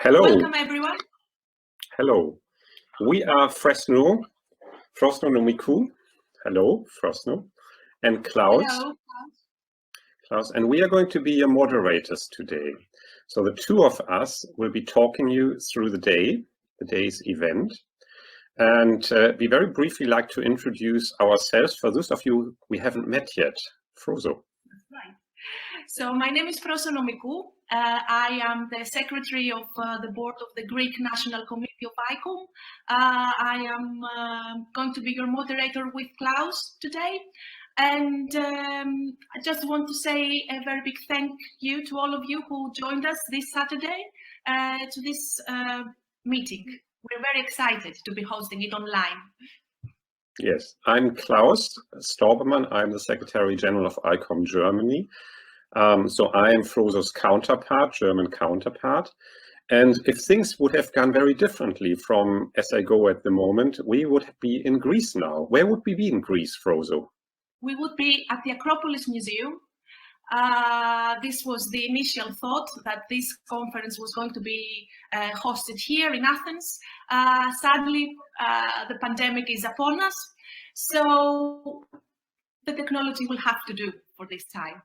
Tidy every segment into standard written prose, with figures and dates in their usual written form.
Hello. Welcome, everyone. Hello. We are Fresno Nomiku. Hello, Fresno. And Klaus. Hello. Klaus. And we are going to be your moderators today. So the two of us will be talking you through the day's event. And we very briefly like to introduce ourselves for those of you we haven't met yet. Frozo. Right. So my name is Frozo Nomiku. I am the secretary of the board of the Greek National Committee of ICOM. I am going to be your moderator with Klaus today. And I just want to say a very big thank you to all of you who joined us this Saturday to this meeting. We're very excited to be hosting it online. Yes, I'm Klaus Storbermann. I'm the Secretary General of ICOM Germany. So I am Frozo's counterpart, German counterpart. And if things would have gone very differently from as I go at the moment, we would be in Greece now. Where would we be in Greece, Frozo? We would be at the Acropolis Museum. This was the initial thought that this conference was going to be hosted here in Athens. Sadly, the pandemic is upon us, so the technology will have to do for this time.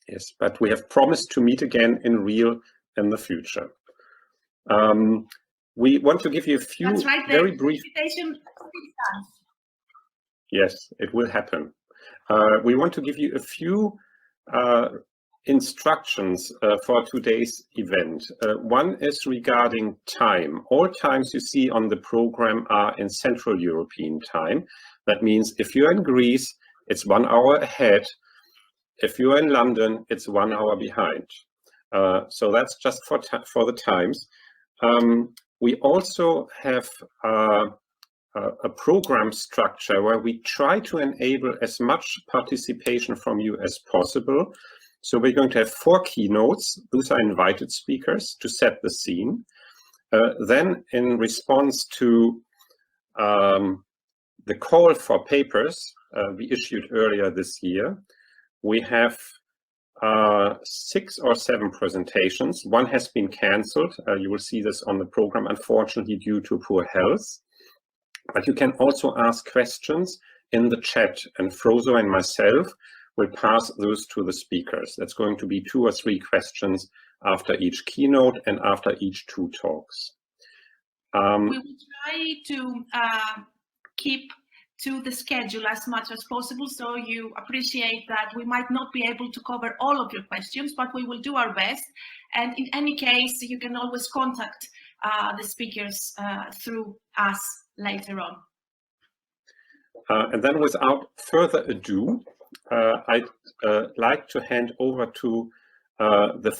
Yes, but we have promised to meet again in real in the future. We want to give you a few very brief. Yes, it will happen. We want to give you a few instructions for today's event. One is regarding time. All times you see on the program are in Central European time. That means if you're in Greece, it's 1 hour ahead. If you're in London, it's 1 hour behind. So that's just for the times. We also have a program structure where we try to enable as much participation from you as possible. So we're going to have 4 keynotes. Those are invited speakers to set the scene. Then in response to the call for papers we issued earlier this year, we have 6 or 7 presentations. One has been cancelled. You will see this on the program, unfortunately, due to poor health. But you can also ask questions in the chat, and Frozo and myself will pass those to the speakers. That's going to be 2 or 3 questions after each keynote and after each 2 talks. We will try to keep to the schedule as much as possible, so you appreciate that we might not be able to cover all of your questions, but we will do our best. And in any case, you can always contact the speakers through us later on. And then without further ado, I'd like to hand over to the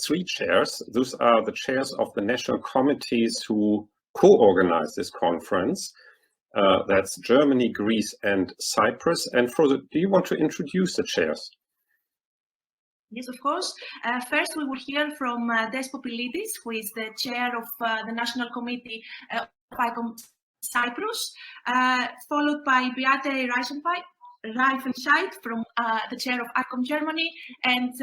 3 chairs. Those are the chairs of the national committees who co-organize this conference. That's Germany, Greece, and Cyprus. And Frozo, do you want to introduce the chairs? Yes, of course. First, we will hear from Despopilidis, who is the chair of the National Committee of ICOM Cyprus, followed by Beate Reifenscheid from the chair of ICOM Germany, and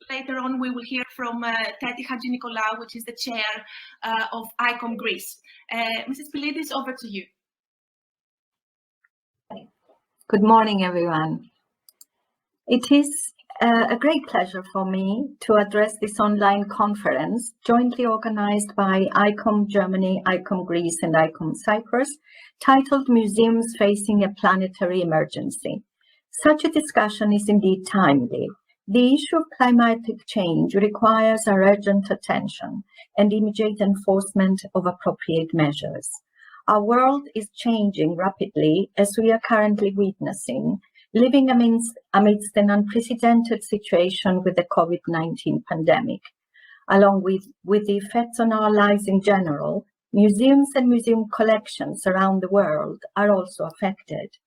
later on we will hear from Teti Hadji-Nikolaou, which is the chair of ICOM Greece. Mrs. Pilidis, over to you. Good morning, everyone. It is a great pleasure for me to address this online conference jointly organized by ICOM Germany, ICOM Greece, and ICOM Cyprus, titled Museums Facing a Planetary Emergency. Such a discussion is indeed timely. The issue of climatic change requires our urgent attention and immediate enforcement of appropriate measures. Our world is changing rapidly, as we are currently witnessing, living amidst an unprecedented situation with the COVID-19 pandemic. Along with the effects on our lives in general, museums and museum collections around the world are also affected.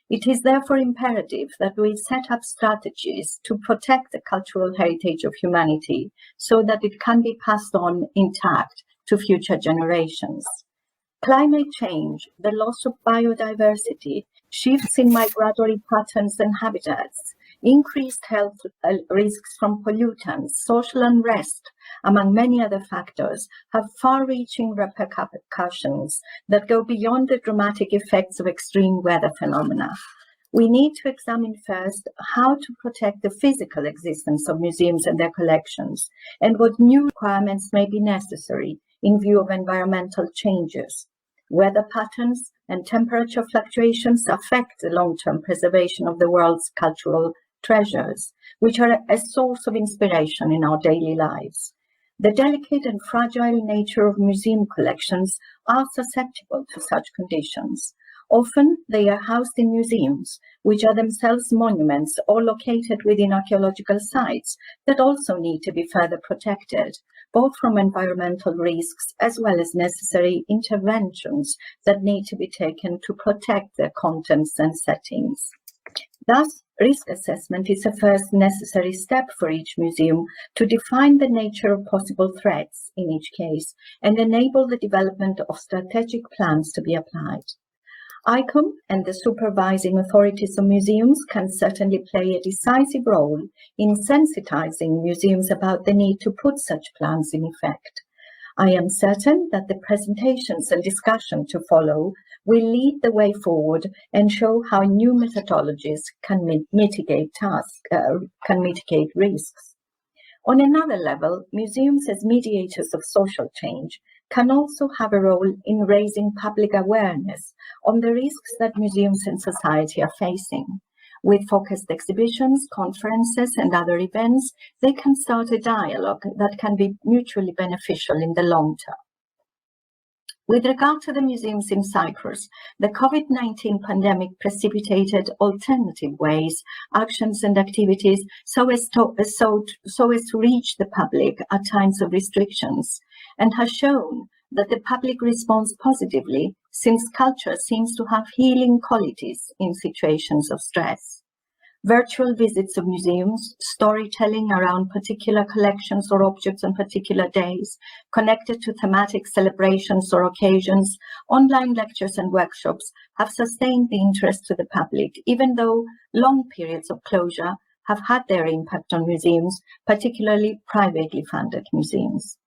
It is therefore imperative that we set up strategies to protect the cultural heritage of humanity so that it can be passed on intact to future generations. Climate change, the loss of biodiversity, shifts in migratory patterns and habitats, increased health risks from pollutants, social unrest, among many other factors, have far-reaching repercussions that go beyond the dramatic effects of extreme weather phenomena. We need to examine first how to protect the physical existence of museums and their collections, and what new requirements may be necessary in view of environmental changes. Weather patterns and temperature fluctuations affect the long-term preservation of the world's cultural treasures, which are a source of inspiration in our daily lives. The delicate and fragile nature of museum collections are susceptible to such conditions. Often they are housed in museums, which are themselves monuments or located within archaeological sites that also need to be further protected, both from environmental risks as well as necessary interventions that need to be taken to protect their contents and settings. Thus, risk assessment is a first necessary step for each museum to define the nature of possible threats in each case and enable the development of strategic plans to be applied. ICOM and the supervising authorities of museums can certainly play a decisive role in sensitizing museums about the need to put such plans in effect. I am certain that the presentations and discussion to follow will lead the way forward and show how new methodologies can mitigate risks. On another level, museums as mediators of social change can also have a role in raising public awareness on the risks that museums and society are facing. With focused exhibitions, conferences, and other events, they can start a dialogue that can be mutually beneficial in the long term. With regard to the museums in Cyprus, the COVID-19 pandemic precipitated alternative ways, actions and activities so as to reach the public at times of restrictions, and has shown that the public responds positively since culture seems to have healing qualities in situations of stress. Virtual visits of museums, storytelling around particular collections or objects on particular days, connected to thematic celebrations or occasions, online lectures and workshops have sustained the interest to the public, even though long periods of closure have had their impact on museums, particularly privately funded museums.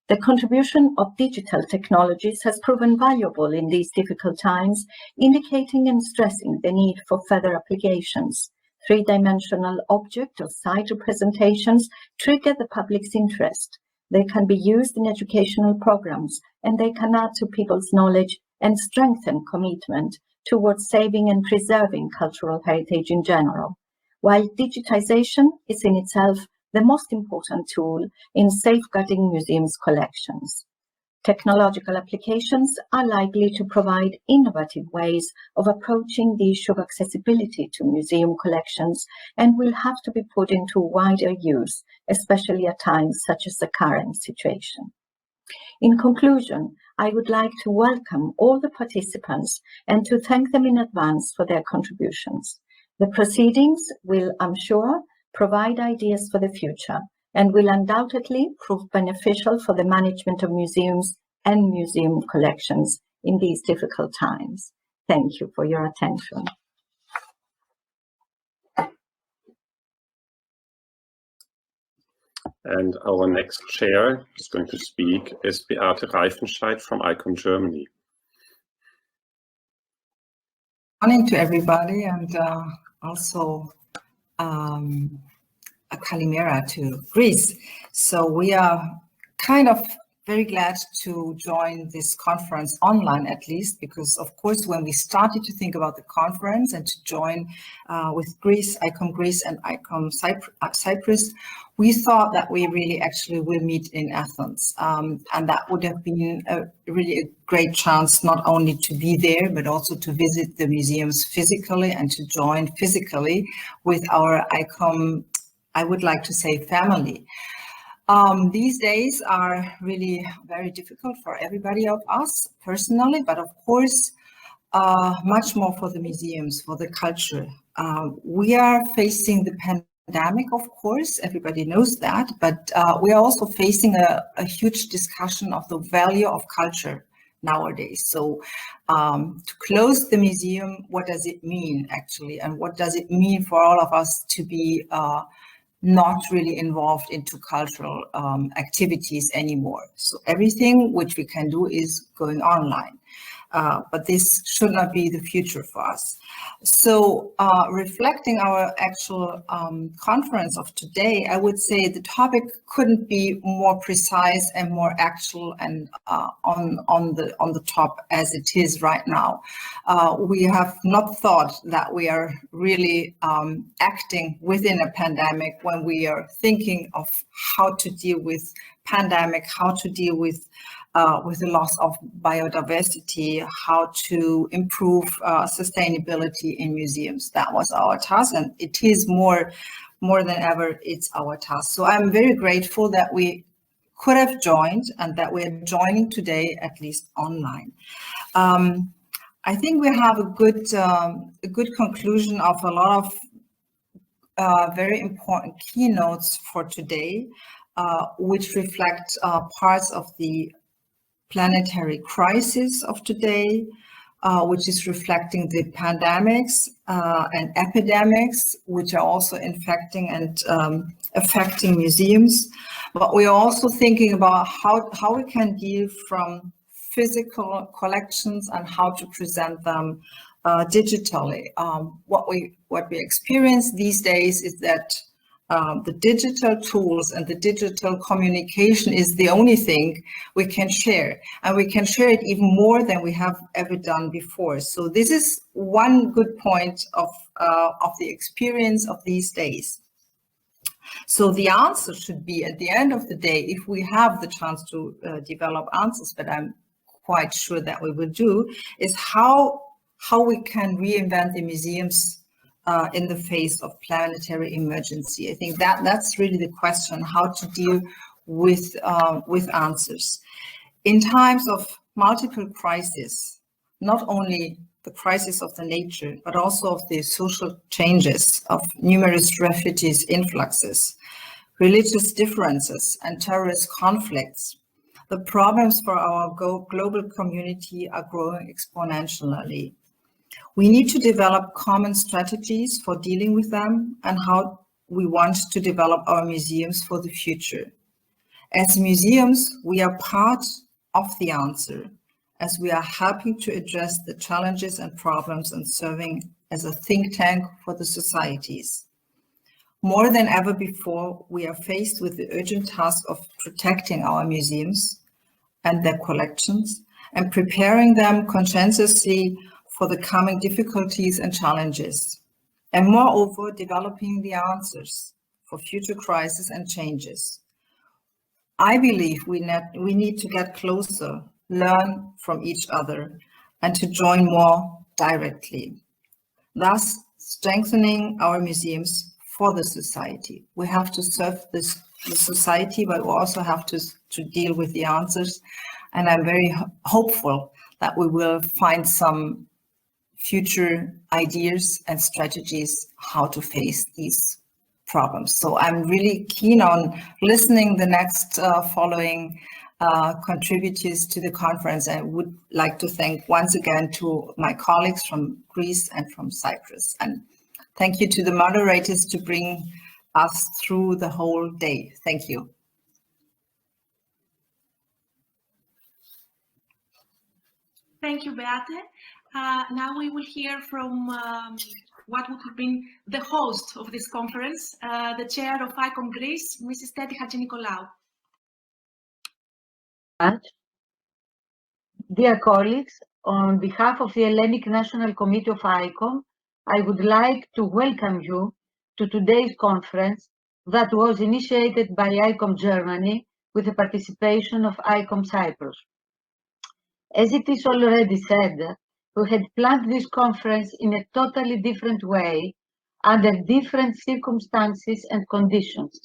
The contribution of digital technologies has proven valuable in these difficult times, indicating and stressing the need for further applications. Three-dimensional object or site representations trigger the public's interest. They can be used in educational programs, and they can add to people's knowledge and strengthen commitment towards saving and preserving cultural heritage in general. While digitization is in itself the most important tool in safeguarding museums' collections. Technological applications are likely to provide innovative ways of approaching the issue of accessibility to museum collections and will have to be put into wider use, especially at times such as the current situation. In conclusion, I would like to welcome all the participants and to thank them in advance for their contributions. The proceedings will, I'm sure, provide ideas for the future and will undoubtedly prove beneficial for the management of museums and museum collections in these difficult times. Thank you for your attention. And our next chair is going to speak is Beate Reifenscheid from ICOM Germany. Good morning to everybody, and also a kalimera to Greece. So we are kind of very glad to join this conference online, at least, because of course when we started to think about the conference and to join with Greece, ICOM Greece and ICOM Cyprus, we thought that we really actually will meet in Athens, and that would have been really a great chance not only to be there but also to visit the museums physically and to join physically with our ICOM, I would like to say, family. These days are really very difficult for everybody of us personally, but of course, much more for the museums, for the culture. We are facing the pandemic, of course, everybody knows that, but we are also facing a huge discussion of the value of culture. nowadays. So to close the museum, what does it mean actually? And what does it mean for all of us to be not really involved into cultural activities anymore? So everything which we can do is going online. But this should not be the future for us. So reflecting our actual conference of today, I would say the topic couldn't be more precise and more actual and on the top as it is right now. We have not thought that we are really acting within a pandemic when we are thinking of how to deal with pandemic, how to deal with the loss of biodiversity, how to improve sustainability in museums. That was our task, and it is more than ever, it's our task. So I'm very grateful that we could have joined and that we're joining today, at least online. I think we have a good conclusion of a lot of very important keynotes for today, which reflect parts of the planetary crisis of today, which is reflecting the pandemics and epidemics, which are also infecting and affecting museums. But we're also thinking about how we can deal from physical collections and how to present them digitally. What we experience these days is that the digital tools and the digital communication is the only thing we can share, and we can share it even more than we have ever done before. So this is one good point of the experience of these days. So the answer should be, at the end of the day, if we have the chance to develop answers, but I'm quite sure that we will do, is how we can reinvent the museums in the face of planetary emergency. I think that's really the question, how to deal with answers. In times of multiple crises, not only the crisis of the nature, but also of the social changes, of numerous refugees influxes, religious differences and terrorist conflicts, the problems for our global community are growing exponentially. We need to develop common strategies for dealing with them and how we want to develop our museums for the future. As museums, we are part of the answer, as we are helping to address the challenges and problems and serving as a think tank for the societies. More than ever before, we are faced with the urgent task of protecting our museums and their collections and preparing them conscientiously for the coming difficulties and challenges, and moreover, developing the answers for future crises and changes. I believe we need to get closer, learn from each other, and to join more directly, thus strengthening our museums for the society. We have to serve the society, but we also have to deal with the answers, and I'm very hopeful that we will find some future ideas and strategies how to face these problems. So I'm really keen on listening the next following contributors to the conference. I would like to thank once again to my colleagues from Greece and from Cyprus. And thank you to the moderators to bring us through the whole day. Thank you. Thank you, Beate. Now we will hear from what would have been the host of this conference, the chair of ICOM Greece, Mrs. Teti Hatzinikolaou. Dear colleagues, on behalf of the Hellenic National Committee of ICOM, I would like to welcome you to today's conference that was initiated by ICOM Germany with the participation of ICOM Cyprus. As it is already said, we had planned this conference in a totally different way, under different circumstances and conditions.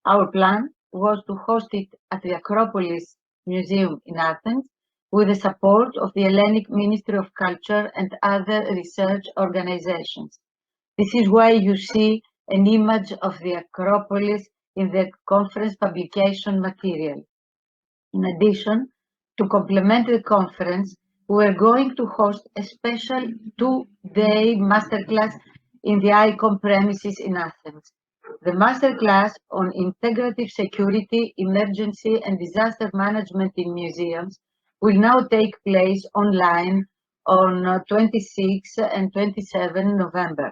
Our plan was to host it at the Acropolis Museum in Athens with the support of the Hellenic Ministry of Culture and other research organizations. This is why you see an image of the Acropolis in the conference publication material. In addition To complement the conference, we're going to host a special 2-day masterclass in the ICOM premises in Athens. The masterclass on integrative security, emergency and disaster management in museums will now take place online on 26 and 27 November.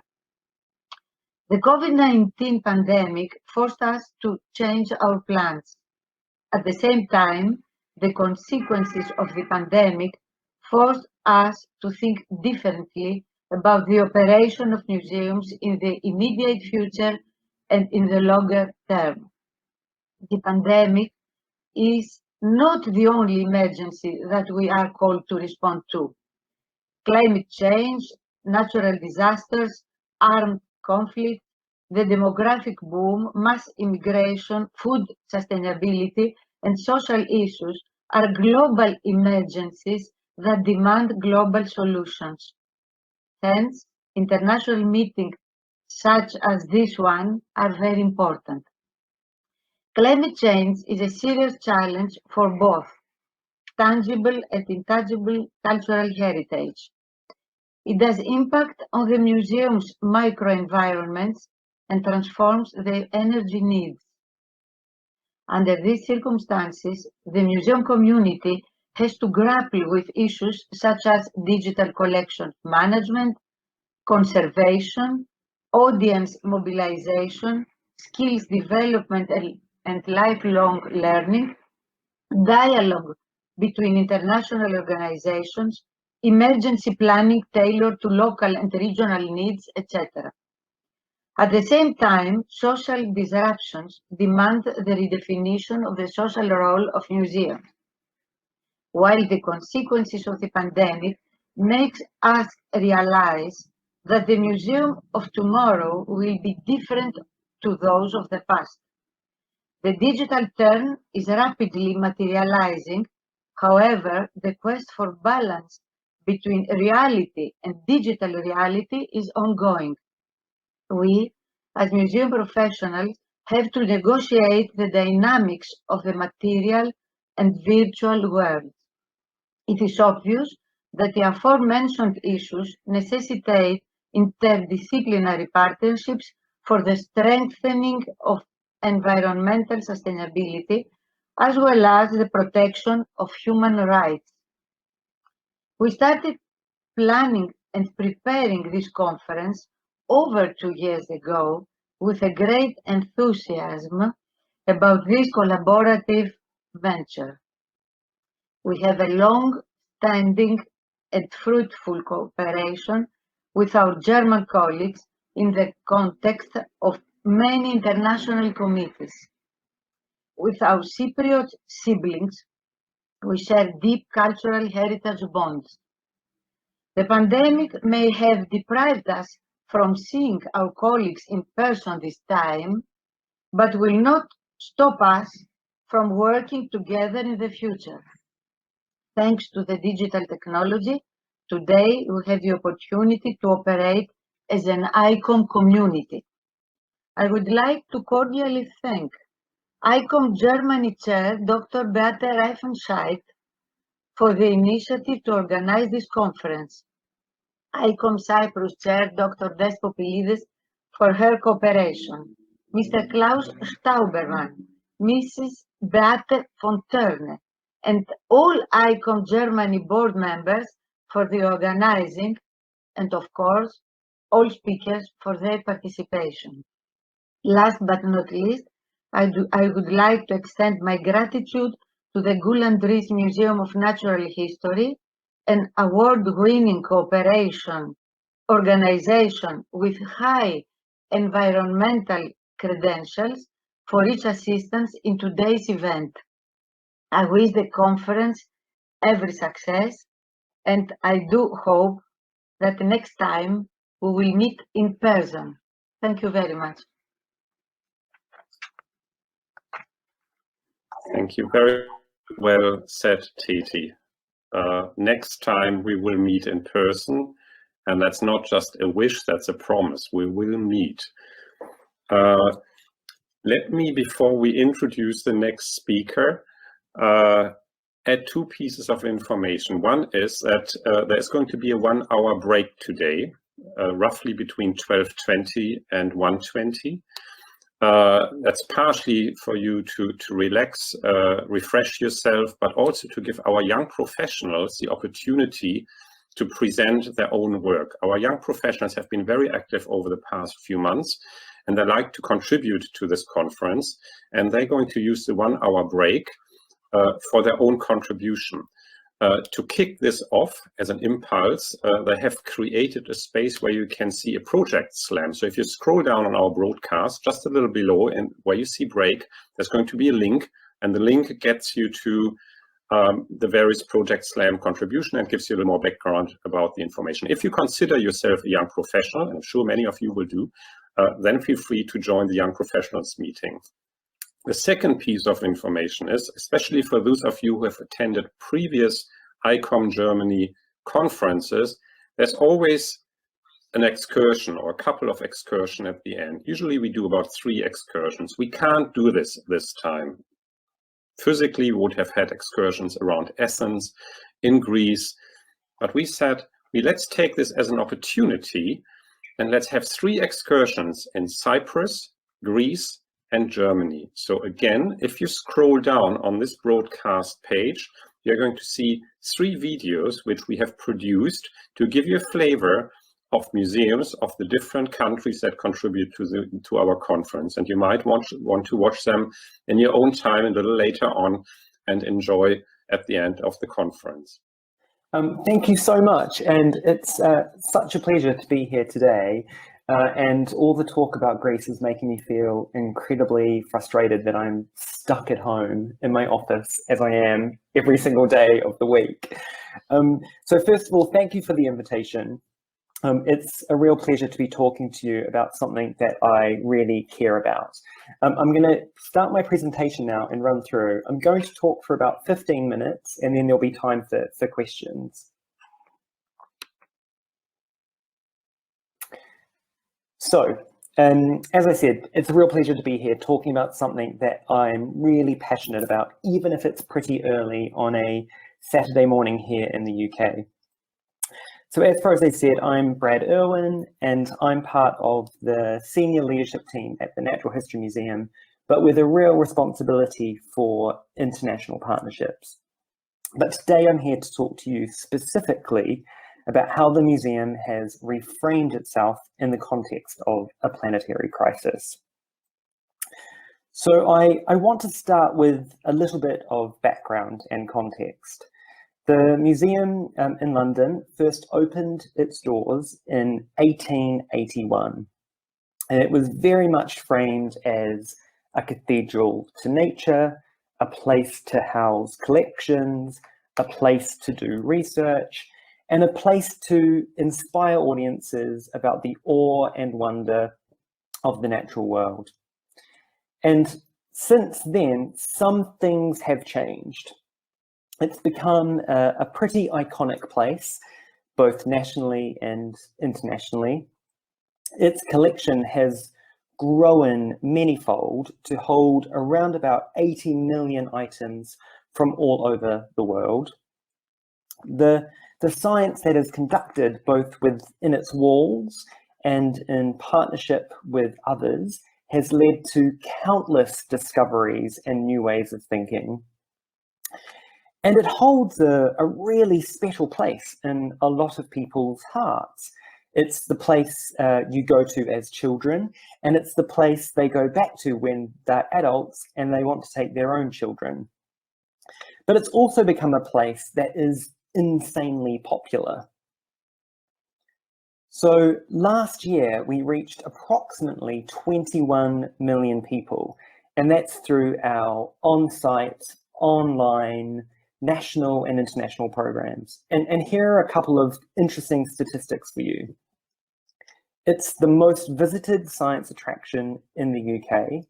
The COVID-19 pandemic forced us to change our plans. At the same time, the consequences of the pandemic forced us to think differently about the operation of museums in the immediate future and in the longer term. The pandemic is not the only emergency that we are called to respond to. Climate change, natural disasters, armed conflict, the demographic boom, mass immigration, food sustainability, and social issues are global emergencies that demand global solutions. Hence, international meetings such as this one are very important. Climate change is a serious challenge for both tangible and intangible cultural heritage. It does impact on the museum's microenvironments and transforms their energy needs. Under these circumstances, the museum community has to grapple with issues such as digital collection management, conservation, audience mobilization, skills development and lifelong learning, dialogue between international organizations, emergency planning tailored to local and regional needs, etc. At the same time, social disruptions demand the redefinition of the social role of museums. While the consequences of the pandemic makes us realize that the museum of tomorrow will be different to those of the past. The digital turn is rapidly materializing. However, the quest for balance between reality and digital reality is ongoing. We, as museum professionals, have to negotiate the dynamics of the material and virtual world. It is obvious that the aforementioned issues necessitate interdisciplinary partnerships for the strengthening of environmental sustainability, as well as the protection of human rights. We started planning and preparing this conference over 2 years ago with a great enthusiasm about this collaborative venture. We have a long-standing and fruitful cooperation with our German colleagues in the context of many international committees. With our Cypriot siblings, we share deep cultural heritage bonds. The pandemic may have deprived us from seeing our colleagues in person this time, but will not stop us from working together in the future. Thanks to the digital technology, today we have the opportunity to operate as an ICOM community. I would like to cordially thank ICOM Germany Chair Dr. Beate Reifenscheidt for the initiative to organize this conference, ICOM Cyprus Chair Dr. Despopilides for her cooperation, Mr. Klaus Staubermann, Mrs. Beate von Törne, and all ICOM Germany board members for the organizing, and of course, all speakers for their participation. Last but not least, I would like to extend my gratitude to the Gulandris Museum of Natural History, an award-winning cooperation organization with high environmental credentials, for its assistance in today's event. I wish the conference every success, and I do hope that next time we will meet in person. Thank you very much. Thank you. Very well said, Titi. Next time we will meet in person, and that's not just a wish, that's a promise. We will meet. Let me, before we introduce the next speaker, add two pieces of information. One is that there's going to be a 1 hour break today, roughly between 12:20 and 1:20. That's partially for you to relax, refresh yourself, but also to give our young professionals the opportunity to present their own work. Our young professionals have been very active over the past few months, and they like to contribute to this conference, and they're going to use the 1 hour break for their own contribution. To kick this off as an impulse, they have created a space where you can see a project slam. So if you scroll down on our broadcast, just a little below, and where you see break, there's going to be a link, and the link gets you to the various project slam contribution and gives you a little more background about the information. If you consider yourself a young professional, and I'm sure many of you will do, then feel free to join the young professionals meeting. The second piece of information is, especially for those of you who have attended previous ICOM Germany conferences, there's always an excursion or a couple of excursions at the end. Usually we do about 3 excursions. We can't do this time. Physically, we would have had excursions around Athens, in Greece, but we said, let's take this as an opportunity and let's have 3 excursions in Cyprus, Greece, and Germany. So again, if you scroll down on this broadcast page, you're going to see 3 videos which we have produced to give you a flavor of museums of the different countries that contribute to our conference. And you might want to watch them in your own time a little later on and enjoy at the end of the conference. Thank you so much. And it's such a pleasure to be here today. And all the talk about Greece is making me feel incredibly frustrated that I'm stuck at home in my office as I am every single day of the week. So first of all, thank you for the invitation. It's a real pleasure to be talking to you about something that I really care about. I'm going to start my presentation now and run through. I'm going to talk for about 15 minutes and then there'll be time for questions. So, as I said, it's a real pleasure to be here talking about something that I'm really passionate about, even if it's pretty early on a Saturday morning here in the UK. So as far as I said, I'm Brad Irwin, and I'm part of the senior leadership team at the Natural History Museum, but with a real responsibility for international partnerships. But today I'm here to talk to you specifically about how the museum has reframed itself in the context of a planetary crisis. So I want to start with a little bit of background and context. The museum in London first opened its doors in 1881, and it was very much framed as a cathedral to nature, a place to house collections, a place to do research, and a place to inspire audiences about the awe and wonder of the natural world. And since then, some things have changed. It's become a pretty iconic place, both nationally and internationally. Its collection has grown manyfold to hold around about 80 million items from all over the world. The science that is conducted both within its walls and in partnership with others has led to countless discoveries and new ways of thinking. And it holds a really special place in a lot of people's hearts. It's the place you go to as children, and it's the place they go back to when they're adults and they want to take their own children. But it's also become a place that is insanely popular. So last year, we reached approximately 21 million people, and that's through our on-site, online, national and international programs. And here are a couple of interesting statistics for you. It's the most visited science attraction in the UK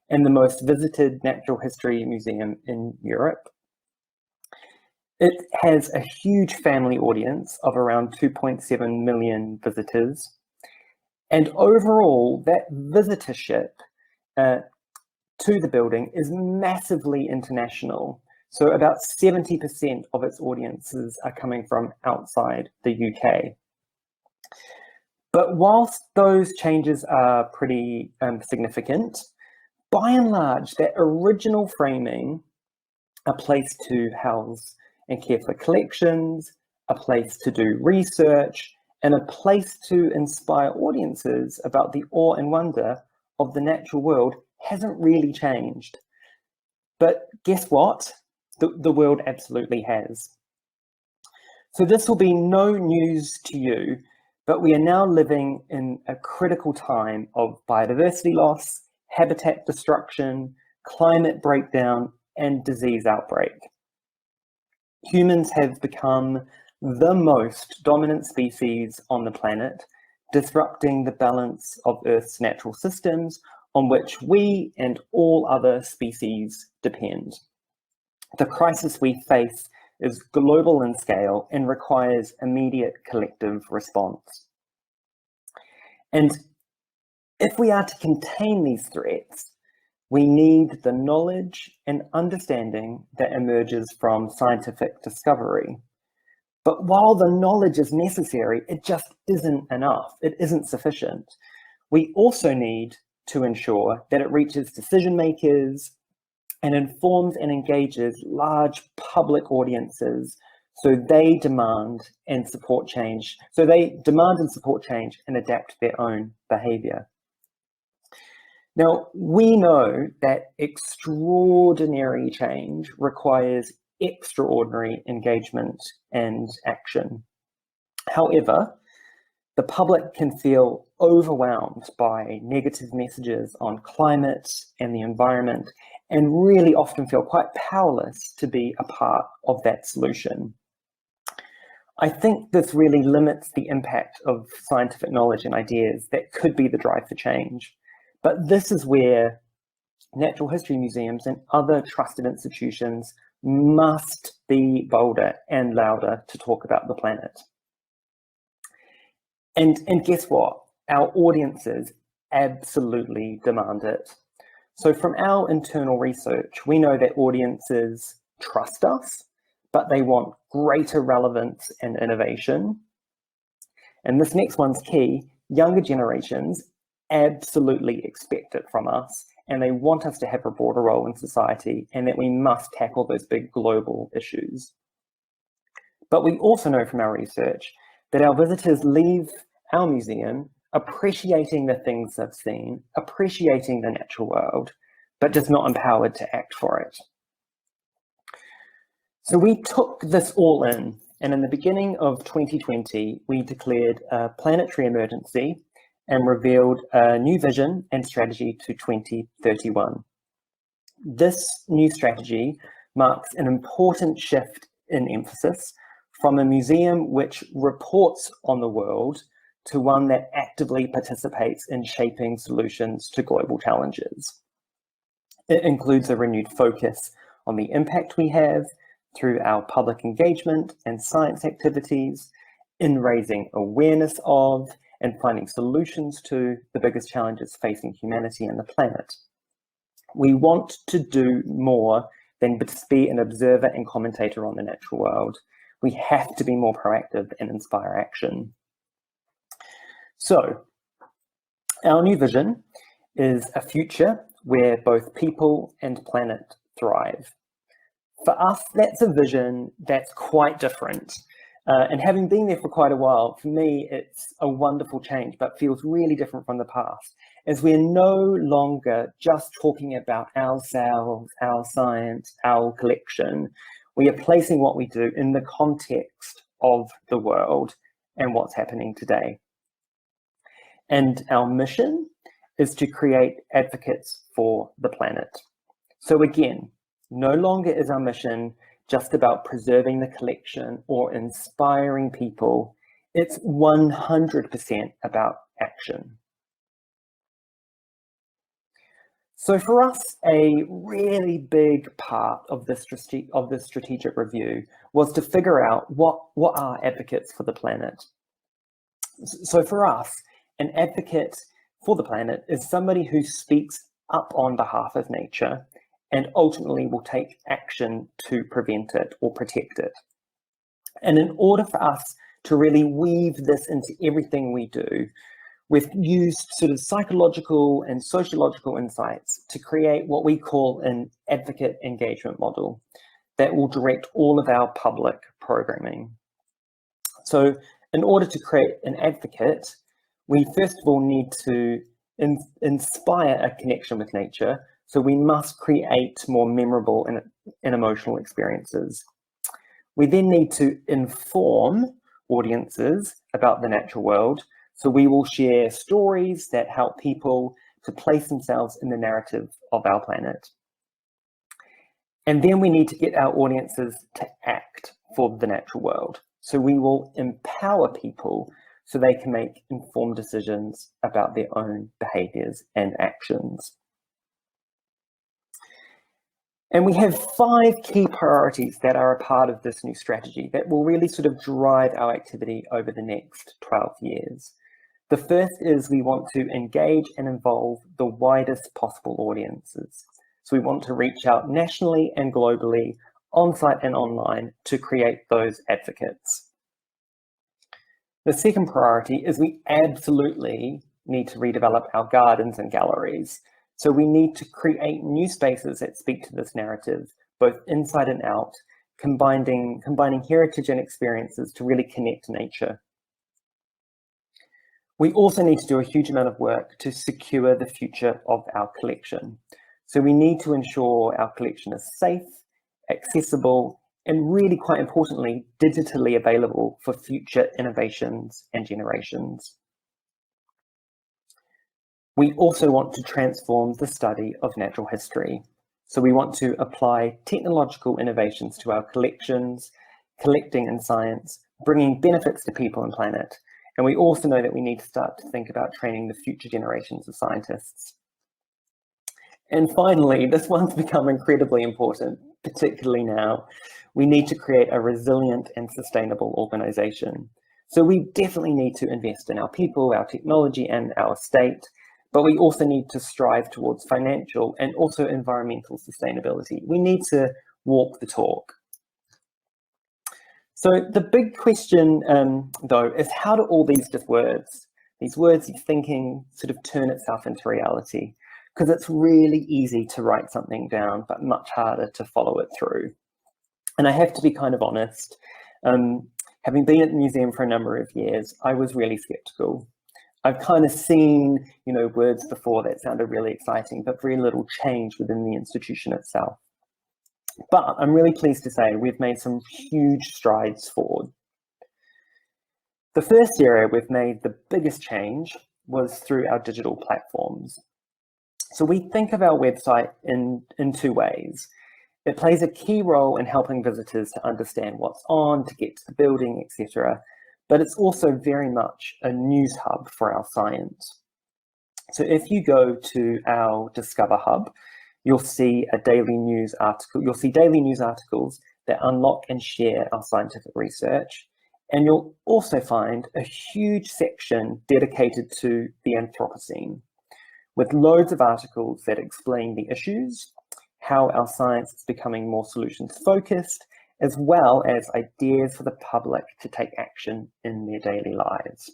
and the most visited natural history museum in Europe. It has a huge family audience of around 2.7 million visitors. And overall, that visitorship to the building is massively international. So about 70% of its audiences are coming from outside the UK. But whilst those changes are pretty significant, by and large, that original framing, a place to house and care for collections, a place to do research, and a place to inspire audiences about the awe and wonder of the natural world hasn't really changed. But guess what? The world absolutely has. So this will be no news to you, but we are now living in a critical time of biodiversity loss, habitat destruction, climate breakdown, and disease outbreak. Humans have become the most dominant species on the planet, disrupting the balance of Earth's natural systems on which we and all other species depend. The crisis we face is global in scale and requires immediate collective response. And if we are to contain these threats, we need the knowledge and understanding that emerges from scientific discovery. But while the knowledge is necessary, it just isn't enough. It isn't sufficient. We also need to ensure that it reaches decision makers and informs and engages large public audiences so they demand and support change. So they demand and support change and adapt their own behaviour. Now, we know that extraordinary change requires extraordinary engagement and action. However, the public can feel overwhelmed by negative messages on climate and the environment and really often feel quite powerless to be a part of that solution. I think this really limits the impact of scientific knowledge and ideas that could be the drive for change. But this is where natural history museums and other trusted institutions must be bolder and louder to talk about the planet. And guess what? Our audiences absolutely demand it. So from our internal research, we know that audiences trust us, but they want greater relevance and innovation. And this next one's key. Younger generations absolutely expect it from us, and they want us to have a broader role in society and that we must tackle those big global issues. But we also know from our research that our visitors leave our museum appreciating the things they've seen, appreciating the natural world, but just not empowered to act for it. So we took this all in, and in the beginning of 2020, we declared a planetary emergency and revealed a new vision and strategy to 2031. This new strategy marks an important shift in emphasis from a museum which reports on the world to one that actively participates in shaping solutions to global challenges. It includes a renewed focus on the impact we have through our public engagement and science activities, in raising awareness of and finding solutions to the biggest challenges facing humanity and the planet. We want to do more than just be an observer and commentator on the natural world. We have to be more proactive and inspire action. So, our new vision is a future where both people and planet thrive. For us, that's a vision that's quite different. And having been there for quite a while, for me, it's a wonderful change, but feels really different from the past, as we're no longer just talking about ourselves, our science, our collection. We are placing what we do in the context of the world and what's happening today. And our mission is to create advocates for the planet. So again, no longer is our mission just about preserving the collection or inspiring people. It's 100% about action. So for us, a really big part of this strategic review was to figure out what are advocates for the planet. So for us, an advocate for the planet is somebody who speaks up on behalf of nature and ultimately will take action to prevent it or protect it. And in order for us to really weave this into everything we do, we've used sort of psychological and sociological insights to create what we call an advocate engagement model that will direct all of our public programming. So in order to create an advocate, we first of all need to inspire a connection with nature. So we must create more memorable and emotional experiences. We then need to inform audiences about the natural world. So we will share stories that help people to place themselves in the narrative of our planet. And then we need to get our audiences to act for the natural world. So we will empower people so they can make informed decisions about their own behaviours and actions. And we have 5 key priorities that are a part of this new strategy that will really sort of drive our activity over the next 12 years. The first is we want to engage and involve the widest possible audiences. So we want to reach out nationally and globally, on-site and online, to create those advocates. The second priority is we absolutely need to redevelop our gardens and galleries. So we need to create new spaces that speak to this narrative, both inside and out, combining heritage and experiences to really connect to nature. We also need to do a huge amount of work to secure the future of our collection. So we need to ensure our collection is safe, accessible, and really, quite importantly, digitally available for future innovations and generations. We also want to transform the study of natural history. So we want to apply technological innovations to our collections, collecting in science, bringing benefits to people and planet. And we also know that we need to start to think about training the future generations of scientists. And finally, this one's become incredibly important, particularly now. We need to create a resilient and sustainable organisation. So we definitely need to invest in our people, our technology, and our state, but we also need to strive towards financial and also environmental sustainability. We need to walk the talk. So the big question, though, is how do all these words of thinking sort of turn itself into reality? Because it's really easy to write something down, but much harder to follow it through. And I have to be kind of honest, having been at the museum for a number of years, I was really skeptical. I've kind of seen, words before that sounded really exciting, but very little change within the institution itself. But I'm really pleased to say we've made some huge strides forward. The first area we've made the biggest change was through our digital platforms. So we think of our website in 2 ways. It plays a key role in helping visitors to understand what's on, to get to the building, etc. But it's also very much a news hub for our science. So if you go to our Discover Hub, you'll see a daily news article. You'll see daily news articles that unlock and share our scientific research. And you'll also find a huge section dedicated to the Anthropocene, with loads of articles that explain the issues, how our science is becoming more solutions focused, as well as ideas for the public to take action in their daily lives.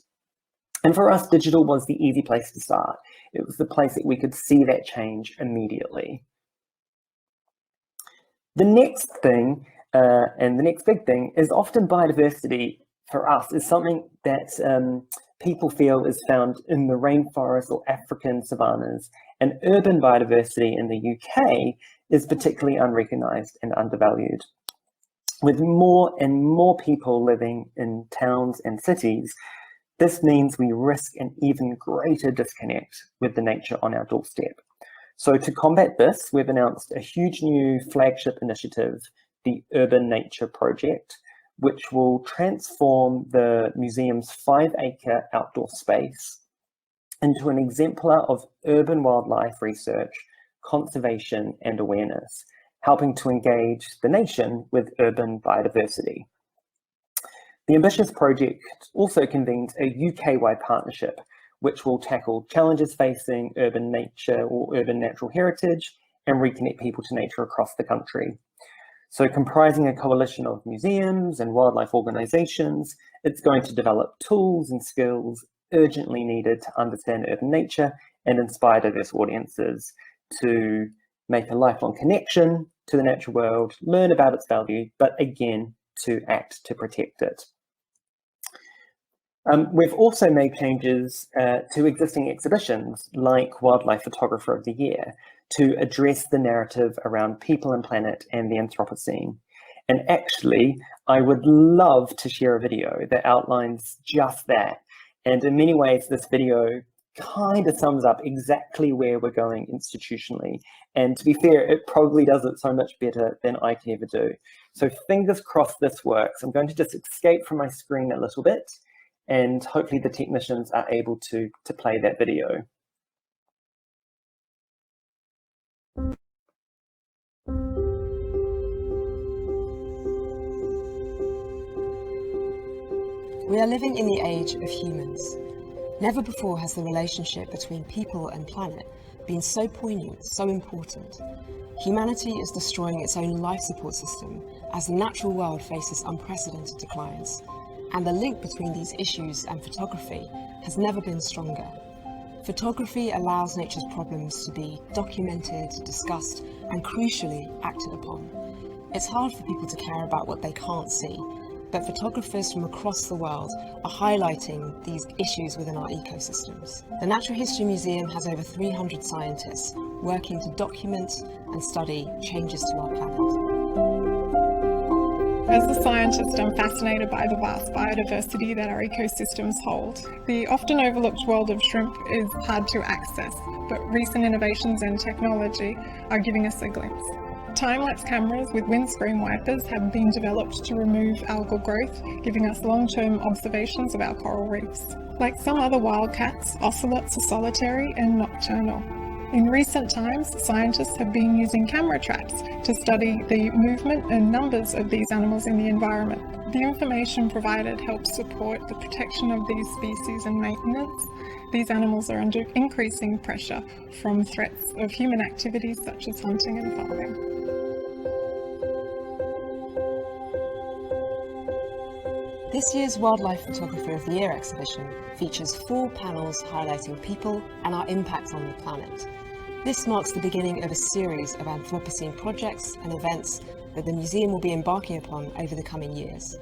And for us, digital was the easy place to start. It was the place that we could see that change immediately. The next thing, and the next big thing, is often biodiversity for us is something that people feel is found in the rainforest or African savannas, and urban biodiversity in the UK is particularly unrecognised and undervalued. With more and more people living in towns and cities, this means we risk an even greater disconnect with the nature on our doorstep. So to combat this, we've announced a huge new flagship initiative, the Urban Nature Project, which will transform the museum's 5-acre outdoor space into an exemplar of urban wildlife research, conservation, and awareness, helping to engage the nation with urban biodiversity. The ambitious project also convenes a UK-wide partnership which will tackle challenges facing urban nature or urban natural heritage and reconnect people to nature across the country. So comprising a coalition of museums and wildlife organisations, it's going to develop tools and skills urgently needed to understand urban nature and inspire diverse audiences to make a lifelong connection to the natural world, learn about its value, but again, to act to protect it. We've also made changes to existing exhibitions like Wildlife Photographer of the Year to address the narrative around people and planet and the Anthropocene. And actually, I would love to share a video that outlines just that. And in many ways, this video kind of sums up exactly where we're going institutionally. And to be fair, it probably does it so much better than I can ever do. So fingers crossed this works. I'm going to just escape from my screen a little bit, and hopefully the technicians are able to play that video. We are living in the age of humans. Never before has the relationship between people and planet been so poignant, so important. Humanity is destroying its own life support system as the natural world faces unprecedented declines. And the link between these issues and photography has never been stronger. Photography allows nature's problems to be documented, discussed, and crucially acted upon. It's hard for people to care about what they can't see, but photographers from across the world are highlighting these issues within our ecosystems. The Natural History Museum has over 300 scientists working to document and study changes to our planet. As a scientist, I'm fascinated by the vast biodiversity that our ecosystems hold. The often overlooked world of shrimp is hard to access, but recent innovations in technology are giving us a glimpse. Time-lapse cameras with windscreen wipers have been developed to remove algal growth, giving us long-term observations of our coral reefs. Like some other wildcats, ocelots are solitary and nocturnal. In recent times, scientists have been using camera traps to study the movement and numbers of these animals in the environment. The information provided helps support the protection of these species and maintenance. These animals are under increasing pressure from threats of human activities such as hunting and farming. This year's Wildlife Photographer of the Year exhibition features 4 panels highlighting people and our impact on the planet. This marks the beginning of a series of Anthropocene projects and events that the museum will be embarking upon over the coming years.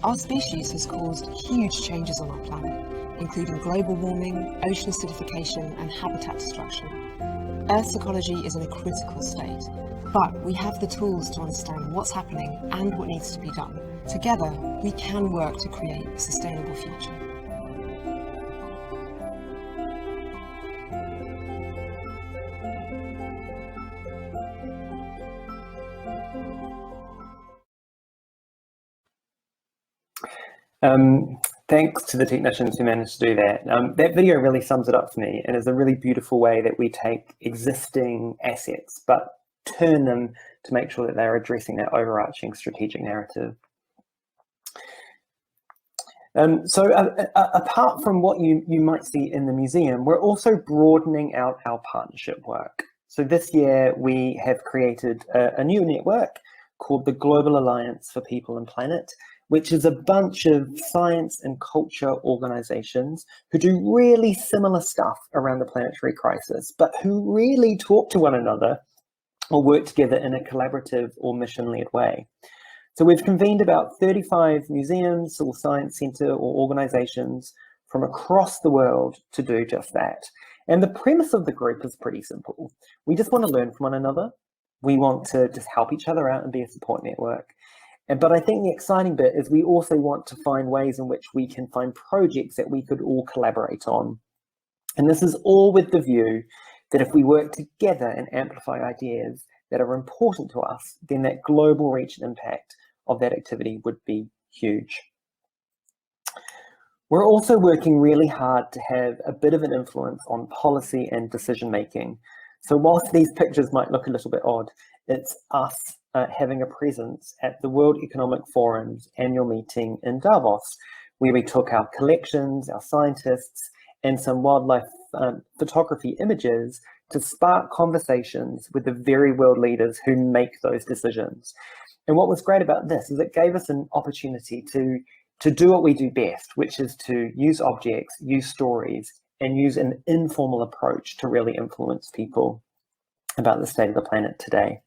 Our species has caused huge changes on our planet, including global warming, ocean acidification, and habitat destruction. Earth's ecology is in a critical state, but we have the tools to understand what's happening and what needs to be done. Together, we can work to create a sustainable future. Thanks to the technicians who managed to do that. That video really sums it up for me and is a really beautiful way that we take existing assets but turn them to make sure that they're addressing that overarching strategic narrative. So apart from what you might see in the museum, we're also broadening out our partnership work. So this year we have created a new network called the Global Alliance for People and Planet, which is a bunch of science and culture organizations who do really similar stuff around the planetary crisis, but who really talk to one another or work together in a collaborative or mission-led way. So we've convened about 35 museums or science centre or organisations from across the world to do just that. And the premise of the group is pretty simple. We just want to learn from one another. We want to just help each other out and be a support network. But I think the exciting bit is we also want to find ways in which we can find projects that we could all collaborate on. And this is all with the view that if we work together and amplify ideas that are important to us, then that global reach and impact of that activity would be huge. We're also working really hard to have a bit of an influence on policy and decision making. So whilst these pictures might look a little bit odd, it's us having a presence at the World Economic Forum's annual meeting in Davos, where we took our collections, our scientists, and some wildlife photography images to spark conversations with the very world leaders who make those decisions. And what was great about this is it gave us an opportunity to do what we do best, which is to use objects, use stories, and use an informal approach to really influence people about the state of the planet today.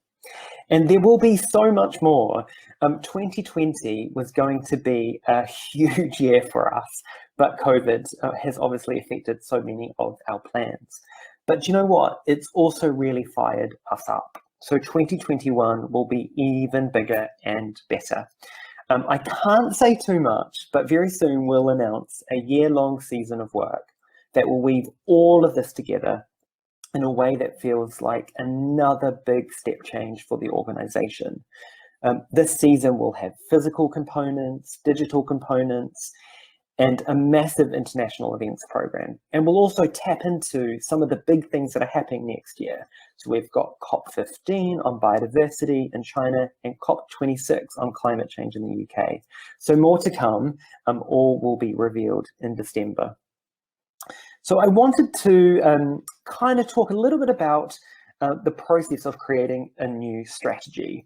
And there will be so much more. 2020 was going to be a huge year for us, but COVID has obviously affected so many of our plans. But you know what? It's also really fired us up. So 2021 will be even bigger and better. I can't say too much, but very soon we'll announce a year-long season of work that will weave all of this together in a way that feels like another big step change for the organization. This season will have physical components, digital components, and a massive international events program. And we'll also tap into some of the big things that are happening next year. So we've got COP15 on biodiversity in China and COP26 on climate change in the UK. So more to come, all will be revealed in December. So I wanted to kind of talk a little bit about the process of creating a new strategy.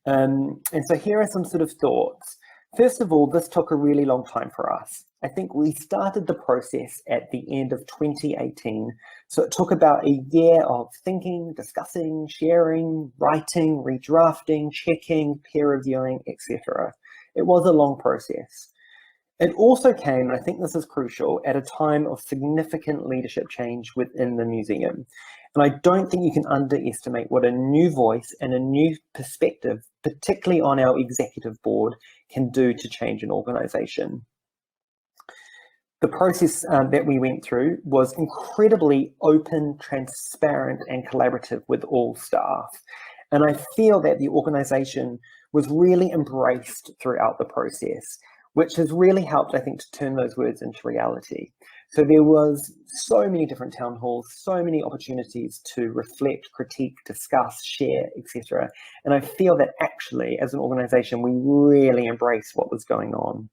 And so here are some sort of thoughts. First of all, this took a really long time for us. I think we started the process at the end of 2018. So it took about a year of thinking, discussing, sharing, writing, redrafting, checking, peer reviewing, etc. It was a long process. It also came, and I think this is crucial, at a time of significant leadership change within the museum. And I don't think you can underestimate what a new voice and a new perspective, particularly on our executive board, can do to change an organization. The process that we went through was incredibly open, transparent, and collaborative with all staff. And I feel that the organization was really embraced throughout the process, which has really helped, I think, to turn those words into reality. So there was so many different town halls, so many opportunities to reflect, critique, discuss, share, etc. And I feel that actually, as an organization, we really embraced what was going on.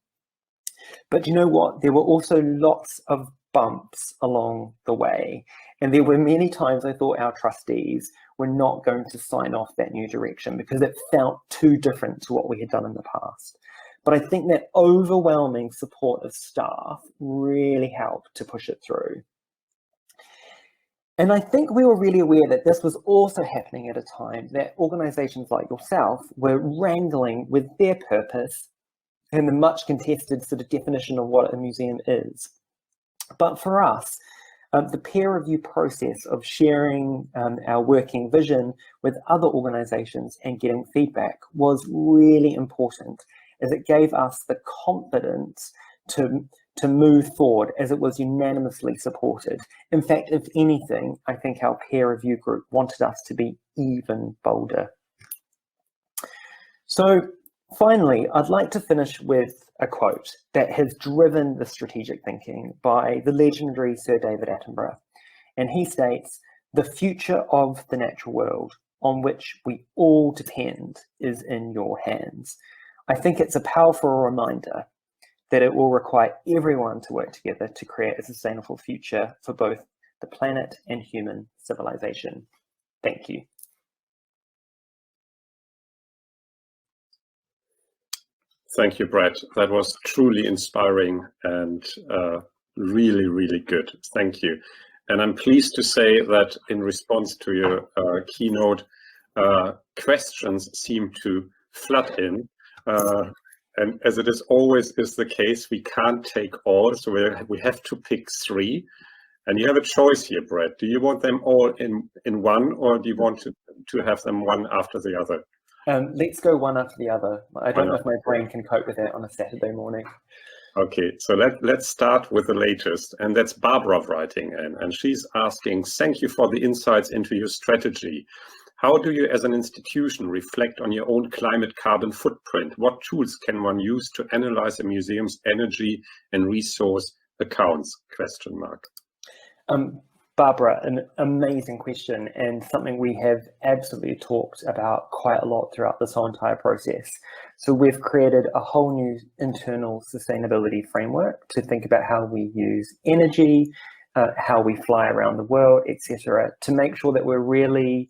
But you know what? There were also lots of bumps along the way. And there were many times I thought our trustees were not going to sign off that new direction because it felt too different to what we had done in the past. But I think that overwhelming support of staff really helped to push it through. And I think we were really aware that this was also happening at a time that organizations like yourself were wrangling with their purpose and the much contested sort of definition of what a museum is. But for us, the peer review process of sharing our working vision with other organizations and getting feedback was really important, as it gave us the confidence to move forward, as it was unanimously supported. In fact, if anything, I think our peer review group wanted us to be even bolder. So finally, I'd like to finish with a quote that has driven the strategic thinking by the legendary Sir David Attenborough. And he states, "The future of the natural world on which we all depend is in your hands." I think it's a powerful reminder that it will require everyone to work together to create a sustainable future for both the planet and human civilization. Thank you. Thank you, Brett. That was truly inspiring and really, really good. Thank you. And I'm pleased to say that in response to your keynote, questions seem to flood in. And as it is always is the case, we can't take all, so we have to pick 3. And you have a choice here, Brett. Do you want them all in one, or do you want to have them one after the other? Let's go one after the other. I don't know if my brain can cope with that on a Saturday morning. Okay, so let's start with the latest, and that's Barbara writing in, and she's asking, thank you for the insights into your strategy. How do you as an institution reflect on your own climate carbon footprint? What tools can one use to analyze a museum's energy and resource accounts? ? Barbara, an amazing question, and something we have absolutely talked about quite a lot throughout this whole entire process. So we've created a whole new internal sustainability framework to think about how we use energy, how we fly around the world, etc., to make sure that we're really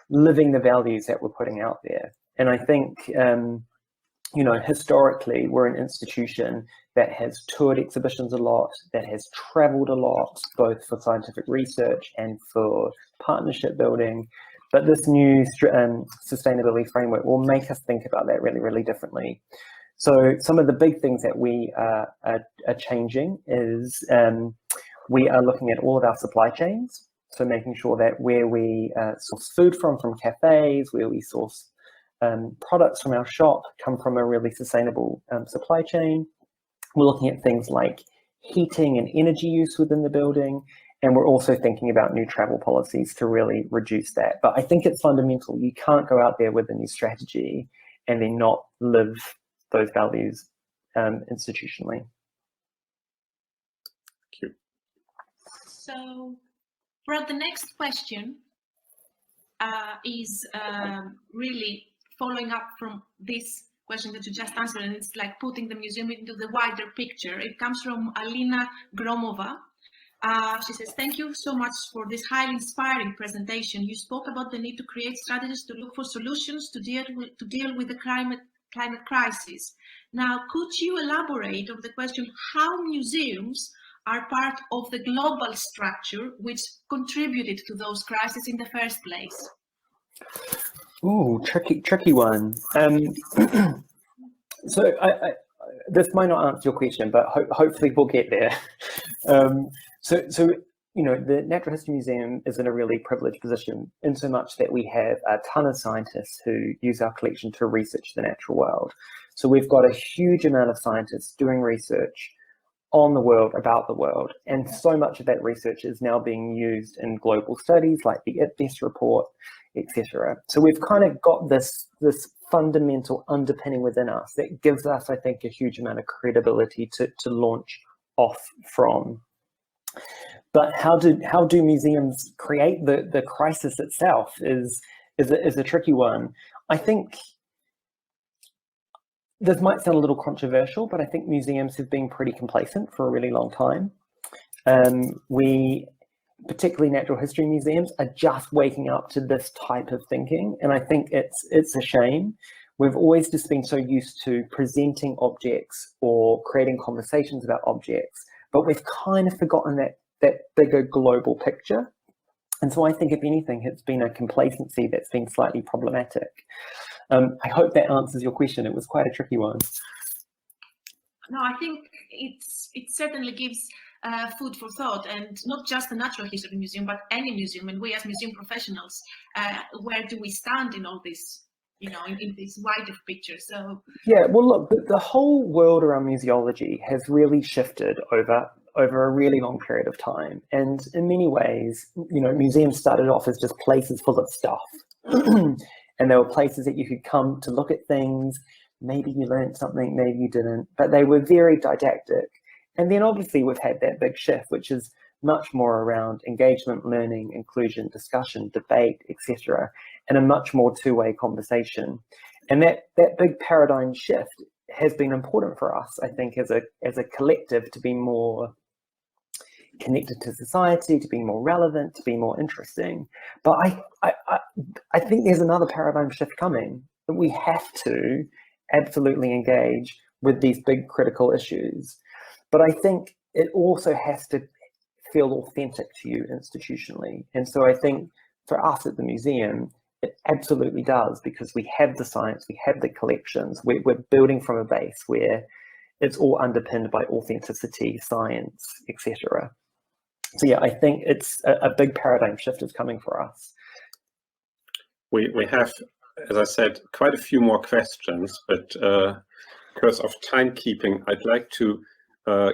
living the values that we're putting out there. And I think, you know, historically, we're an institution that has toured exhibitions a lot, that has traveled a lot, both for scientific research and for partnership building. But this new sustainability framework will make us think about that really, really differently. So some of the big things that we are changing is we are looking at all of our supply chains. So making sure that where we source food from cafes, where we source products from our shop come from a really sustainable supply chain. We're looking at things like heating and energy use within the building. And we're also thinking about new travel policies to really reduce that. But I think it's fundamental. You can't go out there with a new strategy and then not live those values institutionally. Thank you. So, Brad, the next question is really following up from this question that you just answered, and it's like putting the museum into the wider picture. It comes from Alina Gromova. She says, thank you so much for this highly inspiring presentation. You spoke about the need to create strategies to look for solutions to deal with the climate crisis. Now, could you elaborate on the question how museums are part of the global structure which contributed to those crises in the first place? Ooh, tricky one. So this might not answer your question, but hopefully we'll get there. So you know, the Natural History Museum is in a really privileged position in so much that we have a ton of scientists who use our collection to research the natural world. So we've got a huge amount of scientists doing research on the world, about the world. And so much of that research is now being used in global studies like the IPBES report, etc. So we've kind of got this fundamental underpinning within us that gives us, I think, a huge amount of credibility to launch off from. But how do museums create the crisis itself is a tricky one. I think this might sound a little controversial, but I think museums have been pretty complacent for a really long time. We, particularly natural history museums, are just waking up to this type of thinking, and I think it's a shame. We've always just been so used to presenting objects or creating conversations about objects, but we've kind of forgotten that bigger global picture. And so I think, if anything, it's been a complacency that's been slightly problematic. I hope that answers your question. It was quite a tricky one. No, I think it certainly gives food for thought, and not just the Natural History Museum, but any museum, and we as museum professionals, where do we stand in all this, you know, in this wider picture? So yeah, well, look, the whole world around museology has really shifted over a really long period of time, and in many ways, you know, museums started off as just places full of stuff. And there were places that you could come to look at things. Maybe you learned something, maybe you didn't, but they were very didactic. And then obviously we've had that big shift, which is much more around engagement, learning, inclusion, discussion, debate, etc., and a much more two-way conversation. And that big paradigm shift has been important for us, I think, as a collective, to be more connected to society, to be more relevant, to be more interesting. But I think there's another paradigm shift coming, that we have to absolutely engage with these big critical issues. But I think it also has to feel authentic to you institutionally. And so I think for us at the museum, it absolutely does, because we have the science, we have the collections, we're building from a base where it's all underpinned by authenticity, science, etc. So yeah, I think it's a big paradigm shift is coming for us. We have, as I said, quite a few more questions, but because of timekeeping, I'd like to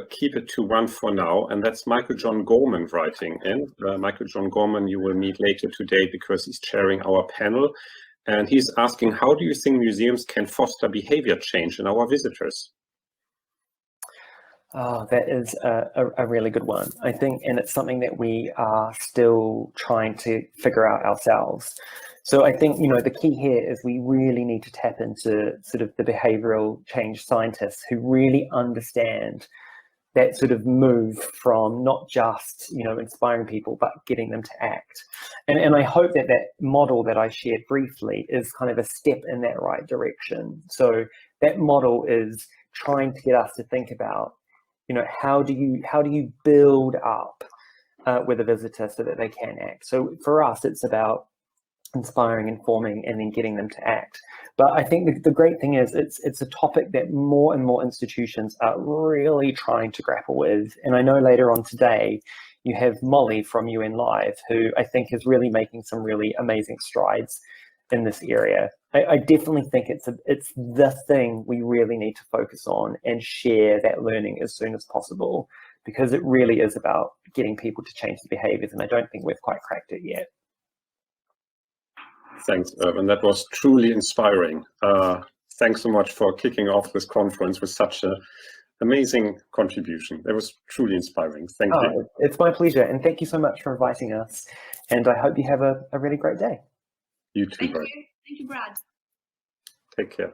keep it to one for now, and that's Michael John Gorman writing in. Michael John Gorman you will meet later today because he's chairing our panel, and he's asking, how do you think museums can foster behavior change in our visitors? Oh, that is a really good one, I think, and it's something that we are still trying to figure out ourselves. So I think, you know, the key here is we really need to tap into sort of the behavioral change scientists who really understand that sort of move from not just, you know, inspiring people, but getting them to act. And I hope that that model that I shared briefly is kind of a step in that right direction. So that model is trying to get us to think about, you know, how do you build up with a visitor so that they can act. So for us, it's about inspiring, informing, and then getting them to act. But I think the great thing is it's a topic that more and more institutions are really trying to grapple with. And I know later on today, you have Molly from UN Live, who I think is really making some really amazing strides in this area. I definitely think it's the thing we really need to focus on and share that learning as soon as possible, because it really is about getting people to change their behaviors. And I don't think we've quite cracked it yet. Thanks, Irwin. That was truly inspiring. Thanks so much for kicking off this conference with such an amazing contribution. That was truly inspiring. Thank you. It's my pleasure. And thank you so much for inviting us. And I hope you have a really great day. You too, Brad. Thank you, Brad. Take care.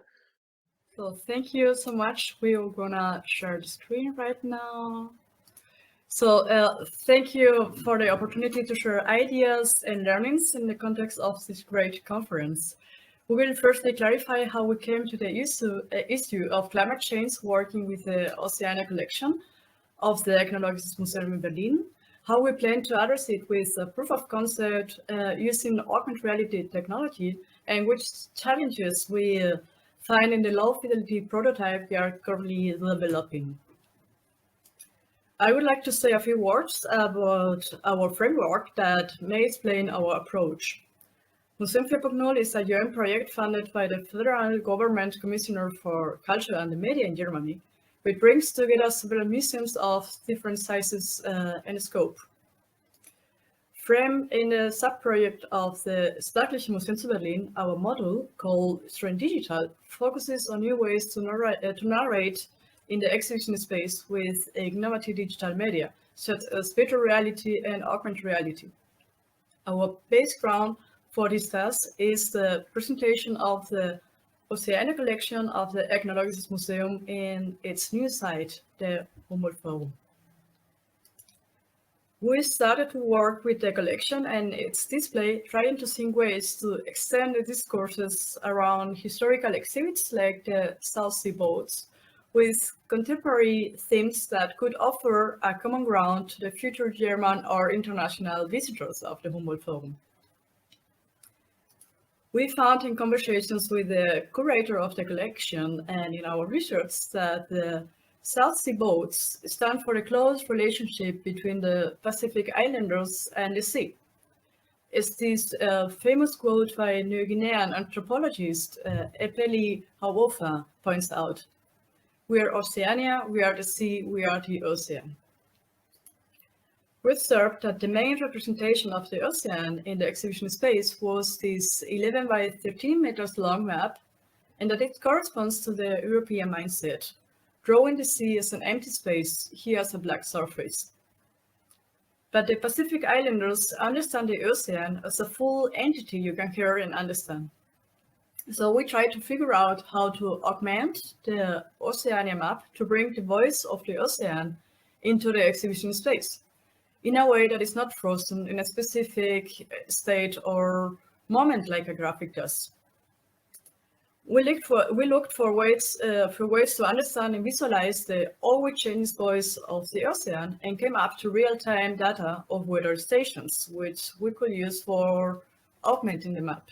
So thank you so much. We're gonna share the screen right now. So thank you for the opportunity to share ideas and learnings in the context of this great conference. We will firstly clarify how we came to the issue of climate change, working with the Oceania collection of the Ethnologisches Museum in Berlin, how we plan to address it with a proof of concept using augmented reality technology, and which challenges we find in the low fidelity prototype we are currently developing. I would like to say a few words about our framework that may explain our approach. Museum für Pognol is a UN project funded by the Federal Government Commissioner for Culture and the Media in Germany, which brings together several museums of different sizes and scope. Framed in a sub-project of the Staatliche Museum zu Berlin, our model, called Strand Digital, focuses on new ways to narrate in the exhibition space with innovative digital media, such as virtual reality and augmented reality. Our background for this task is the presentation of the Oceania collection of the Ethnologisches Museum in its new site, the Humboldt Forum. We started to work with the collection and its display, trying to think ways to extend the discourses around historical exhibits like the South Sea boats, with contemporary themes that could offer a common ground to the future German or international visitors of the Humboldt Forum. We found in conversations with the curator of the collection and in our research that the South Sea boats stand for a close relationship between the Pacific Islanders and the sea. As this famous quote by New Guinean anthropologist Elli points out, "We are Oceania, we are the sea, we are the ocean." We observed that the main representation of the ocean in the exhibition space was this 11 by 13 meters long map, and that it corresponds to the European mindset, drawing the sea as an empty space, here as a black surface. But the Pacific Islanders understand the ocean as a full entity you can hear and understand. So we tried to figure out how to augment the Oceania map to bring the voice of the ocean into the exhibition space in a way that is not frozen in a specific state or moment like a graphic does. We looked for ways to understand and visualize the always changing voice of the ocean and came up to real-time data of weather stations, which we could use for augmenting the map.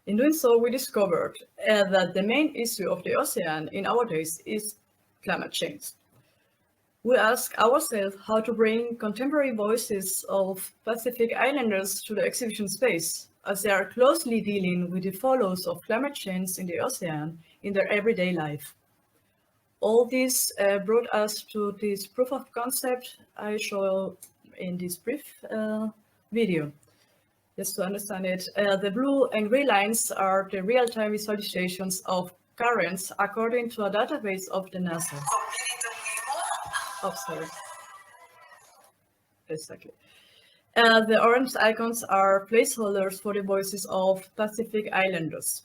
In doing so, we discovered that the main issue of the ocean in our days is climate change. We asked ourselves how to bring contemporary voices of Pacific Islanders to the exhibition space, as they are closely dealing with the follows of climate change in the ocean in their everyday life. All this brought us to this proof of concept I show in this brief video. Just to understand it, the blue and gray lines are the real-time visualizations of currents according to a database of the NASA. Oh, sorry. Exactly. The orange icons are placeholders for the voices of Pacific Islanders.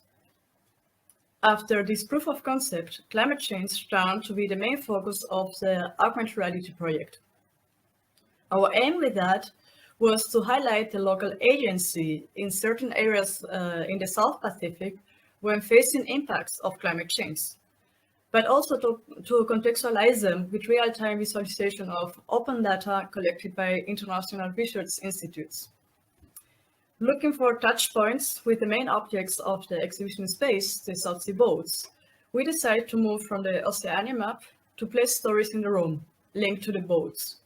After this proof of concept, climate change turned to be the main focus of the augmented reality project. Our aim with that was to highlight the local agency in certain areas in the South Pacific when facing impacts of climate change, but also to contextualize them with real-time visualization of open data collected by international research institutes. Looking for touch points with the main objects of the exhibition space, the South Sea boats, we decided to move from the Oceania map to place stories in the room linked to the boats.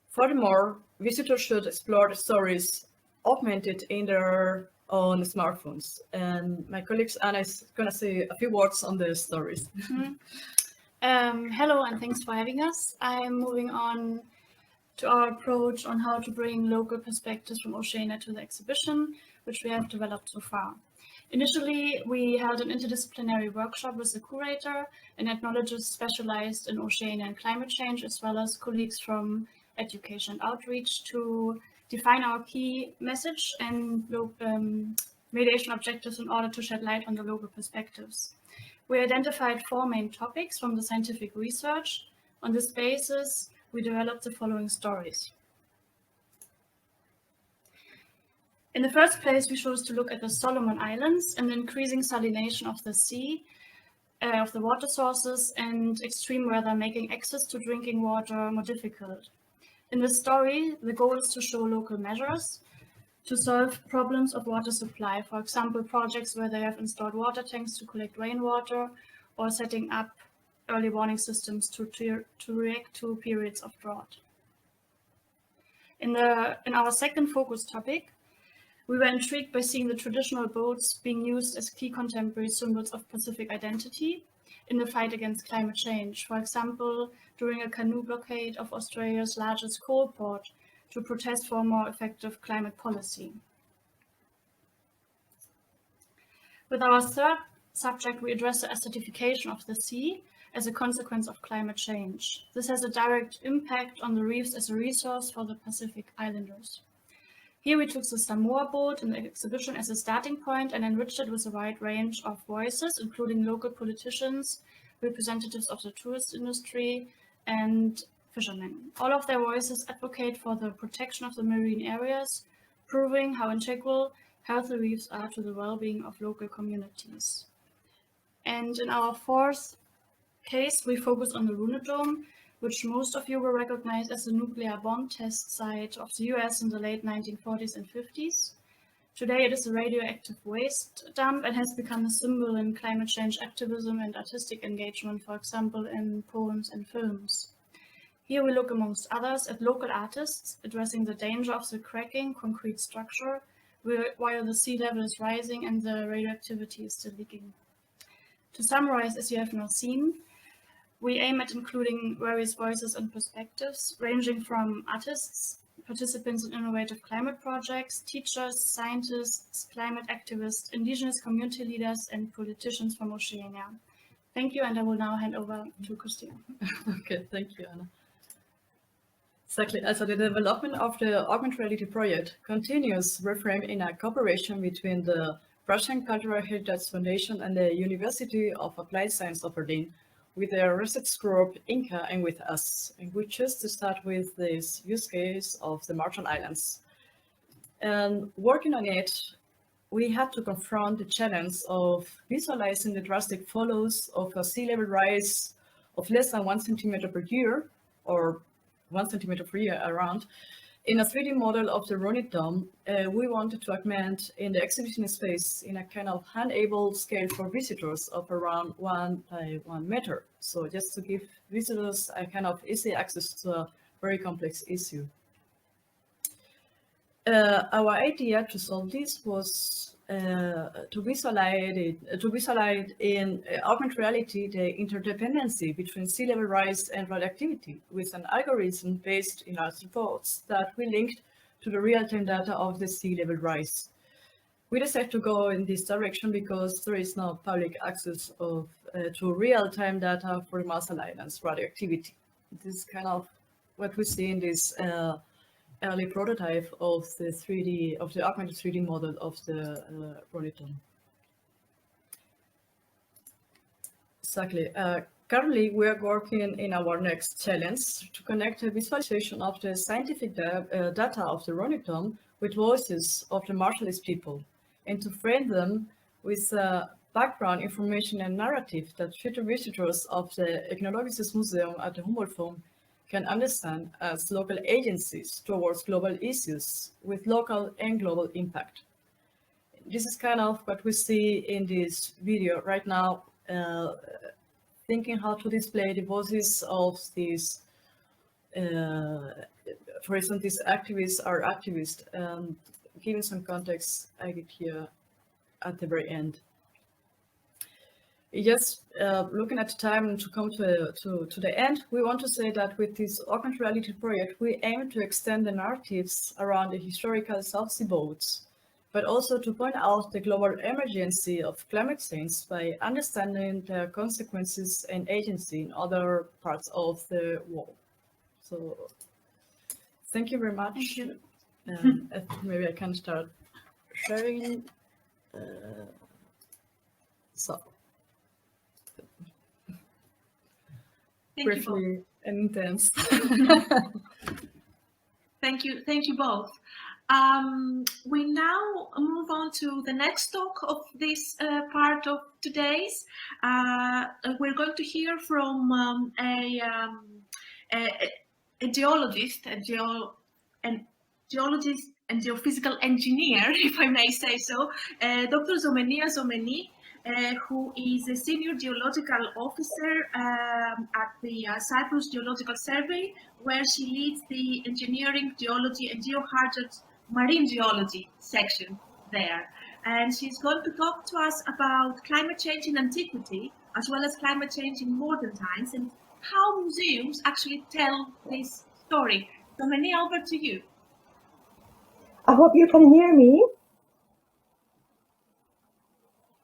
Furthermore, visitors should explore the stories augmented in their own smartphones. And my colleague Anna is going to say a few words on the stories. Hello, and thanks for having us. I'm moving on to our approach on how to bring local perspectives from Oceania to the exhibition, which we have developed so far. Initially, we held an interdisciplinary workshop with the curator, an ethnologist specialized in Oceania and climate change, as well as colleagues from education and outreach to define our key message and mediation objectives in order to shed light on the local perspectives. We identified 4 main topics from the scientific research. On this basis, we developed the following stories. In the first place, we chose to look at the Solomon Islands and the increasing salination of the sea, of the water sources, and extreme weather making access to drinking water more difficult. In this story, the goal is to show local measures to solve problems of water supply, for example, projects where they have installed water tanks to collect rainwater or setting up early warning systems to react to periods of drought. In our second focus topic, we were intrigued by seeing the traditional boats being used as key contemporary symbols of Pacific identity in the fight against climate change. For example, during a canoe blockade of Australia's largest coal port to protest for a more effective climate policy. With our third subject, we address the acidification of the sea as a consequence of climate change. This has a direct impact on the reefs as a resource for the Pacific Islanders. Here we took the Samoa boat in the exhibition as a starting point and enriched it with a wide range of voices, including local politicians, representatives of the tourist industry, and fishermen. All of their voices advocate for the protection of the marine areas, proving how integral healthy reefs are to the well-being of local communities. And in our fourth case, we focus on the Runedome, which most of you will recognize as the nuclear bomb test site of the US in the late 1940s and 50s. Today it is a radioactive waste dump and has become a symbol in climate change activism and artistic engagement, for example, in poems and films. Here we look, amongst others, at local artists addressing the danger of the cracking concrete structure while the sea level is rising and the radioactivity is still leaking. To summarize, as you have now seen, we aim at including various voices and perspectives, ranging from artists, participants in innovative climate projects, teachers, scientists, climate activists, indigenous community leaders, and politicians from Oceania. Thank you, and I will now hand over to Cristina. Okay, thank you, Anna. Exactly. So the development of the augmented reality project continues reframed in a cooperation between the Russian Cultural Heritage Foundation and the University of Applied Science of Berlin, with their research group INCA and with us. And we chose to start with this use case of the Marshall Islands. And working on it, we had to confront the challenge of visualizing the drastic follows of a sea level rise of less than 1 centimeter per year, or 1 centimeter per year around. In a 3D model of the Runedome, we wanted to augment in the exhibition space in a kind of hand-able scale for visitors of around 1 by 1 meter. So just to give visitors a kind of easy access to a very complex issue. Our idea to solve this was to visualize in augmented reality the interdependency between sea level rise and radioactivity with an algorithm based in our thoughts that we linked to the real-time data of the sea level rise. We decided to go in this direction because there is no public access of to real-time data for the Marshall Islands radioactivity. This is kind of what we see in this early prototype of the augmented 3D model of the Runedome. Exactly. Currently, we are working in our next challenge to connect the visualization of the scientific data of the Ronitom with voices of the Marshallese people, and to frame them with background information and narrative that future visitors of the Ethnologisches Museum at the Humboldt can understand as local agencies towards global issues with local and global impact. This is kind of what we see in this video right now, thinking how to display the voices of these, for instance, these activists are activists, giving some context I did here at the very end. Just looking at the time to come to the end, we want to say that with this augmented reality project, we aim to extend the narratives around the historical South Sea boats, but also to point out the global emergency of climate change by understanding the consequences and agency in other parts of the world. So, thank you very much. Thank you. Maybe I can start sharing. Thank briefly you and intense. Thank you both. We now move on to the next talk of this part of today's. We're going to hear from a geologist, geologist and geophysical engineer, if I may say so, Dr. Zomenia Zomeni, who is a senior geological officer at the Cyprus Geological Survey, where she leads the engineering, geology and geohazards marine geology section there. And she's going to talk to us about climate change in antiquity, as well as climate change in modern times, and how museums actually tell this story. Zomenia, over to you. I hope you can hear me.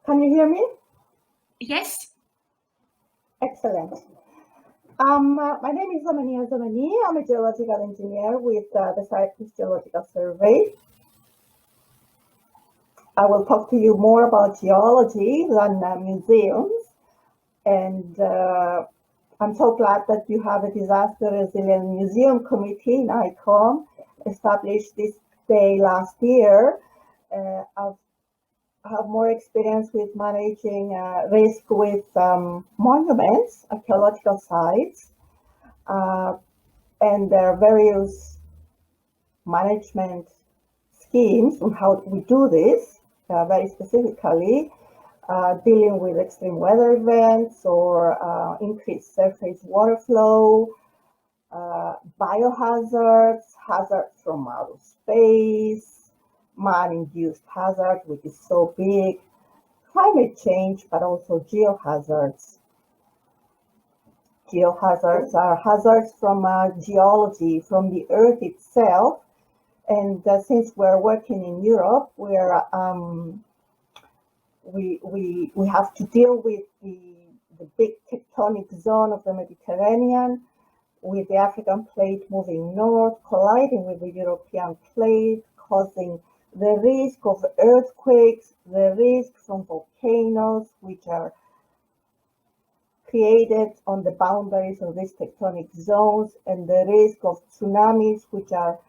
Can you hear me? Yes. Excellent. My name is Zomenia Zomeni. I'm a geological engineer with the Cyprus Geological Survey. I will talk to you more about geology than museums. And I'm so glad that you have a disaster resilient museum committee in ICOM established this day last year. I have more experience with managing risk with monuments, archaeological sites, and there are various management schemes on how we do this, very specifically, dealing with extreme weather events or increased surface water flow, biohazards, hazards from outer space, man-induced hazard, which is so big, climate change, but also geohazards. Geohazards are hazards from geology, from the earth itself. And since we're working in Europe, we have to deal with the big tectonic zone of the Mediterranean, with the African plate moving north, colliding with the European plate, causing the risk of earthquakes, the risk from volcanoes, which are created on the boundaries of these tectonic zones, and the risk of tsunamis, which are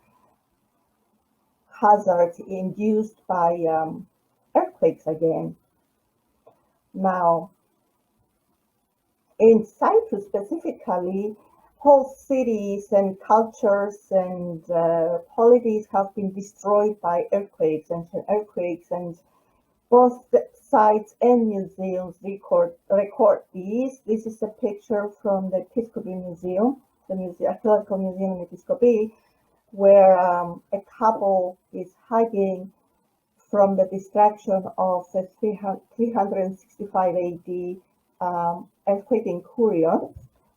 hazards induced by earthquakes again. Now, in Cyprus specifically, whole cities and cultures and polities have been destroyed by earthquakes, and both sites and museums record these. This is a picture from the Episcopi Museum, the Archaeological Museum in Episcopi, where a couple is hiding from the destruction of the 365 AD earthquake in Kourion,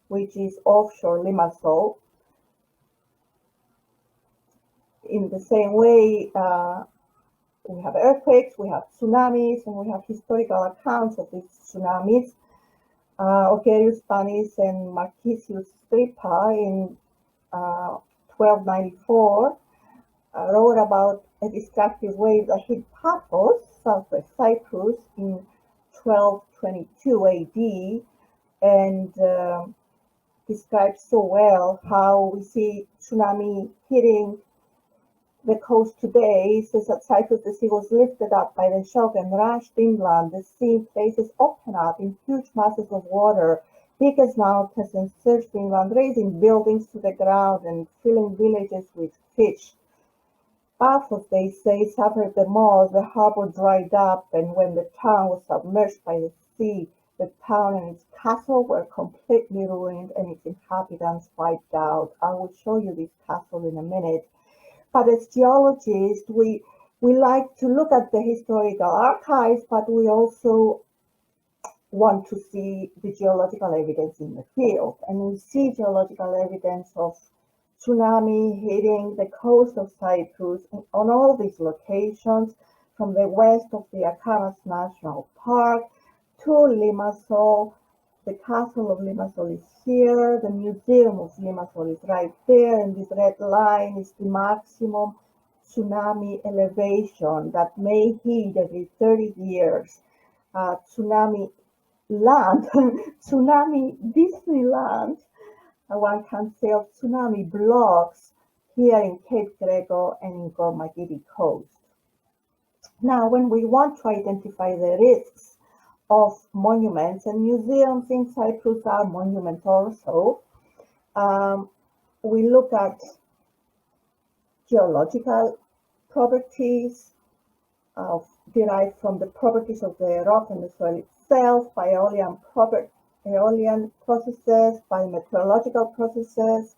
which is offshore Limassol. In the same way, we have earthquakes, we have tsunamis, and we have historical accounts of these tsunamis. Ocerius Panis and Marquisius Strippa in 1294 wrote about a destructive wave that hit Paphos, southwest Cyprus, in 1222 AD, and describes so well how we see tsunami hitting the coast today. It says at Cyprus, the sea was lifted up by the shock and rushed inland. The sea places open up in huge masses of water, big as mountains, and surged inland, raising buildings to the ground and filling villages with fish. Paphos, they say, suffered the most. The harbor dried up, and when the town was submerged by the sea, the town and its castle were completely ruined and its inhabitants wiped out. I will show you this castle in a minute. But as geologists, we like to look at the historical archives, but we also want to see the geological evidence in the field. And we see geological evidence of tsunami hitting the coast of Cyprus on all these locations, from the west of the Akamas National Park to Limassol. The castle of Limassol is here, the museum of Limassol is right there, and this red line is the maximum tsunami elevation that may hit every 30 years. Tsunami land, tsunami Disneyland, one can say, of tsunami blocks here in Cape Greco and in Chourmouziadi coast. Now, when we want to identify the risks of monuments, and museums in Cyprus are monuments also, we look at geological properties derived from the properties of the rock and the soil itself, by aeolian processes, by meteorological processes,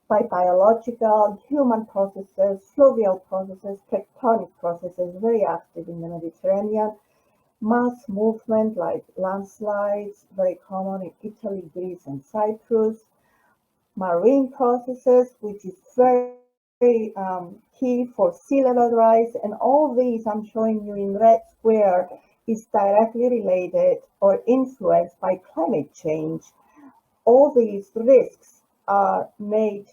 by biological, human processes, fluvial processes, tectonic processes, very active in the Mediterranean, mass movement like landslides, very common in Italy, Greece, and Cyprus, marine processes, which is very key for sea level rise, and all these I'm showing you in red square is directly related or influenced by climate change. All these risks are made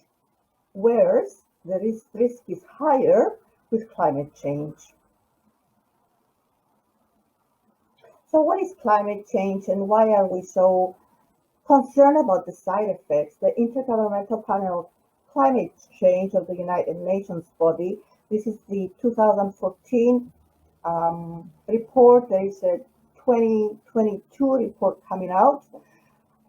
worse, the risk is higher with climate change. So what is climate change and why are we so concerned about the side effects? The Intergovernmental Panel on Climate Change of the United Nations body, this is the 2014 report. There is a 2022 report coming out,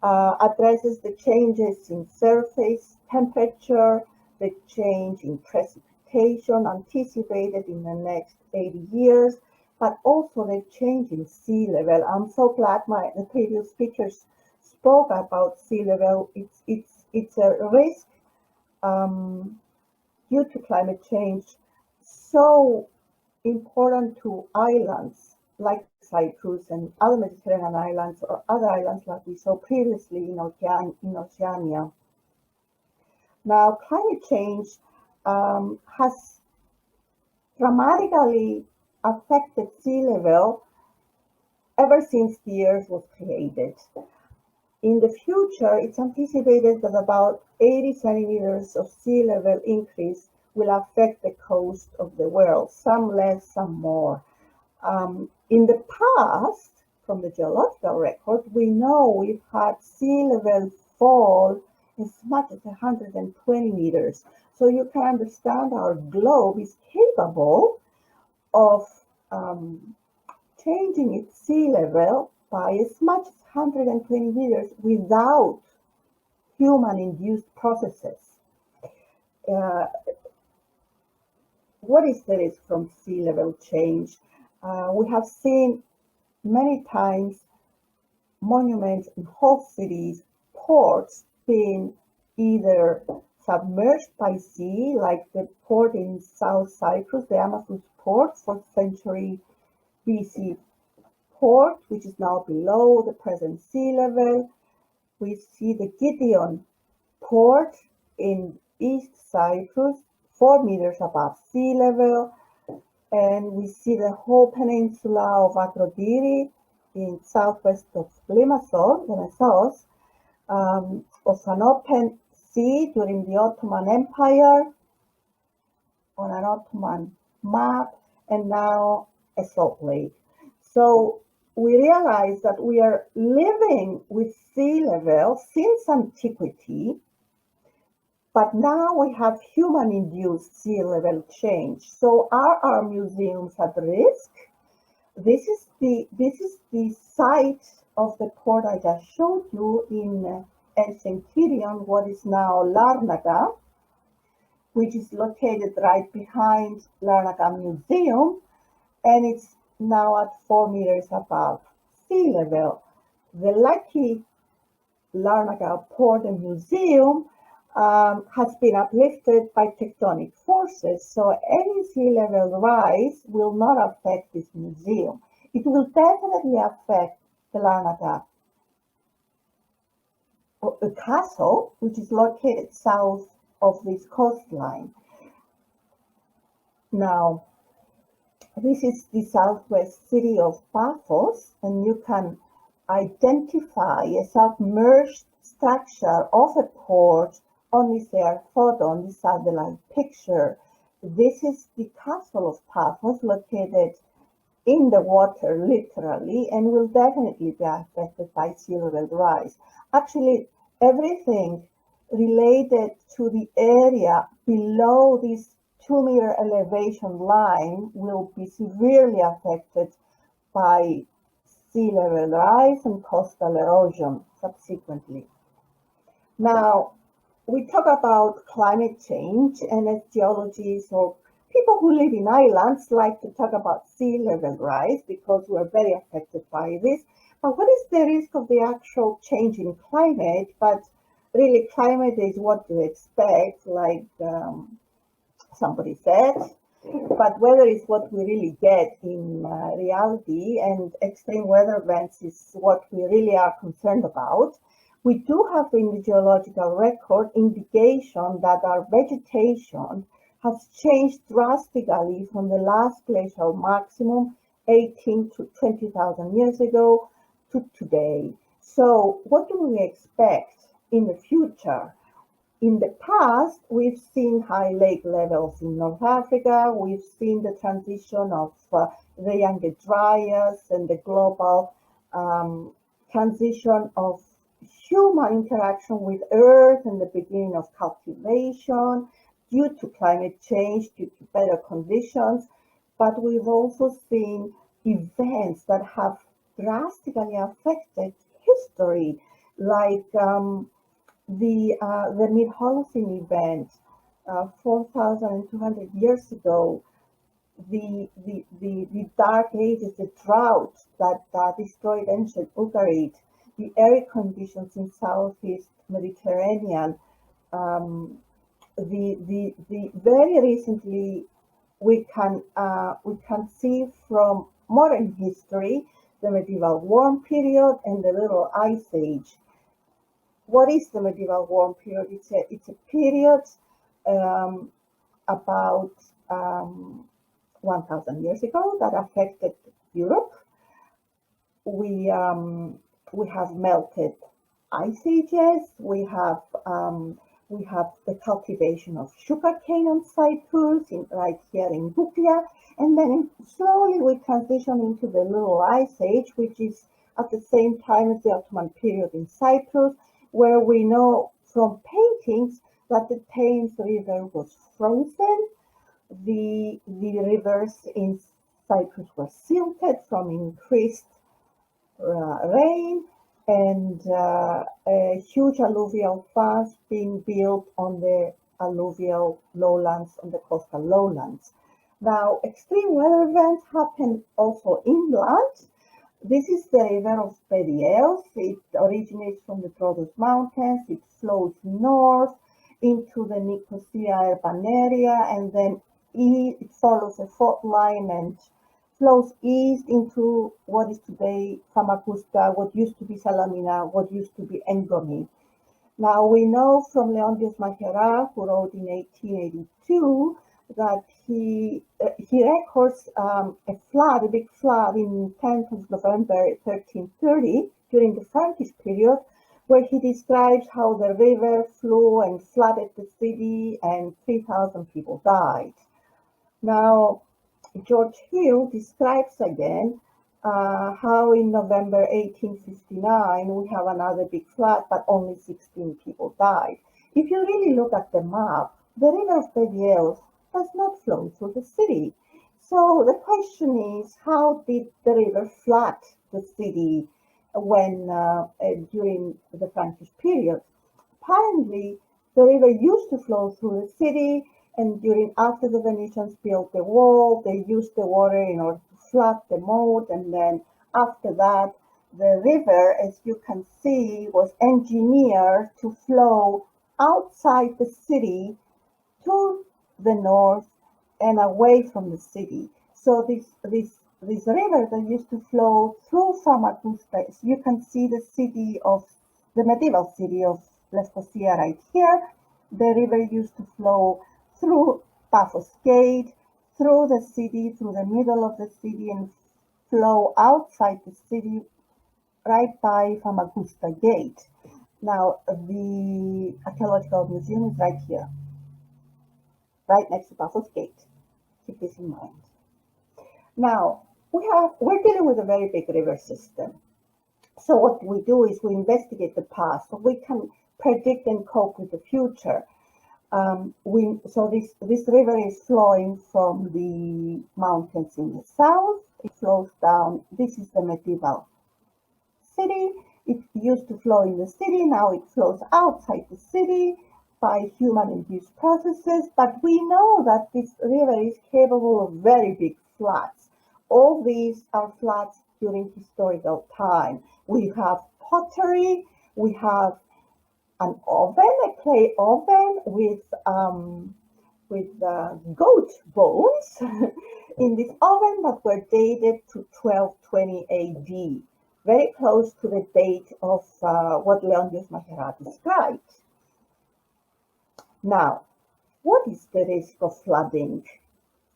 addresses the changes in surface temperature, the change in precipitation anticipated in the next 80 years, but also the change in sea level. I'm so glad the previous speakers spoke about sea level. It's a risk due to climate change, so important to islands like Cyprus and other Mediterranean islands or other islands like we saw previously in Oceania. Now, climate change has dramatically affected sea level ever since the Earth was created. In the future, it's anticipated that about 80 centimeters of sea level increase will affect the coast of the world, some less, some more. In the past, from the geological record, we know we've had sea level fall as much as 120 meters. So you can understand our globe is capable of changing its sea level by as much as 120 meters without human-induced processes. What is the risk from sea level change? We have seen many times monuments in whole cities, ports being either submerged by sea, like the port in South Cyprus, the Amathus port, 4th century BC port, which is now below the present sea level. We see the Gideon port in East Cyprus, 4 meters above sea level. And we see the whole peninsula of Aphrodite in southwest of Limassol, of an open sea during the Ottoman Empire on an Ottoman map, and now a salt lake. So we realize that we are living with sea level since antiquity, but now we have human-induced sea level change. So are our museums at risk? This is the site of the port I just showed you in Enchiridion, what is now Larnaca, which is located right behind Larnaca Museum, and it's now at 4 meters above sea level. The lucky Larnaca Port and Museum has been uplifted by tectonic forces, so any sea level rise will not affect this museum. It will definitely affect the Larnaca castle, which is located south of this coastline. Now, this is the southwest city of Paphos, and you can identify a submerged structure of a port on this air photo, on this satellite picture. This is the castle of Paphos, located in the water, literally, and will definitely be affected by sea level rise. Actually, everything related to the area below this 2-meter elevation line will be severely affected by sea level rise and coastal erosion subsequently. Now, we talk about climate change, and as geologists or people who live in islands like to talk about sea level rise because we're very affected by this. But what is the risk of the actual change in climate? But really, climate is what you expect, like somebody said, but weather is what we really get in reality, and extreme weather events is what we really are concerned about. We do have in the geological record indication that our vegetation has changed drastically from the last glacial maximum 18 to 20,000 years ago to today. So what do we expect in the future? In the past, we've seen high lake levels in North Africa. We've seen the transition of the Younger Dryas and the global transition of human interaction with Earth and the beginning of cultivation due to climate change, due to better conditions. But we've also seen events that have drastically affected history, like the Mid-Holocene event 4,200 years ago, the Dark Ages, the drought that destroyed ancient Ugarit, the arid conditions in Southeast Mediterranean, the very recently we can see from modern history the medieval warm period and the Little Ice Age. What is the medieval warm period? It's a period about 1,000 years ago that affected Europe. We have melted ice ages. We have the cultivation of sugarcane on Cyprus, right here in Buklia, and then slowly we transition into the Little Ice Age, which is at the same time as the Ottoman period in Cyprus, where we know from paintings that the Thames River was frozen. The rivers in Cyprus were silted from increased rain, and a huge alluvial fans being built on the alluvial lowlands, on the coastal lowlands. Now, extreme weather events happen also inland. This is the river of Pediaeus. It originates from the Troodos Mountains. It flows north into the Nicosia urban area, and then it follows a fault line and flows east into what is today Famagusta, what used to be Salamina, what used to be Engomi. Now, we know from Leontios Macheras, who wrote in 1882, that he records a big flood in 10th of November 1330 during the Frankish period, where he describes how the river flew and flooded the city and 3,000 people died. Now, George Hill describes again how in November 1859 we have another big flood, but only 16 people died. If you really look at the map, the river of Beviers does not flow through the city. So the question is, how did the river flood the city when during the Frankish period? Apparently, the river used to flow through the city, and after the Venetians built the wall, they used the water in order to flood the moat, and then after that, the river, as you can see, was engineered to flow outside the city to the north and away from the city. So this river that used to flow through Famagusta, you can see the medieval city of Lefkosia right here. The river used to flow through Paphos Gate, through the city, through the middle of the city, and flow outside the city right by Famagusta Gate. Now, the archaeological museum is right here, right next to Paphos Gate. Keep this in mind. Now, we're dealing with a very big river system. So what we do is we investigate the past, so we can predict and cope with the future. So this river is flowing from the mountains in the south. It flows down. This is the medieval city. It used to flow in the city. Now it flows outside the city by human-induced processes. But we know that this river is capable of very big floods. All these are floods during historical time. We have pottery. We have an oven, a clay oven with goat bones in this oven that were dated to 1220 AD, very close to the date of what Leontios Macherat described. Now, what is the risk of flooding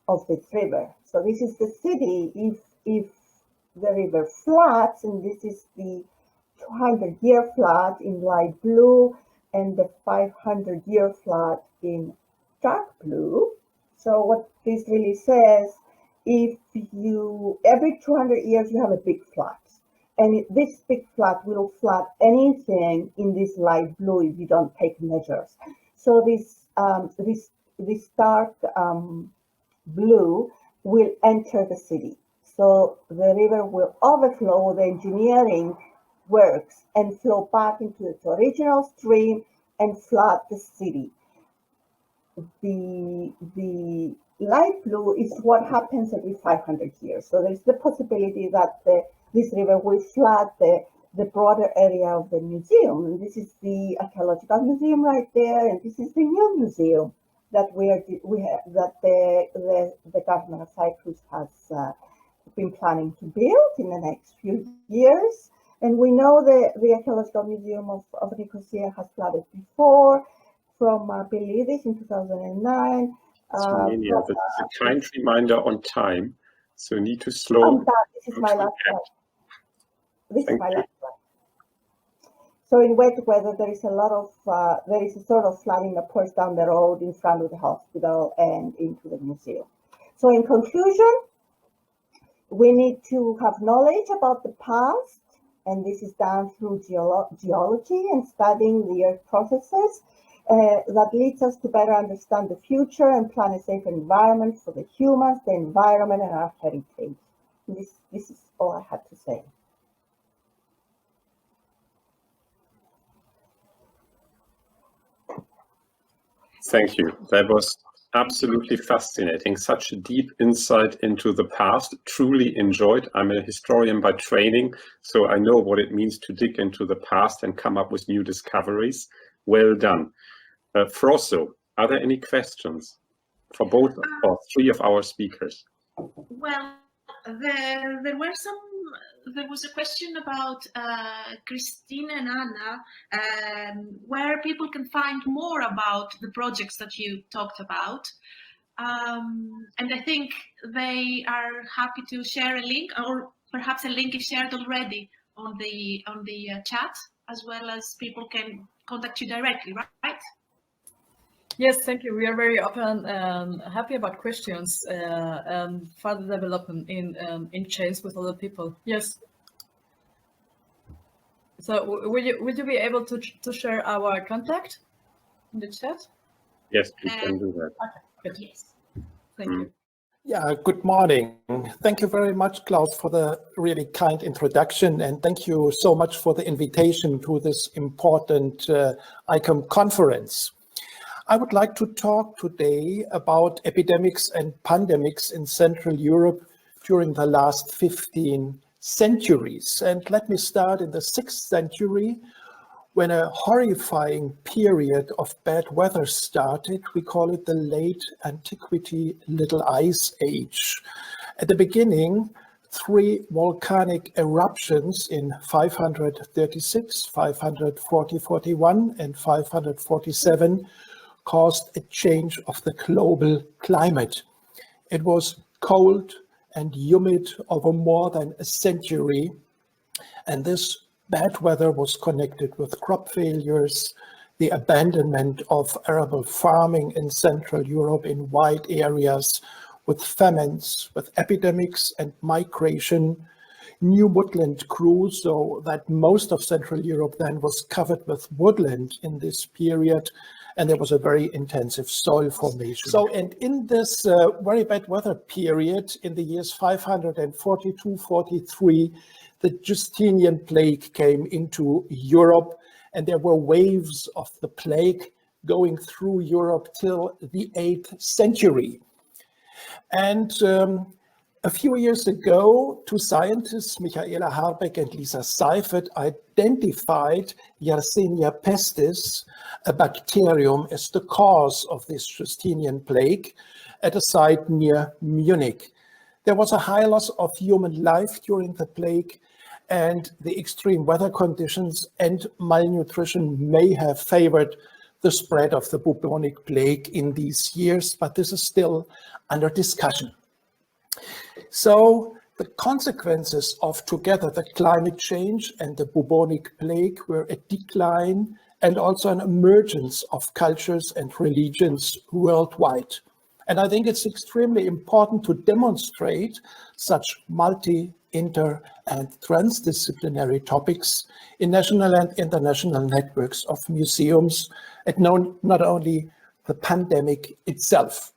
of this river? So this is the city. If the river floods, and this is the 200-year flood in light blue and the 500-year flood in dark blue. So what this really says, every 200 years you have a big flood, and this big flood will flood anything in this light blue if you don't take measures. So this dark blue will enter the city. So the river will overflow, the engineering works, and flow back into its original stream and flood the city. The light blue is what happens every 500 years. So there's the possibility that this river will flood the broader area of the museum. And this is the archaeological museum right there, and this is the new museum that the government of Cyprus has been planning to build in the next few years. And we know the archaeological museum of Nicosia has flooded before, from Pelidis in 2009. Zomenia, this is a kind reminder on time, so you need to slow. This is my last slide. This is my last slide. So in wet weather, there is a sort of flooding that pours down the road in front of the hospital and into the museum. So in conclusion, we need to have knowledge about the past, and this is done through geology and studying the earth processes that leads us to better understand the future and plan a safer environment for the humans, the environment, and our heritage. This is all I had to say. Thank you. That was absolutely fascinating. Such a deep insight into the past. Truly enjoyed. I'm a historian by training, so I know what it means to dig into the past and come up with new discoveries. Well done. Frosso, are there any questions for both or three of our speakers? Well, there was a question about Cristina and Anna, where people can find more about the projects that you talked about. And I think they are happy to share a link, or perhaps a link is shared already on the chat, as well as people can contact you directly, right? Yes, thank you. We are very open and happy about questions and further development in chains with other people. Yes. So will you be able to share our contact in the chat? Yes, we can do that. Okay, good. Yes. Thank you. Yeah, good morning. Thank you very much, Klaus, for the really kind introduction, and thank you so much for the invitation to this important ICOM conference. I would like to talk today about epidemics and pandemics in Central Europe during the last 15 centuries. And let me start in the 6th century, when a horrifying period of bad weather started. We call it the late antiquity Little Ice Age. At the beginning, 3 volcanic eruptions in 536, 541, and 547 caused a change of the global climate. It was cold and humid over more than a century, and this bad weather was connected with crop failures, the abandonment of arable farming in Central Europe in wide areas, with famines, with epidemics and migration. New woodland grew, so that most of Central Europe then was covered with woodland in this period, and there was a very intensive soil formation. So, and in this very bad weather period, in the years 542-43, the Justinian plague came into Europe, and there were waves of the plague going through Europe till the 8th century. And a few years ago, 2 scientists, Michaela Harbeck and Lisa Seifert, identified Yersinia pestis, a bacterium, as the cause of this Justinian plague at a site near Munich. There was a high loss of human life during the plague, and the extreme weather conditions and malnutrition may have favored the spread of the bubonic plague in these years, but this is still under discussion. So the consequences of together the climate change and the bubonic plague were a decline and also an emergence of cultures and religions worldwide. And I think it's extremely important to demonstrate such multi, inter, and transdisciplinary topics in national and international networks of museums, and not only the pandemic itself.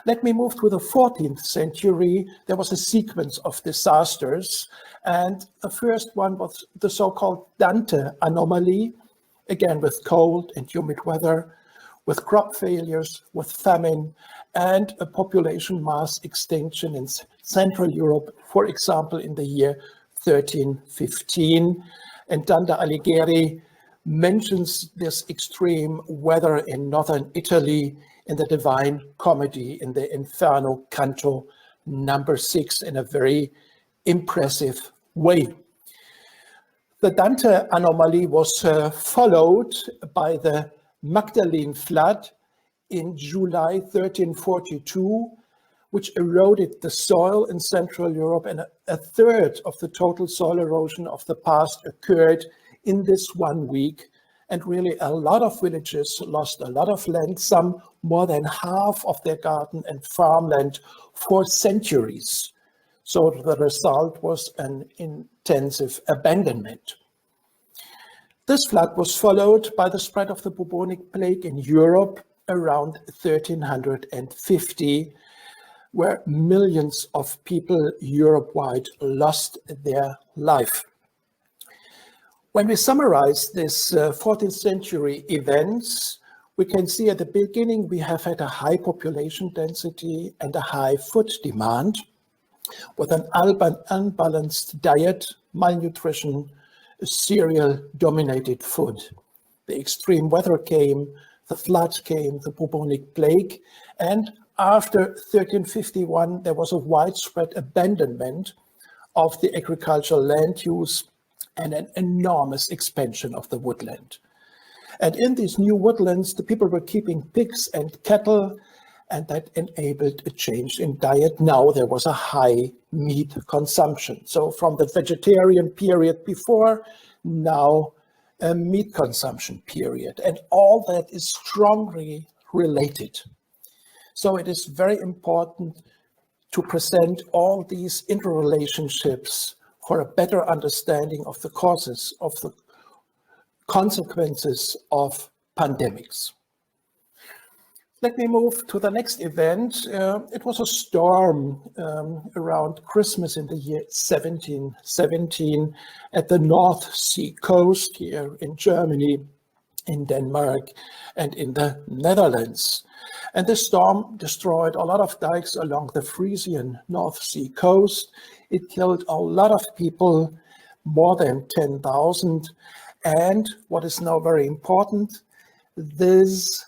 Let me move to the 14th century. There was a sequence of disasters, and the first one was the so-called Dante anomaly, again with cold and humid weather, with crop failures, with famine, and a population mass extinction in Central Europe, for example, in the year 1315. And Dante Alighieri mentions this extreme weather in northern Italy in the Divine Comedy, in the Inferno Canto number 6, in a very impressive way. The Dante anomaly was followed by the Magdalene flood in July 1342, which eroded the soil in Central Europe, and a third of the total soil erosion of the past occurred in this 1 week. And really a lot of villages lost a lot of land, some more than half of their garden and farmland for centuries. So the result was an intensive abandonment. This flood was followed by the spread of the bubonic plague in Europe around 1350, where millions of people Europe-wide lost their life. When we summarize this 14th century events, we can see at the beginning we have had a high population density and a high food demand, with an unbalanced diet, malnutrition, cereal-dominated food. The extreme weather came, the flood came, the bubonic plague, and after 1351 there was a widespread abandonment of the agricultural land use and an enormous expansion of the woodland. And in these new woodlands, the people were keeping pigs and cattle, and that enabled a change in diet. Now there was a high meat consumption. So from the vegetarian period before, now a meat consumption period. And all that is strongly related. So it is very important to present all these interrelationships for a better understanding of the causes, of the consequences of pandemics. Let me move to the next event. It was a storm around Christmas in the year 1717 at the North Sea coast here in Germany, in Denmark, and in the Netherlands. And this storm destroyed a lot of dikes along the Frisian North Sea coast. It killed a lot of people, more than 10,000. And what is now very important, this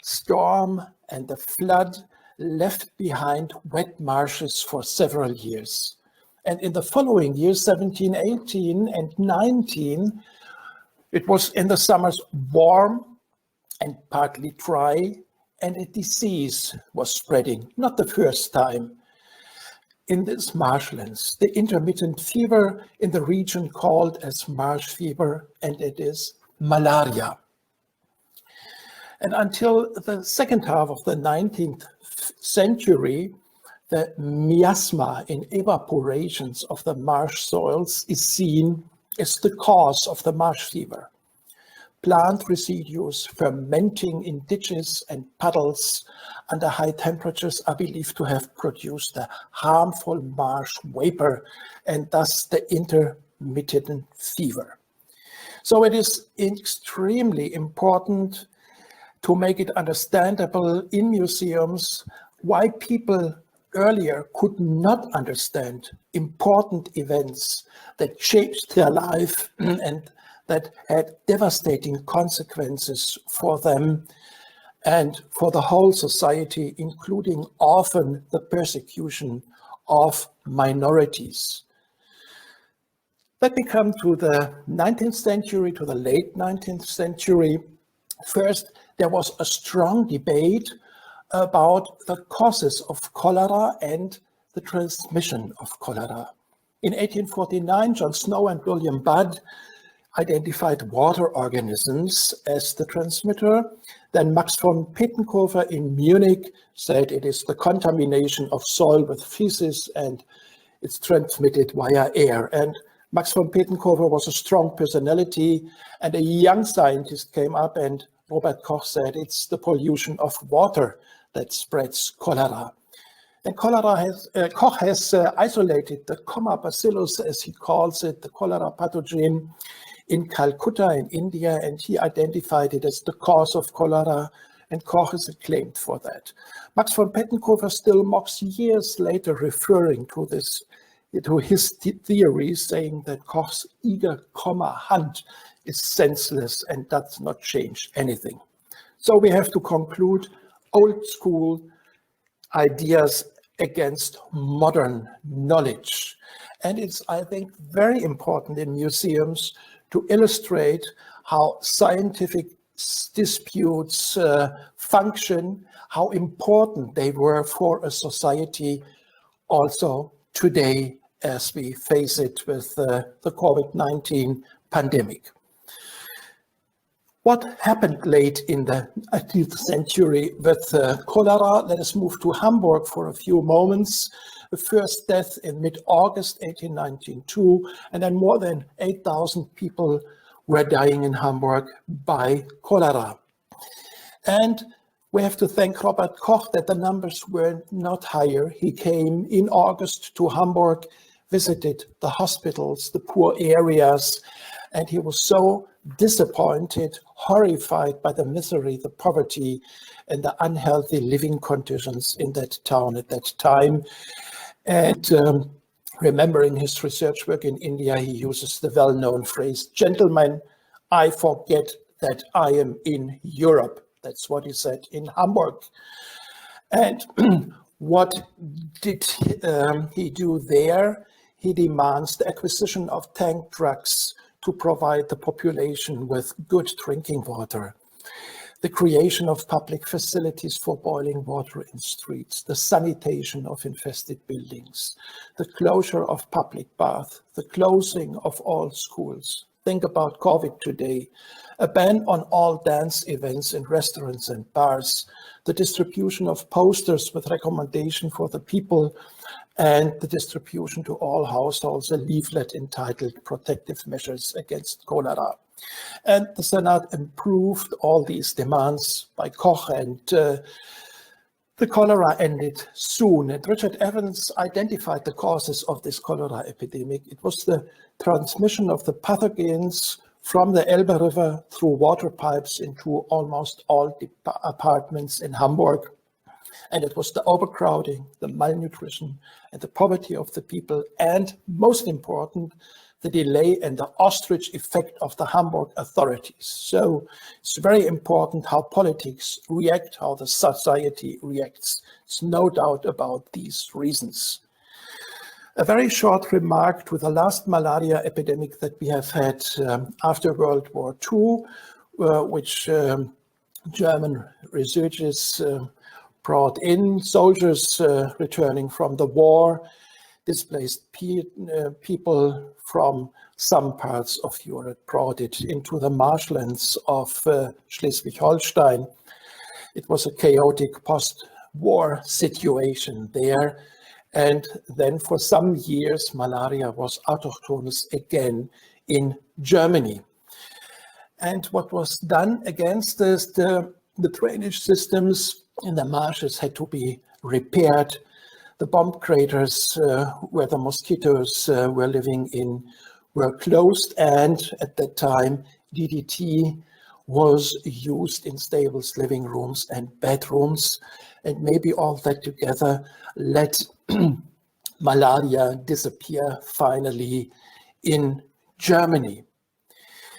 storm and the flood left behind wet marshes for several years. And in the following years, 1718 and 19, it was in the summers warm and partly dry, and a disease was spreading, not the first time. In this marshlands, the intermittent fever in the region called as marsh fever, and it is malaria. And until the second half of the 19th century, the miasma in evaporations of the marsh soils is seen as the cause of the marsh fever. Plant residues fermenting in ditches and puddles under high temperatures are believed to have produced a harmful marsh vapor and thus the intermittent fever. So it is extremely important to make it understandable in museums why people earlier could not understand important events that changed their life and that had devastating consequences for them and for the whole society, including often the persecution of minorities. Let me come to the 19th century, to the late 19th century. First, there was a strong debate about the causes of cholera and the transmission of cholera. In 1849, John Snow and William Budd identified water organisms as the transmitter. Then Max von Pettenkofer in Munich said it is the contamination of soil with feces and it's transmitted via air. And Max von Pettenkofer was a strong personality, and a young scientist came up, and Robert Koch said it's the pollution of water that spreads cholera. And Koch has isolated the coma bacillus, as he calls it, the cholera pathogen, in Calcutta in India, and he identified it as the cause of cholera, and Koch is acclaimed for that. Max von Pettenkofer still mocks years later, referring to this, to his theory, saying that Koch's eager comma hunt is senseless and does not change anything. So we have to conclude old school ideas against modern knowledge. And it's, I think, very important in museums to illustrate how scientific disputes function, how important they were for a society also today as we face it with the COVID-19 pandemic. What happened late in the 18th century with cholera? Let us move to Hamburg for a few moments. The first death in mid-August 1892, and then more than 8,000 people were dying in Hamburg by cholera. And we have to thank Robert Koch that the numbers were not higher. He came in August to Hamburg, visited the hospitals, the poor areas, and he was so disappointed, horrified by the misery, the poverty, and the unhealthy living conditions in that town at that time. And remembering his research work in India, he uses the well-known phrase, "Gentlemen, I forget that I am in Europe." That's what he said in Hamburg. And what did he do there? He demands the acquisition of tank trucks to provide the population with good drinking water, the creation of public facilities for boiling water in streets, the sanitation of infested buildings, the closure of public baths, the closing of all schools, think about COVID today, a ban on all dance events in restaurants and bars, the distribution of posters with recommendation for the people, and the distribution to all households a leaflet entitled Protective Measures Against Cholera. And the Senate approved all these demands by Koch, and the cholera ended soon. And Richard Evans identified the causes of this cholera epidemic. It was the transmission of the pathogens from the Elbe River through water pipes into almost all apartments in Hamburg. And it was the overcrowding, the malnutrition, and the poverty of the people, and most important, the delay and the ostrich effect of the Hamburg authorities. So it's very important how politics react, how the society reacts. There's no doubt about these reasons. A very short remark to the last malaria epidemic that we have had after World War II, which German researchers brought in. Soldiers returning from the war, displaced people from some parts of Europe brought it into the marshlands of Schleswig-Holstein. It was a chaotic post-war situation there. And then for some years, malaria was autochthonous again in Germany. And what was done against this, the drainage systems in the marshes had to be repaired. The bomb craters where the mosquitoes were living in were closed, and at that time DDT was used in stables, living rooms and bedrooms, and maybe all that together let malaria disappear finally in Germany.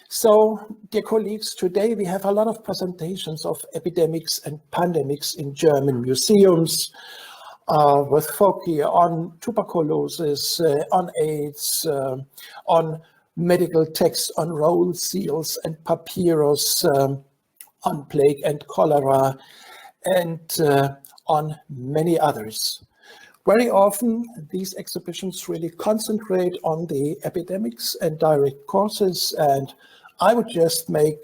So, dear colleagues, today we have a lot of presentations of epidemics and pandemics in German museums, with focus on tuberculosis, on AIDS, on medical texts, on roll seals and papyrus, on plague and cholera, and on many others. Very often, these exhibitions really concentrate on the epidemics and direct causes, and I would just bring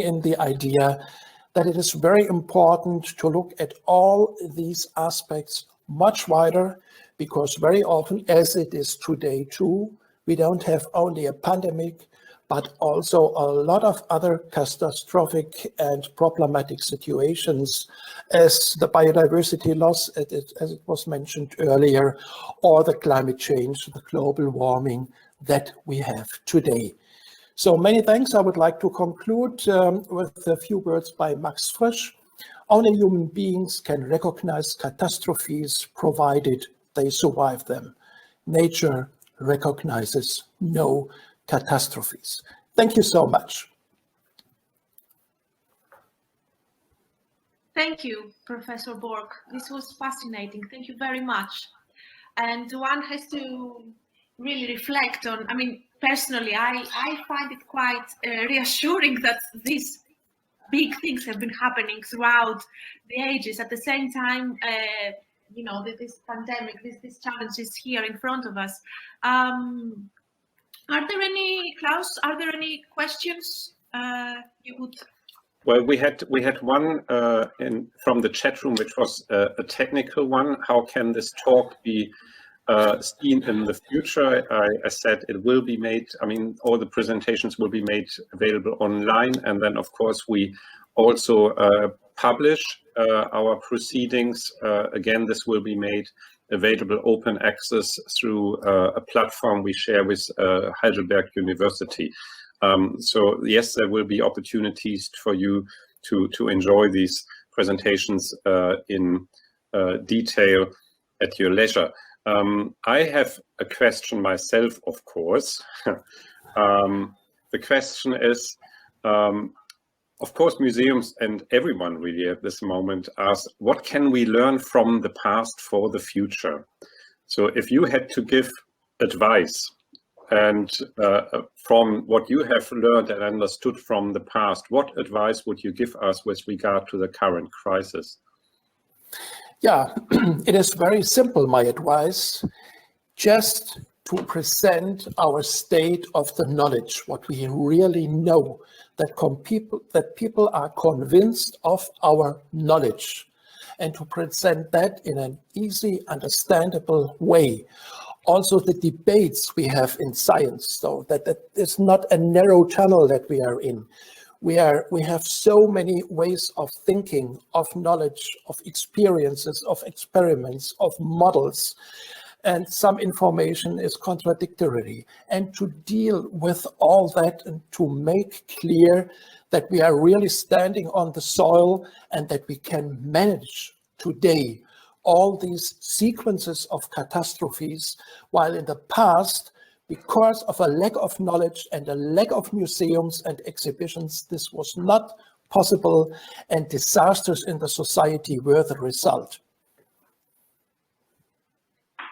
in the idea that it is very important to look at all these aspects much wider, because very often, as it is today too, we don't have only a pandemic, but also a lot of other catastrophic and problematic situations, as the biodiversity loss, as it was mentioned earlier, or the climate change, the global warming that we have today. So many thanks. I would like to conclude with a few words by Max Frisch. Only human beings can recognize catastrophes provided they survive them. Nature recognizes no catastrophes. Thank you so much. Thank you, Professor Bork. This was fascinating. Thank you very much. And one has to really reflect on, I mean, personally, I find it quite reassuring that these big things have been happening throughout the ages. At the same time, you know, this pandemic, this challenge is here in front of us. Are there any, Klaus, are there any questions you would? Well, we had one from the chat room, which was a technical one. How can this talk be seen in the future? I said it will be made, I mean, all the presentations will be made available online. And then, of course, we also publish our proceedings. Again, this will be made available open access through a platform we share with Heidelberg University. So yes, there will be opportunities for you to enjoy these presentations in detail at your leisure. I have a question myself, of course. The question is, of course, museums and everyone really at this moment ask, what can we learn from the past for the future? So if you had to give advice, and from what you have learned and understood from the past, what advice would you give us with regard to the current crisis? Yeah, it is very simple, my advice. Just to present our state of the knowledge, what we really know, that people are convinced of our knowledge, and to present that in an easy, understandable way. Also the debates we have in science, so that is not a narrow tunnel that we are in. We have so many ways of thinking, of knowledge, of experiences, of experiments, of models, and some information is contradictory. And to deal with all that and to make clear that we are really standing on the soil and that we can manage today all these sequences of catastrophes, while in the past, because of a lack of knowledge and a lack of museums and exhibitions, this was not possible, and disasters in the society were the result. I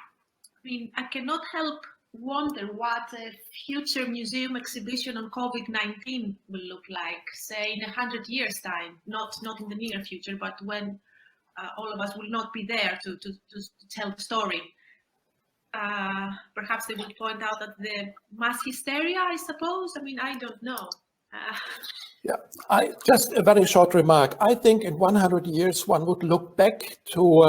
mean, I cannot help wonder what a future museum exhibition on COVID-19 will look like, say in 100 years' time, not in the near future, but when all of us will not be there to tell the story. Perhaps they will point out that the mass hysteria, I suppose. I mean, I don't know. Yeah, just a very short remark. I think in 100 years, one would look back to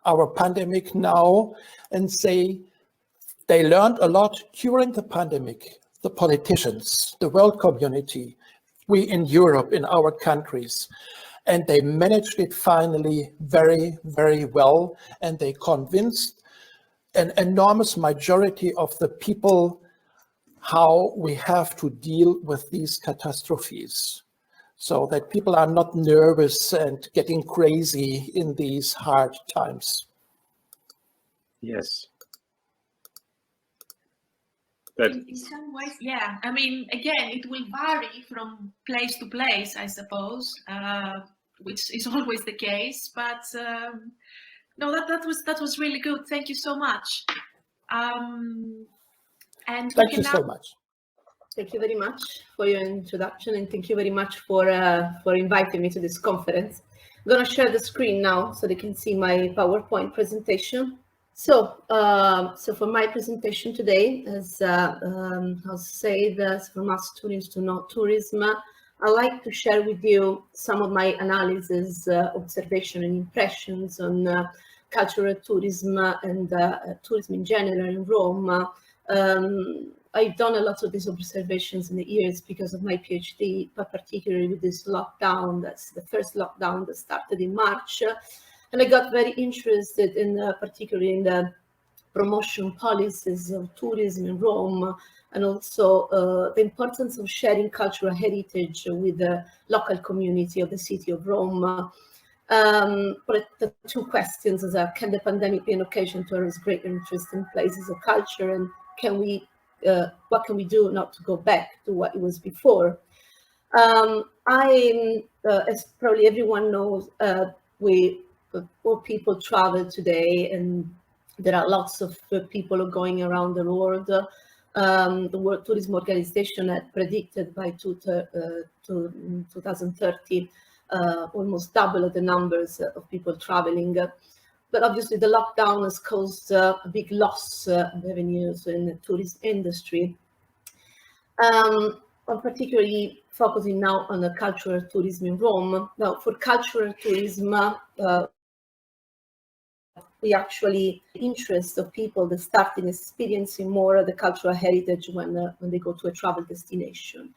our pandemic now and say they learned a lot during the pandemic, the politicians, the world community, we in Europe, in our countries, and they managed it finally very, very well, and they convinced an enormous majority of the people how we have to deal with these catastrophes, so that people are not nervous and getting crazy in these hard times. Yes. In some ways, yeah. I mean, again, it will vary from place to place, I suppose, which is always the case. But no, that was really good. Thank you so much. And thank you so much. Thank you very much for your introduction, and thank you very much for inviting me to this conference. I'm going to share the screen now so they can see my PowerPoint presentation. So, for my presentation today, as I'll say that from mass tourism to no tourism, I'd like to share with you some of my analysis, observation, and impressions on cultural tourism and tourism in general in Rome. I've done a lot of these observations in the years because of my PhD, but particularly with this lockdown. That's the first lockdown that started in March. And I got very interested in, particularly in the promotion policies of tourism in Rome, and also the importance of sharing cultural heritage with the local community of the city of Rome. But the two questions are, can the pandemic be an occasion to raise greater interest in places of culture, and can we, what can we do not to go back to what it was before? As probably everyone knows, more people travel today, and there are lots of people going around the world. The World Tourism Organization had predicted by 2030 almost double the numbers of people traveling. But obviously the lockdown has caused a big loss of revenues in the tourism industry. I'm particularly focusing now on the cultural tourism in Rome. Now, for cultural tourism, we actually interest of people that start in experiencing more of the cultural heritage when they go to a travel destination.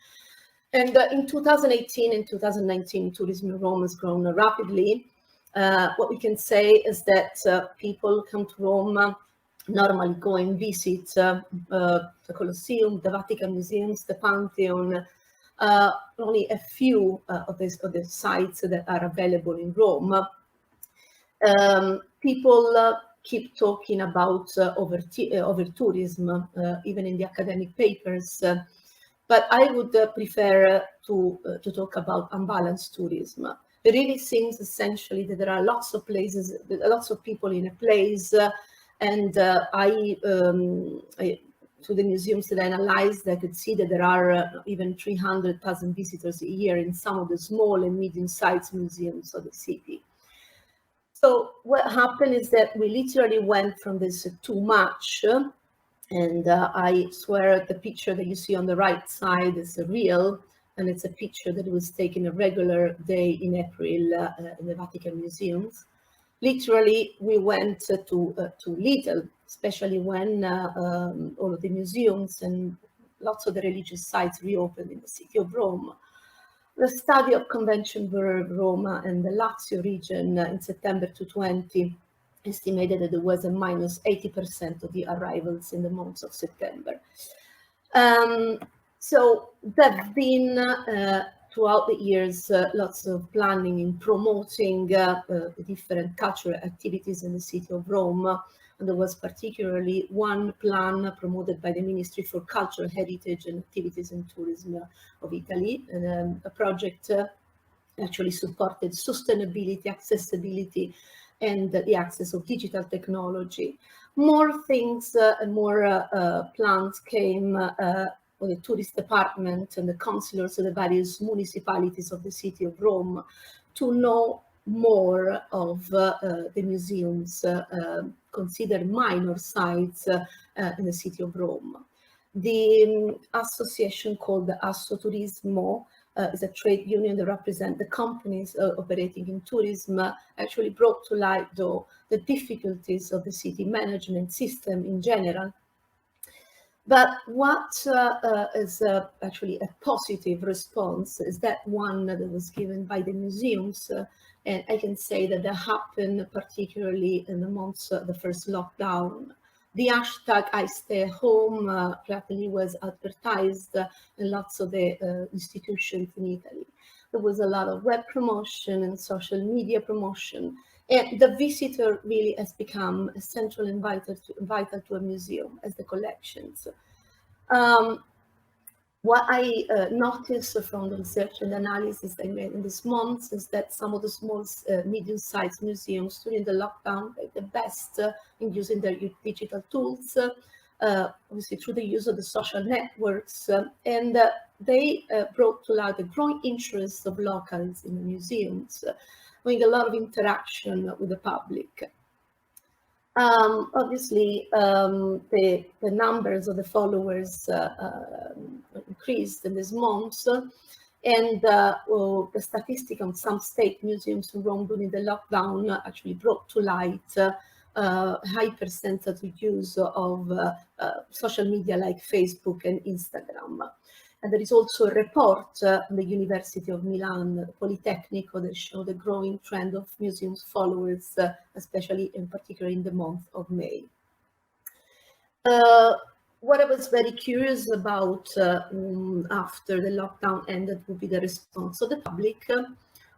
And in 2018 and 2019, tourism in Rome has grown rapidly. What we can say is that people come to Rome, normally go and visit the Colosseum, the Vatican museums, the Pantheon, only a few of the sites that are available in Rome. People keep talking about over-tourism, even in the academic papers, but I would prefer to talk about unbalanced tourism. It really seems essentially that there are lots of places, lots of people in a place, and to the museums that I analyzed, I could see that there are even 300,000 visitors a year in some of the small and medium-sized museums of the city. So what happened is that we literally went from this too much And I swear the picture that you see on the right side is real, and it's a picture that was taken a regular day in April in the Vatican museums. Literally, we went to little, especially when all of the museums and lots of the religious sites reopened in the city of Rome. The study of Convention-Burg, Roma, and the Lazio region in September 2020 estimated that there was a minus 80% of the arrivals in the month of September. So there have been, throughout the years, lots of planning in promoting the different cultural activities in the city of Rome. And there was particularly one plan promoted by the Ministry for Cultural Heritage and Activities and Tourism of Italy, and a project actually supported sustainability, accessibility, and the access of digital technology. More things and more plans came for the tourist department and the councillors of the various municipalities of the city of Rome to know more of the museums considered minor sites in the city of Rome. The association called the Assoturismo is a trade union that represents the companies operating in tourism, actually brought to light, though, the difficulties of the city management system in general. But what is actually a positive response is that one that was given by the museums. And I can say that that happened particularly in the months of the first lockdown. The hashtag I stay home practically was advertised in lots of the institutions in Italy. There was a lot of web promotion and social media promotion. And the visitor really has become a central and vital to a museum as the collections. What I noticed from the research and analysis I made in this month is that some of the small, medium-sized museums during the lockdown did the best in using their digital tools, obviously through the use of the social networks, and they brought to light the growing interest of locals in the museums, having a lot of interaction with the public. Obviously, the numbers of the followers increased in these months, and the statistic on some state museums in Rome during the lockdown actually brought to light high percentage of use of social media like Facebook and Instagram. And there is also a report from the University of Milan, Politecnico, that show the growing trend of museums followers, especially in particular in the month of May. What I was very curious about after the lockdown ended would be the response of the public.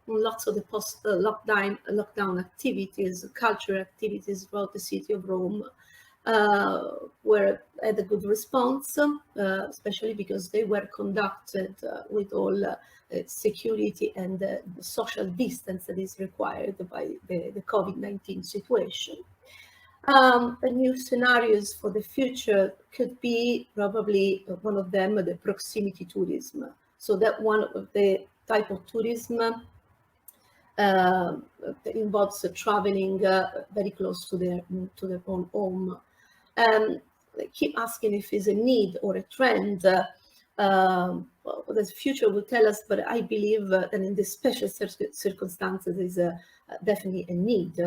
Lots of the post-lockdown activities, cultural activities throughout the city of Rome had a good response, especially because they were conducted with all security and the social distance that is required by the COVID-19 situation. The new scenarios for the future could be probably one of them, the proximity tourism. So that one of the type of tourism that involves traveling very close to their own home. They keep asking if it's a need or a trend. Well, the future will tell us, but I believe that in this special circumstances is definitely a need.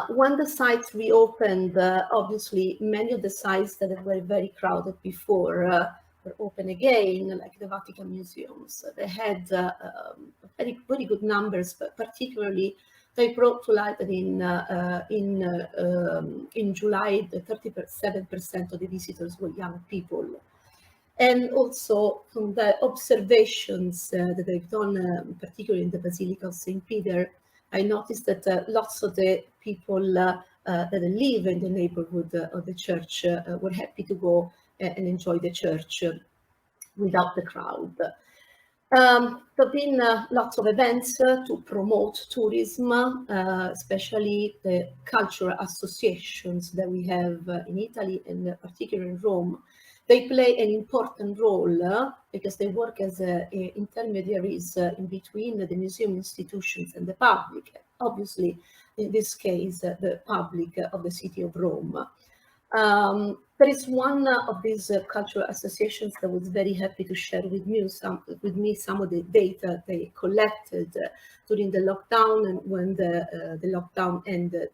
When the sites reopened, obviously many of the sites that were very crowded before were open again, like the Vatican museums. They had very good numbers, but particularly they brought to light that in July, the 37% of the visitors were young people. And also from the observations that they've done, particularly in the Basilica of St. Peter, I noticed that lots of the people that live in the neighborhood of the church were happy to go and enjoy the church without the crowd. There have been lots of events to promote tourism, especially the cultural associations that we have in Italy and particularly in Rome. They play an important role because they work as intermediaries in between the museum institutions and the public. Obviously, in this case, the public of the city of Rome. There is one of these cultural associations that was very happy to share with me some of the data they collected during the lockdown and when the lockdown ended.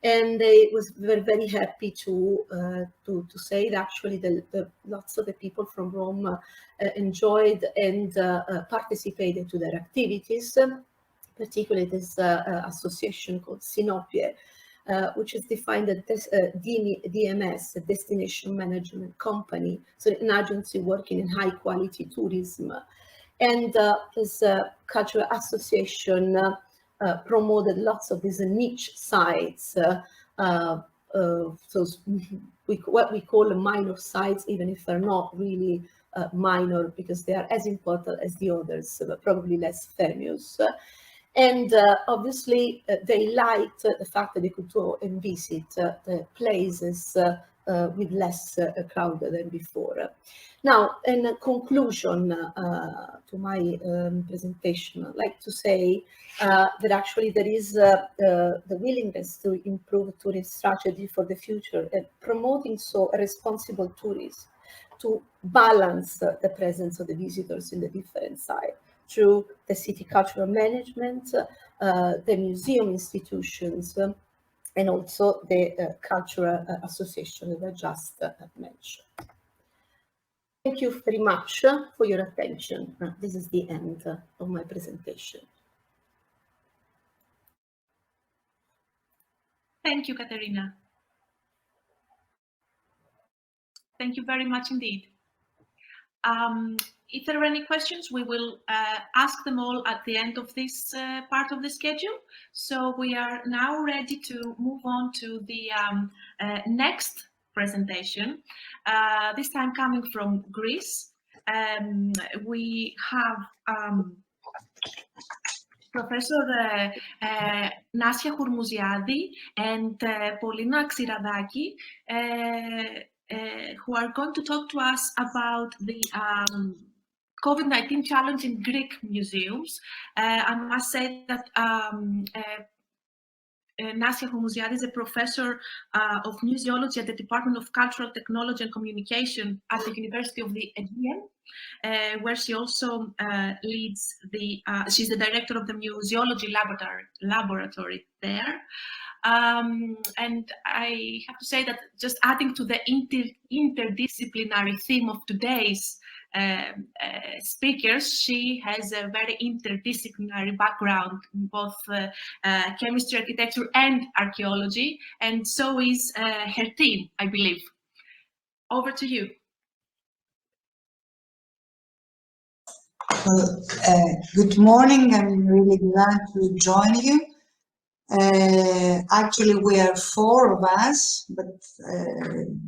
And they was very happy to say that actually lots of the people from Rome enjoyed and participated to their activities, particularly this association called Sinopie, which is defined as DMS, a destination management company, so an agency working in high quality tourism. And this cultural association promoted lots of these niche sites, so what we call minor sites, even if they're not really minor, because they are as important as the others, but probably less famous. And obviously, they liked the fact that they could go and visit the places with less crowd than before. Now, in conclusion to my presentation, I'd like to say that actually there is the willingness to improve tourism strategy for the future and promoting so a responsible tourism to balance the presence of the visitors in the different sites through the city cultural management, the museum institutions, and also the cultural association that I just mentioned. Thank you very much for your attention. This is the end of my presentation. Thank you, Caterina. Thank you very much indeed. If there are any questions, we will ask them all at the end of this part of the schedule. So we are now ready to move on to the next presentation, this time coming from Greece. We have Professor Anastasia Chourmouziadi and Polyna Xiradakis, who are going to talk to us about the COVID-19 challenge in Greek museums. I must say that Anastasia Chourmouziadi is a professor of museology at the Department of Cultural Technology and Communication at the University of the Aegean, where she also leads she's the director of the museology laboratory there. And I have to say that just adding to the interdisciplinary theme of today's speakers, she has a very interdisciplinary background in both chemistry, architecture, and archaeology, and so is her team, I believe. Over to you. Well, good morning. I'm really glad to join you. Actually, we are 4 of us, but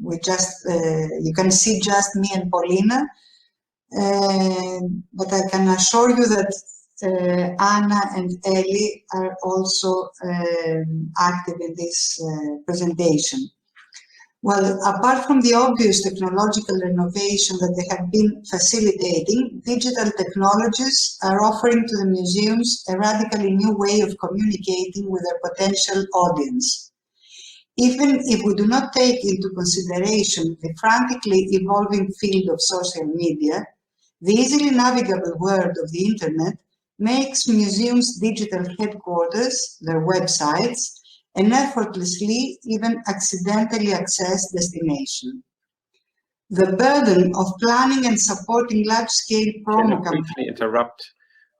we just, you can see just me and Polyna. But I can assure you that Anna and Elli are also active in this presentation. Well, apart from the obvious technological innovation that they have been facilitating, digital technologies are offering to the museums a radically new way of communicating with their potential audience. Even if we do not take into consideration the frantically evolving field of social media, the easily navigable world of the internet makes museums' digital headquarters, their websites, an effortlessly, even accidentally accessed destination. The burden of planning and supporting large-scale promo campaigns. Can I briefly interrupt?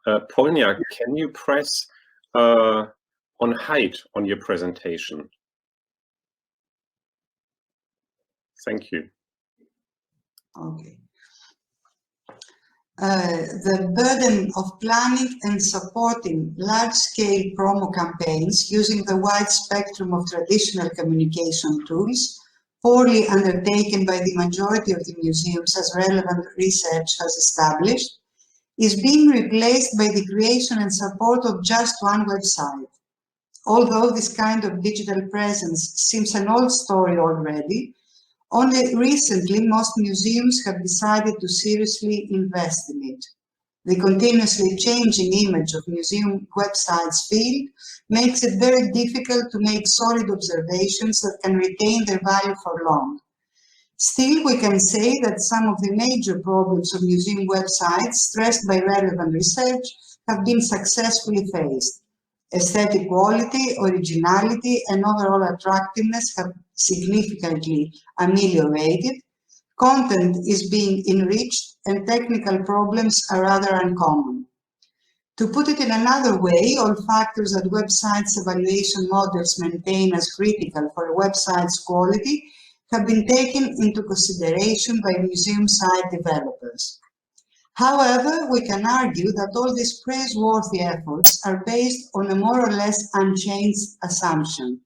Polyna, can you press on hide on your presentation? Thank you. Okay. The burden of planning and supporting large-scale promo campaigns using the wide spectrum of traditional communication tools, poorly undertaken by the majority of the museums as relevant research has established, is being replaced by the creation and support of just one website. Although this kind of digital presence seems an old story already, only recently most museums have decided to seriously invest in it. The continuously changing image of museum websites field makes it very difficult to make solid observations that can retain their value for long. Still, we can say that some of the major problems of museum websites stressed by relevant research have been successfully faced. Aesthetic quality, originality, and overall attractiveness have significantly ameliorated. Content is being enriched, and technical problems are rather uncommon. To put it in another way, all factors that websites evaluation models maintain as critical for a website's quality have been taken into consideration by museum site developers. However, we can argue that all these praiseworthy efforts are based on a more or less unchanged assumption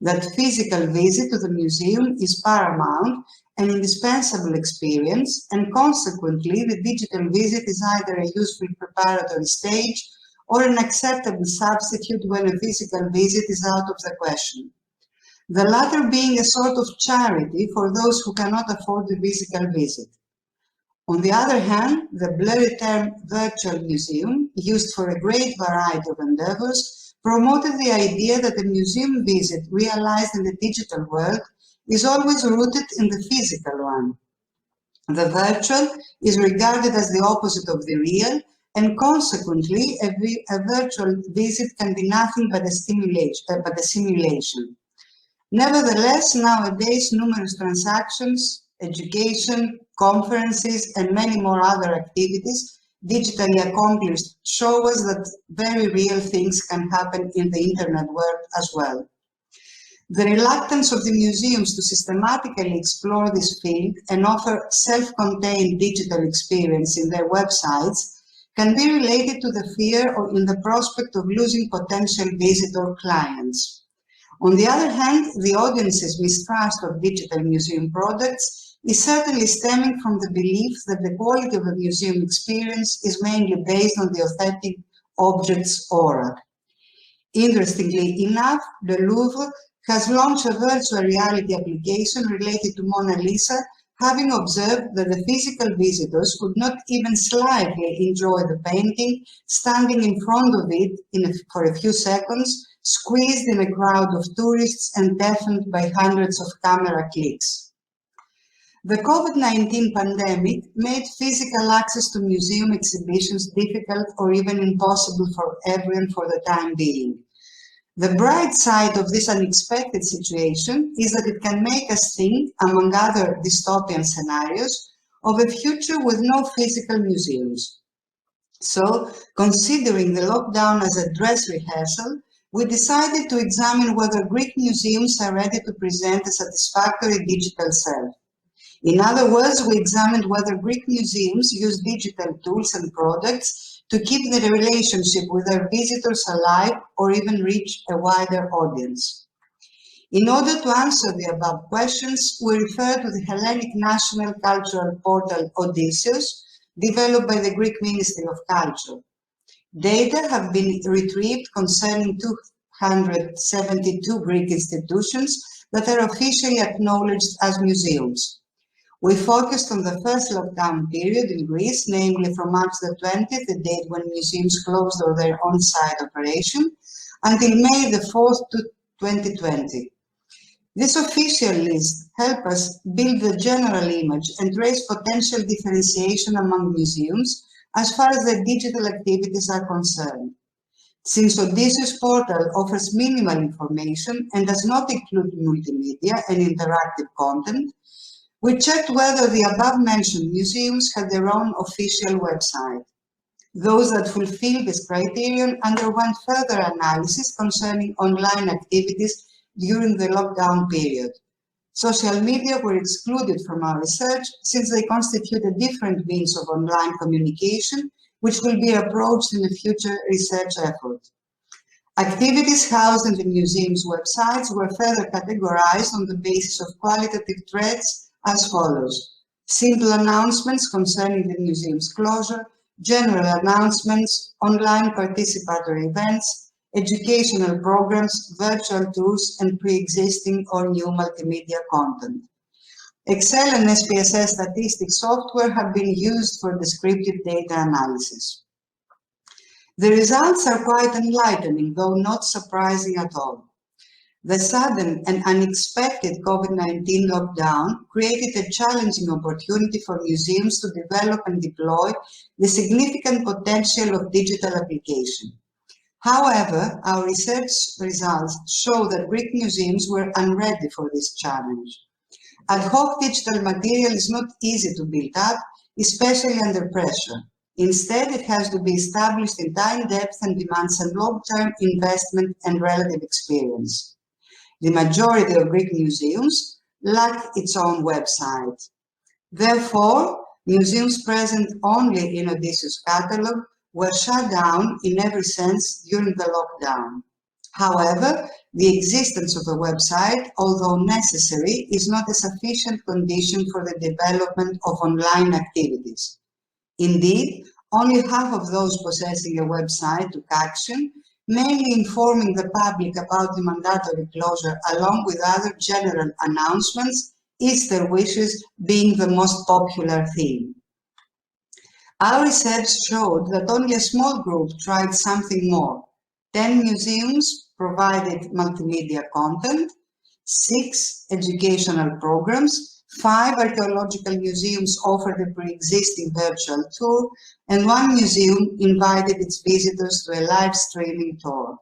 that physical visit to the museum is paramount, an indispensable experience, and consequently the digital visit is either a useful preparatory stage or an acceptable substitute when a physical visit is out of the question. The latter being a sort of charity for those who cannot afford the physical visit. On the other hand, the blurry term virtual museum, used for a great variety of endeavors, promoted the idea that a museum visit realized in the digital world is always rooted in the physical one. The virtual is regarded as the opposite of the real, and consequently a virtual visit can be nothing but a simulation. Nevertheless, nowadays numerous transactions, education, conferences, and many more other activities digitally accomplished show us that very real things can happen in the internet world as well. The reluctance of the museums to systematically explore this field and offer self-contained digital experience in their websites can be related to the fear or in the prospect of losing potential visitor clients. On the other hand, the audience's mistrust of digital museum products is certainly stemming from the belief that the quality of a museum experience is mainly based on the authentic object's aura. Interestingly enough, the Louvre has launched a virtual reality application related to Mona Lisa, having observed that the physical visitors could not even slightly enjoy the painting, standing in front of it for a few seconds, squeezed in a crowd of tourists and deafened by hundreds of camera clicks. The COVID-19 pandemic made physical access to museum exhibitions difficult or even impossible for everyone for the time being. The bright side of this unexpected situation is that it can make us think, among other dystopian scenarios, of a future with no physical museums. So, considering the lockdown as a dress rehearsal, we decided to examine whether Greek museums are ready to present a satisfactory digital self. In other words, we examined whether Greek museums use digital tools and products to keep the relationship with their visitors alive or even reach a wider audience. In order to answer the above questions, we refer to the Hellenic national cultural portal Odysseus, developed by the Greek Ministry of Culture. Data have been retrieved concerning 272 Greek institutions that are officially acknowledged as museums. We focused on the first lockdown period in Greece, namely from March the 20th, the date when museums closed or their on-site operation, until May the 4th, 2020. This official list helps us build the general image and trace potential differentiation among museums as far as their digital activities are concerned. Since Odysseus portal offers minimal information and does not include multimedia and interactive content, we checked whether the above-mentioned museums had their own official website. Those that fulfilled this criterion underwent further analysis concerning online activities during the lockdown period. Social media were excluded from our research since they constitute a different means of online communication, which will be approached in a future research effort. Activities housed in the museum's websites were further categorized on the basis of qualitative traits as follows: simple announcements concerning the museum's closure, general announcements, online participatory events, educational programs, virtual tours, and pre-existing or new multimedia content. Excel and SPSS statistics software have been used for descriptive data analysis. The results are quite enlightening, though not surprising at all. The sudden and unexpected COVID-19 lockdown created a challenging opportunity for museums to develop and deploy the significant potential of digital application. However, our research results show that Greek museums were unready for this challenge. Ad hoc digital material is not easy to build up, especially under pressure. Instead, it has to be established in time depth and demands a long-term investment and relative experience. The majority of Greek museums lack its own website. Therefore, museums present only in Odysseus catalogue were shut down in every sense during the lockdown. However, the existence of a website, although necessary, is not a sufficient condition for the development of online activities. Indeed, only half of those possessing a website took action, mainly informing the public about the mandatory closure along with other general announcements, Easter wishes being the most popular theme. Our research showed that only a small group tried something more. 10 museums provided multimedia content, 6 educational programs, 5 archaeological museums offered a pre-existing virtual tour, and 1 museum invited its visitors to a live streaming tour.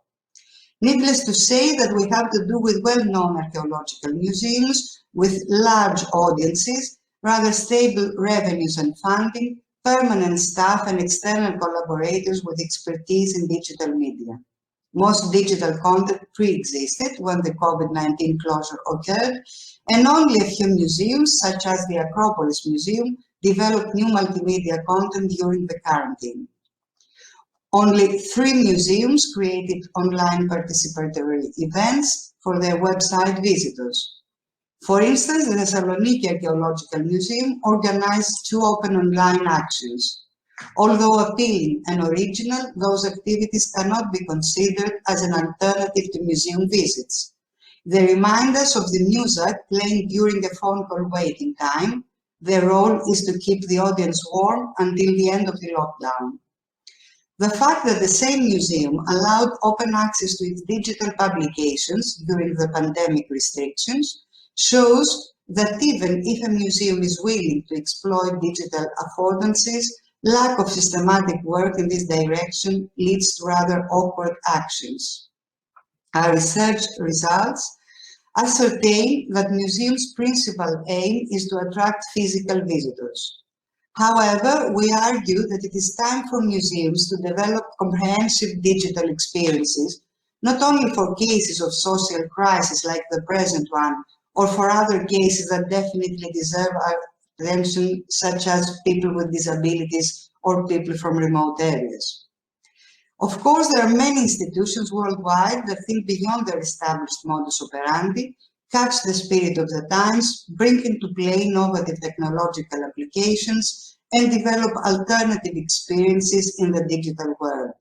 Needless to say that we have to do with well-known archaeological museums with large audiences, rather stable revenues and funding, permanent staff and external collaborators with expertise in digital media. Most digital content pre-existed when the COVID-19 closure occurred, and only a few museums, such as the Acropolis Museum, developed new multimedia content during the quarantine. Only 3 museums created online participatory events for their website visitors. For instance, the Thessaloniki Archaeological Museum organized 2 open online actions. Although appealing and original, those activities cannot be considered as an alternative to museum visits. They remind us of the music playing during a phone call waiting time. Their role is to keep the audience warm until the end of the lockdown. The fact that the same museum allowed open access to its digital publications during the pandemic restrictions shows that even if a museum is willing to exploit digital affordances, lack of systematic work in this direction leads to rather awkward actions. Our research results ascertain that museums' principal aim is to attract physical visitors. However, we argue that it is time for museums to develop comprehensive digital experiences, not only for cases of social crisis like the present one, or for other cases that definitely deserve our attention, such as people with disabilities or people from remote areas. Of course, there are many institutions worldwide that think beyond their established modus operandi, catch the spirit of the times, bring into play innovative technological applications, and develop alternative experiences in the digital world.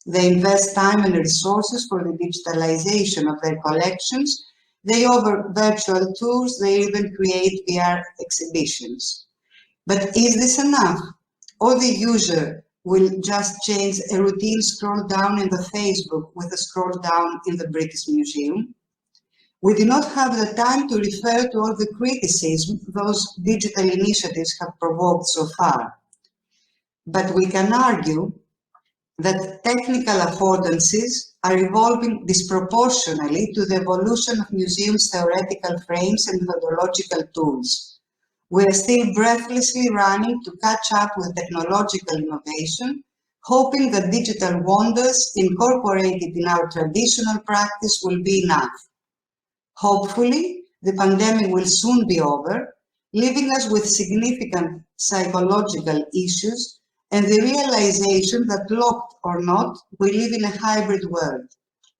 They invest time and resources for the digitalization of their collections. They offer virtual tours, they even create VR exhibitions. But is this enough? Or the user will just change a routine scroll down in the Facebook with a scroll down in the British Museum? We do not have the time to refer to all the criticism those digital initiatives have provoked so far. But we can argue that technical affordances are evolving disproportionately to the evolution of museums' theoretical frames and methodological tools. We are still breathlessly running to catch up with technological innovation, hoping that digital wonders incorporated in our traditional practice will be enough. Hopefully, the pandemic will soon be over, leaving us with significant psychological issues and the realization that, locked or not, we live in a hybrid world.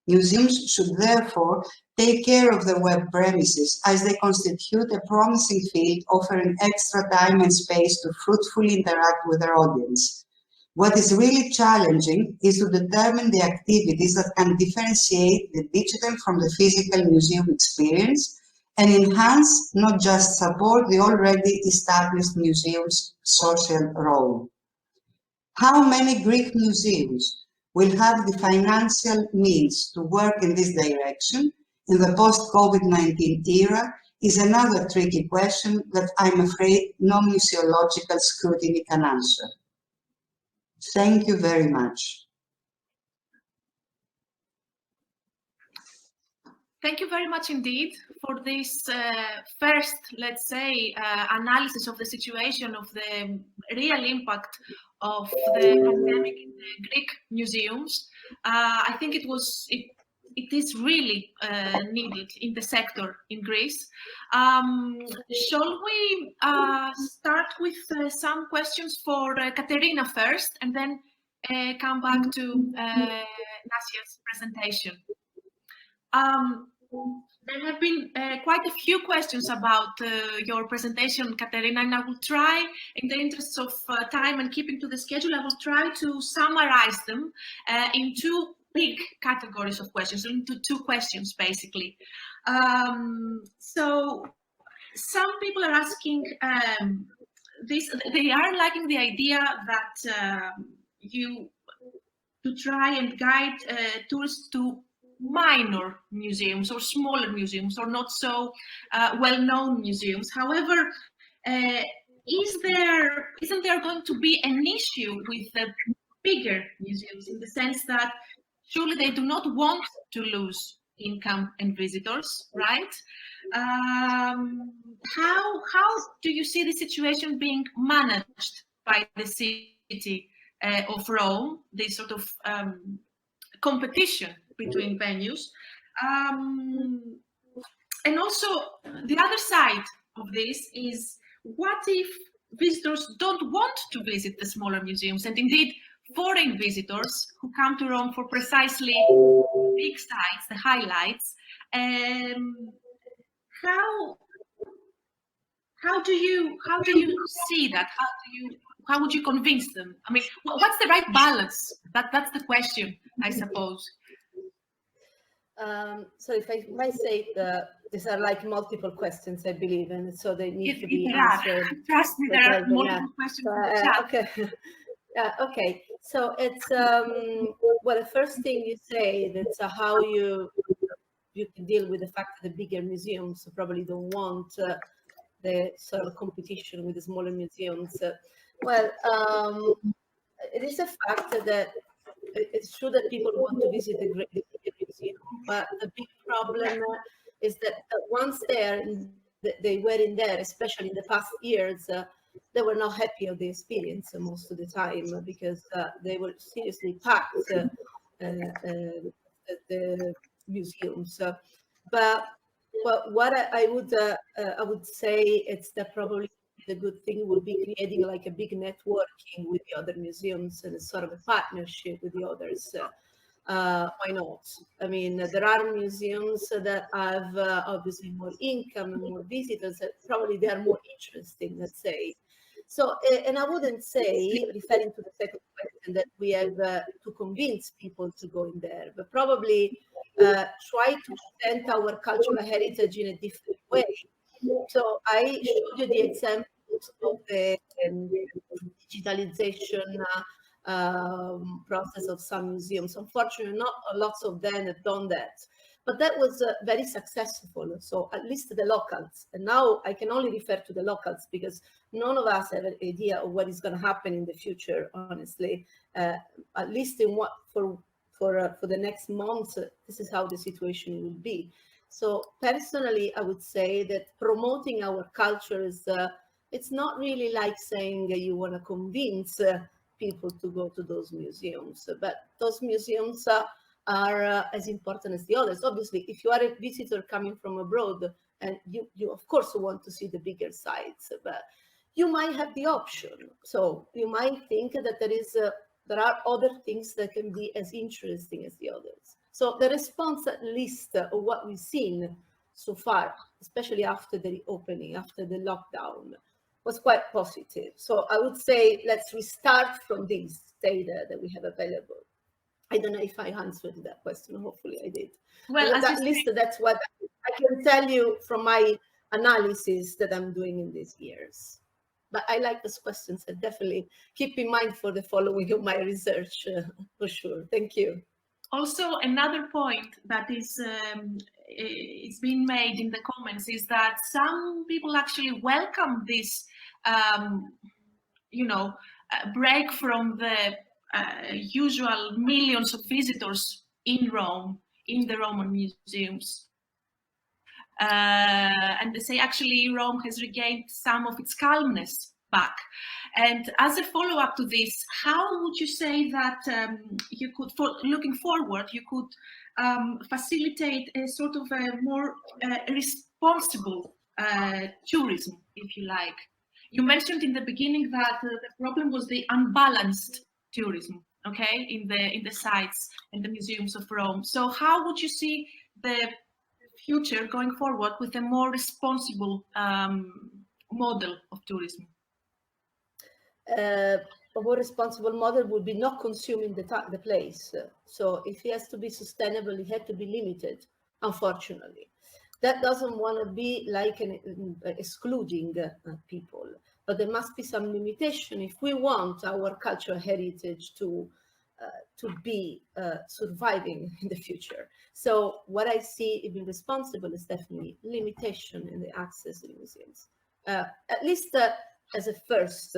Museums should therefore take care of their web premises, as they constitute a promising field offering extra time and space to fruitfully interact with their audience. What is really challenging is to determine the activities that can differentiate the digital from the physical museum experience and enhance, not just support, the already established museum's social role. How many Greek museums will have the financial means to work in this direction in the post-COVID-19 era is another tricky question that I'm afraid no museological scrutiny can answer. Thank you very much. Thank you very much indeed for this first, let's say, analysis of the situation, of the real impact of the pandemic in the Greek museums. I think it is really needed in the sector in Greece. Shall we start with some questions for Caterina first, and then come back to Nasia's presentation? There have been quite a few questions about your presentation, Caterina, and I will try, in the interests of time and keeping to the schedule, I will try to summarize them in two big categories of questions, into two questions, basically. So some people are asking this, they are liking the idea that you to try and guide tourists to minor museums or smaller museums or not so well-known museums. However, isn't there going to be an issue with the bigger museums, in the sense that surely they do not want to lose income and visitors, right? How do you see the situation being managed by the city of Rome, this sort of competition between venues? And also, the other side of this is, what if visitors don't want to visit the smaller museums, and indeed foreign visitors who come to Rome for precisely big sites, the highlights? How do you see that? How would you convince them? I mean, what's the right balance? That's the question, I suppose. So if I might say, these are like multiple questions, I believe, and so they need to be answered. Trust me, there are multiple questions in the chat. Okay. Okay, so it's well, the first thing you say, that's how you can deal with the fact that the bigger museums probably don't want the sort of competition with the smaller museums. Well, it is a fact that it's true that people want to visit the bigger museum, but the big problem is that once they were in there, especially in the past years, they were not happy of the experience most of the time, because they were seriously packed, the museums. But what I would say, it's that probably the good thing would be creating like a big networking with the other museums and a sort of a partnership with the others. Why not? I mean, there are museums that have obviously more income and more visitors, that probably they are more interesting, let's say. So, and I wouldn't say, referring to the second question, that we have to convince people to go in there, but probably try to present our cultural heritage in a different way. So I showed you the examples of the digitalization process of some museums. Unfortunately, not lots of them have done that, but that was very successful. So at least the locals, and now I can only refer to the locals because none of us have an idea of what is going to happen in the future, honestly. At least in what for the next months, this is how the situation will be. So personally, I would say that promoting our culture is, it's not really like saying you want to convince people to go to those museums, but those museums are as important as the others. Obviously, if you are a visitor coming from abroad, and you of course want to see the bigger sites, but you might have the option. So you might think that there are other things that can be as interesting as the others. So the response, at least of what we've seen so far, especially after the reopening, after the lockdown, was quite positive. So I would say, let's restart from this data that we have available. I don't know if I answered that question. Hopefully I did. Well, at least that's what I can tell you from my analysis that I'm doing in these years. But I like those questions and definitely keep in mind for the following of my research, for sure. Thank you. Also, another point that is it's been made in the comments is that some people actually welcome this, break from the usual millions of visitors in Rome, in the Roman museums. And they say actually Rome has regained some of its calmness back. And as a follow-up to this, how would you say that you could, looking forward, you could facilitate a sort of a more responsible tourism, if you like? You mentioned in the beginning that the problem was the unbalanced tourism, okay, in the sites and the museums of Rome. So how would you see the future going forward with a more responsible model of tourism? A more responsible model would be not consuming the place. So if it has to be sustainable, it had to be limited, unfortunately. That doesn't want to be like excluding people, but there must be some limitation if we want our cultural heritage to be surviving in the future. So what I see in being responsible is definitely limitation in the access to the museums, at least as a first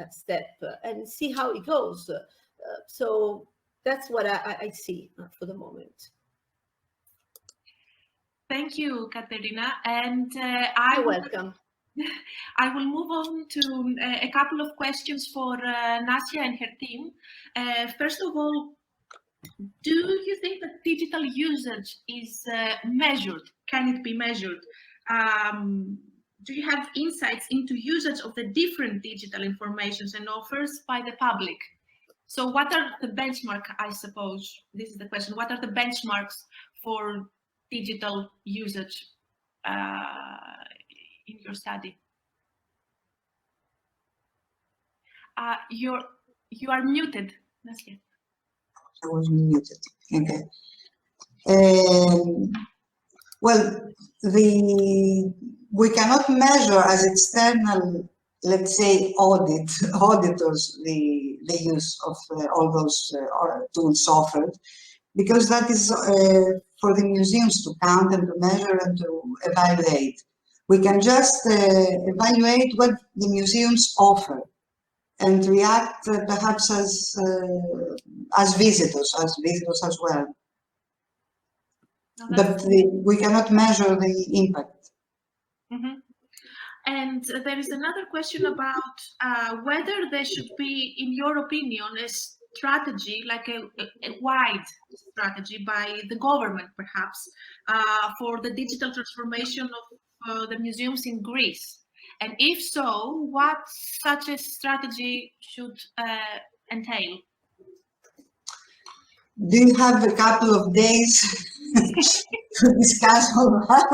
step, and see how it goes. So that's what I see for the moment. Thank you, Caterina. And You're welcome. I will move on to a couple of questions for Nasia and her team. First of all, do you think that digital usage is measured? Can it be measured? Do you have insights into usage of the different digital informations and offers by the public? So what are the benchmarks, I suppose, this is the question, what are the benchmarks for digital usage in your study? You are muted, Nasia. I was muted. Okay. Well, we cannot measure as external, let's say, auditors the use of all those tools offered, because that is for the museums to count and to measure and to evaluate. We can just evaluate what the museums offer and react perhaps as visitors as well. No, but we cannot measure the impact. Mm-hmm. And there is another question about whether there should be, in your opinion, a strategy, like a wide strategy by the government, perhaps, for the digital transformation of the museums in Greece. And if so, what such a strategy should entail? Do you have a couple of days to discuss all that?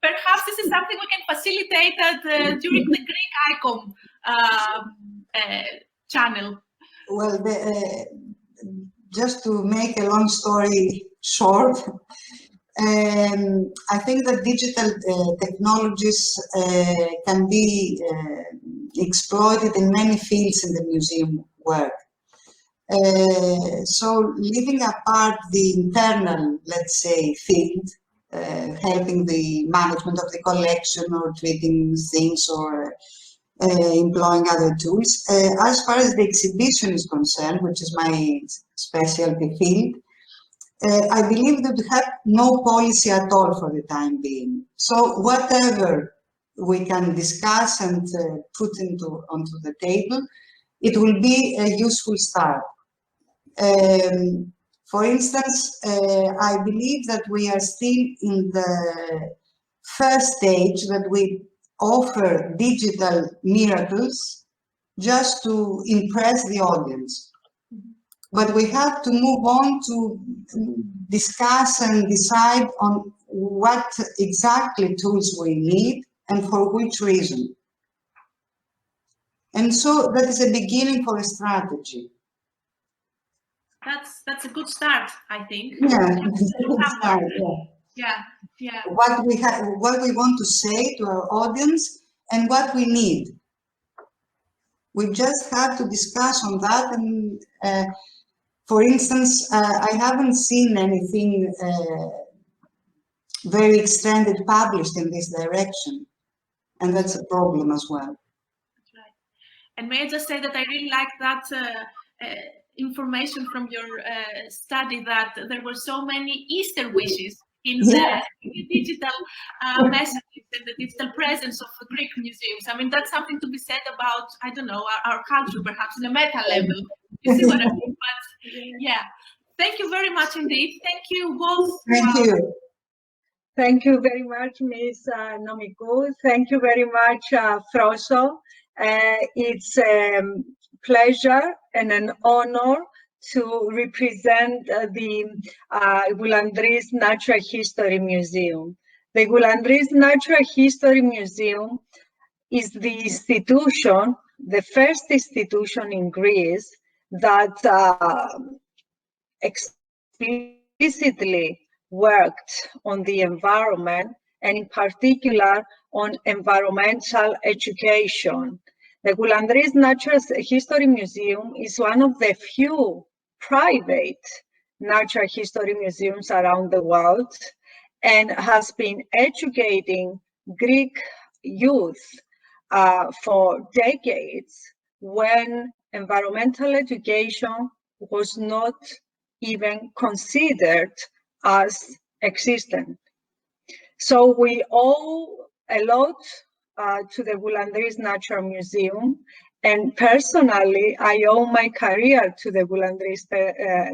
Perhaps this is something we can facilitate during the Greek ICOM channel. Well, just to make a long story short, I think that digital technologies can be exploited in many fields in the museum work. So leaving apart the internal, let's say, field, helping the management of the collection or treating things or employing other tools, as far as the exhibition is concerned, which is my specialty field, I believe that we have no policy at all for the time being. So whatever we can discuss and put onto the table, it will be a useful start. For instance, I believe that we are still in the first stage that we offer digital miracles just to impress the audience. But we have to move on to discuss and decide on what exactly tools we need and for which reason. And so that is a beginning for a strategy. That's a good start, I think. Yeah, it's a good start, yeah. Yeah. Yeah. what we have, what we want to say to our audience, and what we need. We just have to discuss on that. And for instance, I haven't seen anything very extended published in this direction, and that's a problem as well. That's right. And may I just say that I really like that information from your study, that there were so many Easter wishes in the digital messages and the digital presence of Greek museums. I mean, that's something to be said about, I don't know, our culture, perhaps on a meta level. You see what I mean? But yeah, thank you very much indeed. Thank you both. Thank you. Thank you very much, Ms. Nomikou. Thank you very much, Froso. It's a pleasure and an honor to represent the Goulandris Natural History Museum. The Goulandris Natural History Museum is the institution, the first institution in Greece that explicitly worked on the environment, and in particular on environmental education. The Goulandris Natural History Museum is one of the few private natural history museums around the world, and has been educating Greek youth for decades, when environmental education was not even considered as existent. So we owe a lot to the Goulandris Natural Museum, and personally, I owe my career to the Goulandris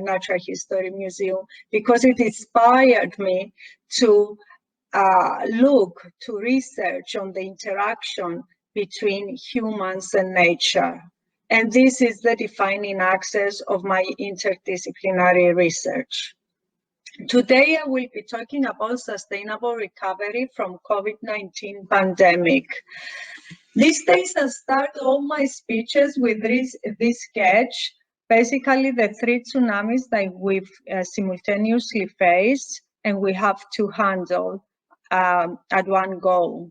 Natural History Museum, because it inspired me to look, to research on the interaction between humans and nature. And this is the defining axis of my interdisciplinary research. Today, I will be talking about sustainable recovery from COVID-19 pandemic. These days, I start all my speeches with this sketch, basically the three tsunamis that we've simultaneously faced and we have to handle at one go.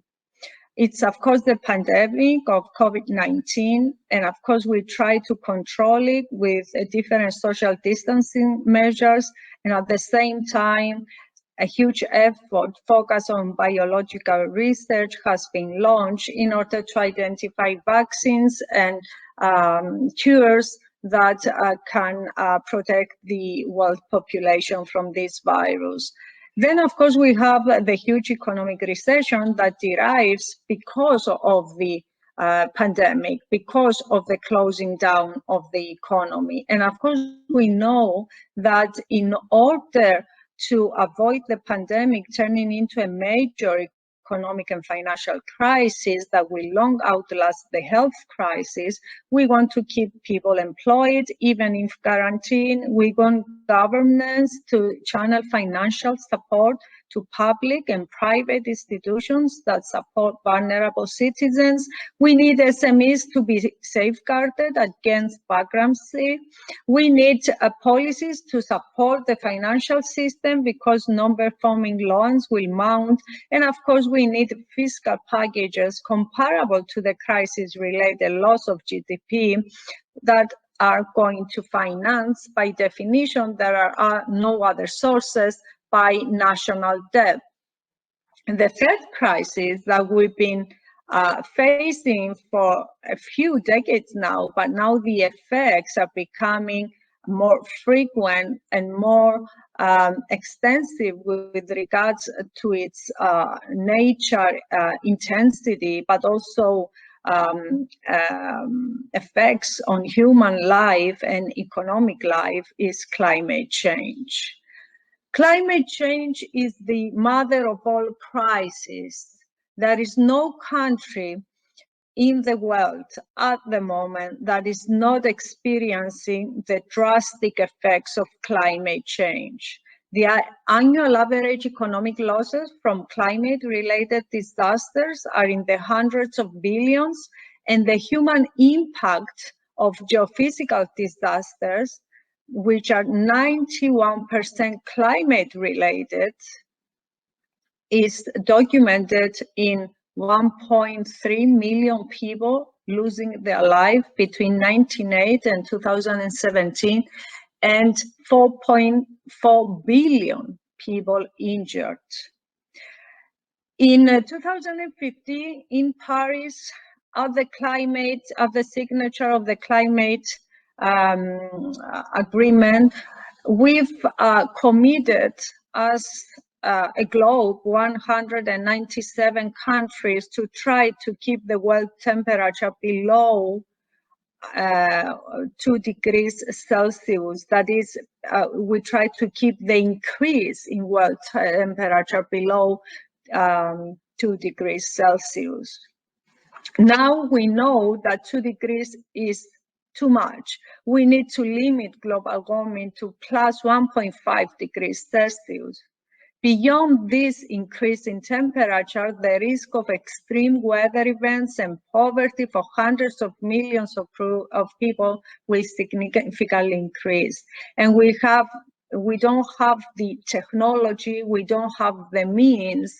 It's, of course, the pandemic of COVID-19, and of course, we try to control it with different social distancing measures, and at the same time, a huge effort focused on biological research has been launched in order to identify vaccines and cures that can protect the world population from this virus. Then, of course, we have the huge economic recession that derives because of the pandemic, because of the closing down of the economy. And of course, we know that in order to avoid the pandemic turning into a major economic and financial crisis that will long outlast the health crisis, we want to keep people employed, even if quarantine. We want governments to channel financial support to public and private institutions that support vulnerable citizens. We need SMEs to be safeguarded against bankruptcy. We need policies to support the financial system, because non-performing loans will mount. And of course, we need fiscal packages comparable to the crisis-related loss of GDP that are going to finance, by definition, there are no other sources, by national debt. And the third crisis that we've been facing for a few decades now, but now the effects are becoming more frequent and more extensive with regards to its nature, intensity, but also effects on human life and economic life, is climate change. Climate change is the mother of all crises. There is no country in the world at the moment that is not experiencing the drastic effects of climate change. The annual average economic losses from climate-related disasters are in the hundreds of billions, and the human impact of geophysical disasters, which are 91% climate-related, is documented in 1.3 million people losing their life between 1998 and 2017, and 4.4 billion people injured. In 2015, in Paris, at the signature of the climate agreement, we've committed as a globe 197 countries to try to keep the world temperature below 2 degrees Celsius. That is, we try to keep the increase in world temperature below 2 degrees Celsius. Now we know that 2 degrees is too much. We need to limit global warming to plus 1.5 degrees Celsius. Beyond this increase in temperature, the risk of extreme weather events and poverty for hundreds of millions of people will significantly increase. And we don't have the technology, we don't have the means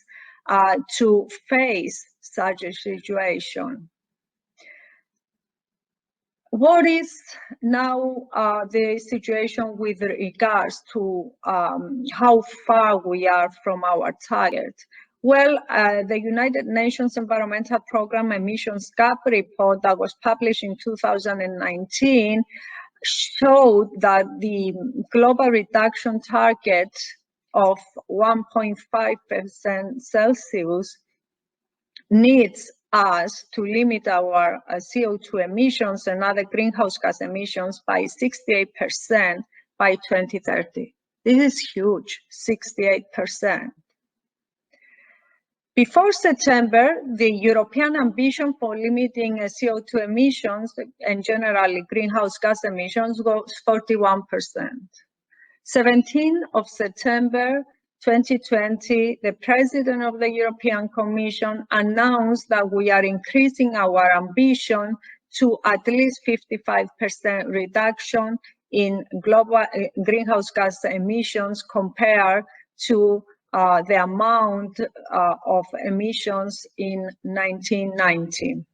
to face such a situation. What is now the situation with regards to how far we are from our target? Well, the United Nations Environmental Programme Emissions Gap report that was published in 2019 showed that the global reduction target of 1.5% Celsius needs us to limit our CO2 emissions and other greenhouse gas emissions by 68% by 2030. This is huge, 68%. Before September, the European ambition for limiting CO2 emissions and generally greenhouse gas emissions was 41%. 17th of September 2020, the President of the European Commission announced that we are increasing our ambition to at least 55% reduction in global greenhouse gas emissions compared to the amount of emissions in 1990.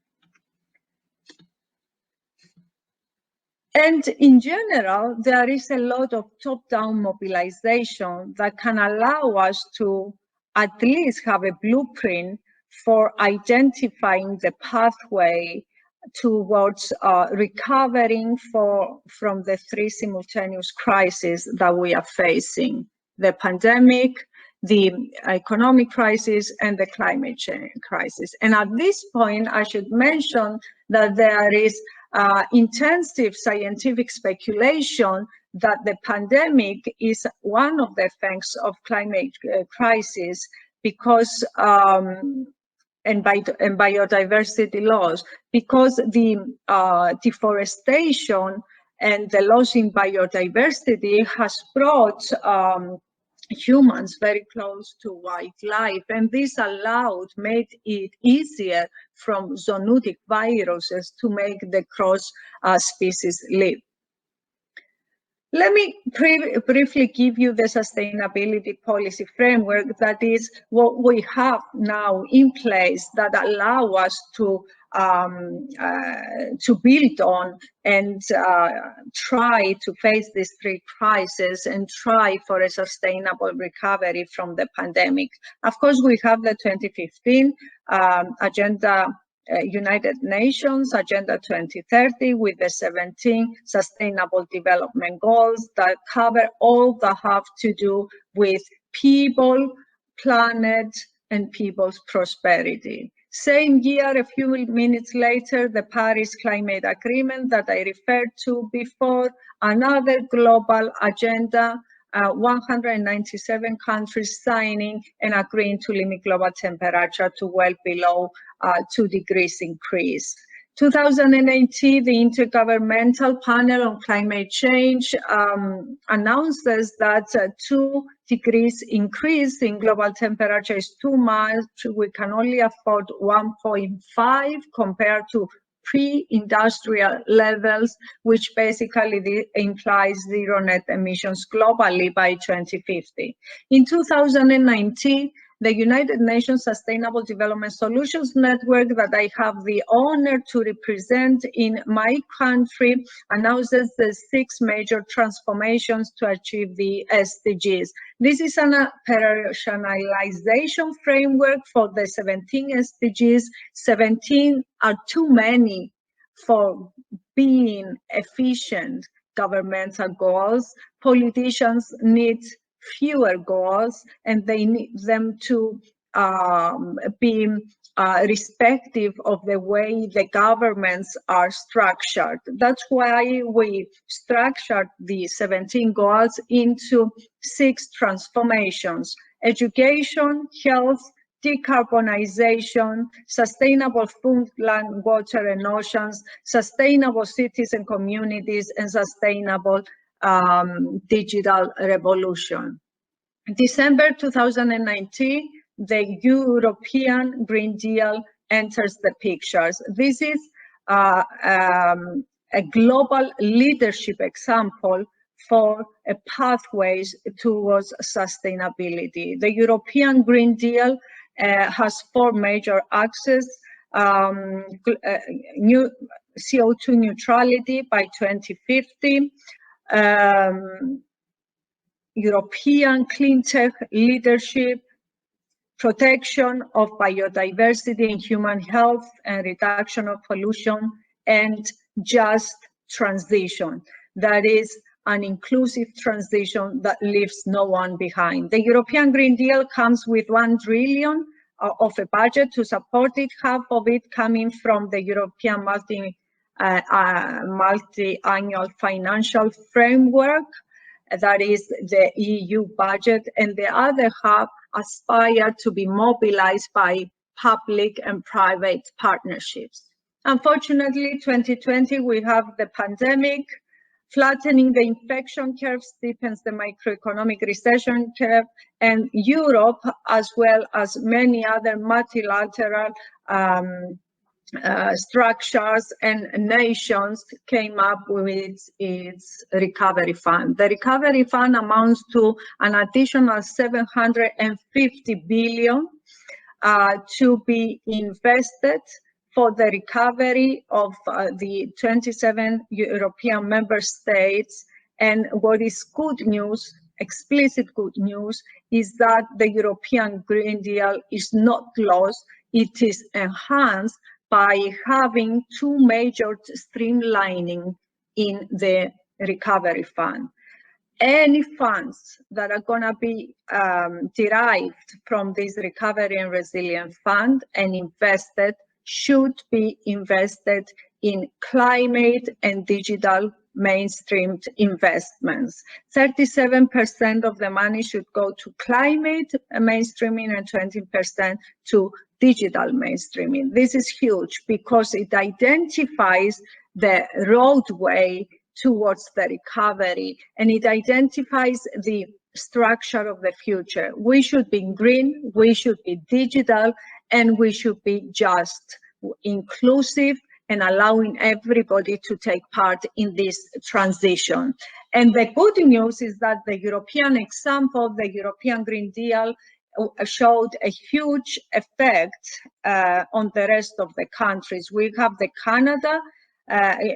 And in general, there is a lot of top-down mobilization that can allow us to at least have a blueprint for identifying the pathway towards recovering from the three simultaneous crises that we are facing: the pandemic, the economic crisis, and the climate change crisis. And at this point, I should mention that there is intensive scientific speculation that the pandemic is one of the effects of climate crisis because and biodiversity loss, because the deforestation and the loss in biodiversity has brought humans very close to wildlife, and this made it easier from zoonotic viruses to make the cross species live. Let me briefly give you the sustainability policy framework, that is what we have now in place that allow us to build on and try to face these three crises and try for a sustainable recovery from the pandemic. Of course, we have the 2015 Agenda, United Nations Agenda 2030 with the 17 Sustainable Development Goals that cover all that have to do with people, planet, and people's prosperity. Same year, a few minutes later, the Paris Climate Agreement that I referred to before, another global agenda, 197 countries signing and agreeing to limit global temperature to well below 2 degrees increase. 2018, the Intergovernmental Panel on Climate Change announces that 2 degrees increase in global temperature is too much. We can only afford 1.5 compared to pre-industrial levels, which basically implies zero net emissions globally by 2050. In 2019, the United Nations Sustainable Development Solutions Network that I have the honor to represent in my country announces the 6 major transformations to achieve the SDGs. This is an operationalization framework for the 17 SDGs. 17 are too many for being efficient governmental goals. Politicians need fewer goals, and they need them to be respective of the way the governments are structured. That's why we structured the 17 goals into 6 transformations: education, health, decarbonization, sustainable food, land, water and oceans, sustainable cities and communities, and sustainable digital revolution. December 2019, the European Green Deal enters the pictures. This is a global leadership example for a pathways towards sustainability. The European Green Deal has 4 major axes: new CO2 neutrality by 2050, European clean tech leadership, protection of biodiversity and human health, and reduction of pollution, and just transition. That is an inclusive transition that leaves no one behind. The European Green Deal comes with 1 trillion of a budget to support it, half of it coming from the European multi-annual financial framework, that is the EU budget, and the other half aspire to be mobilized by public and private partnerships. Unfortunately, 2020, we have the pandemic. Flattening the infection curve steepens the macroeconomic recession curve, and Europe, as well as many other multilateral structures and nations, came up with its recovery fund. The recovery fund amounts to an additional 750 billion to be invested for the recovery of the 27 European member states. And what is good news, explicit good news, is that the European Green Deal is not lost, it is enhanced by having 2 major streamlining in the recovery fund. Any funds that are going to be derived from this recovery and resilience fund and invested should be invested in climate and digital mainstreamed investments. 37% of the money should go to climate mainstreaming and 20% to digital mainstreaming. This is huge because it identifies the roadway towards the recovery, and it identifies the structure of the future. We should be green, we should be digital, and we should be just, inclusive, and allowing everybody to take part in this transition. And the good news is that the European example, the European Green Deal, showed a huge effect on the rest of the countries. We have the Canada.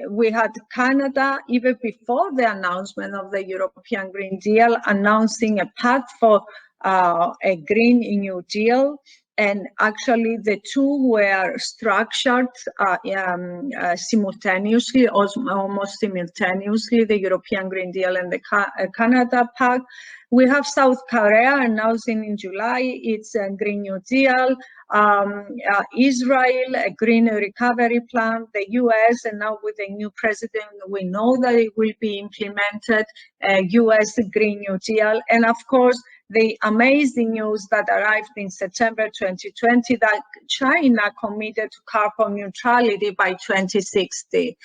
We had Canada, even before the announcement of the European Green Deal, announcing a path for a Green New Deal. And actually, the 2 were structured simultaneously, almost simultaneously, the European Green Deal and the Canada Pact. We have South Korea announcing in July its Green New Deal, Israel, a Green Recovery Plan, the US, and now with the new president, we know that it will be implemented, US Green New Deal. And of course, the amazing news that arrived in September 2020 that China committed to carbon neutrality by 2060.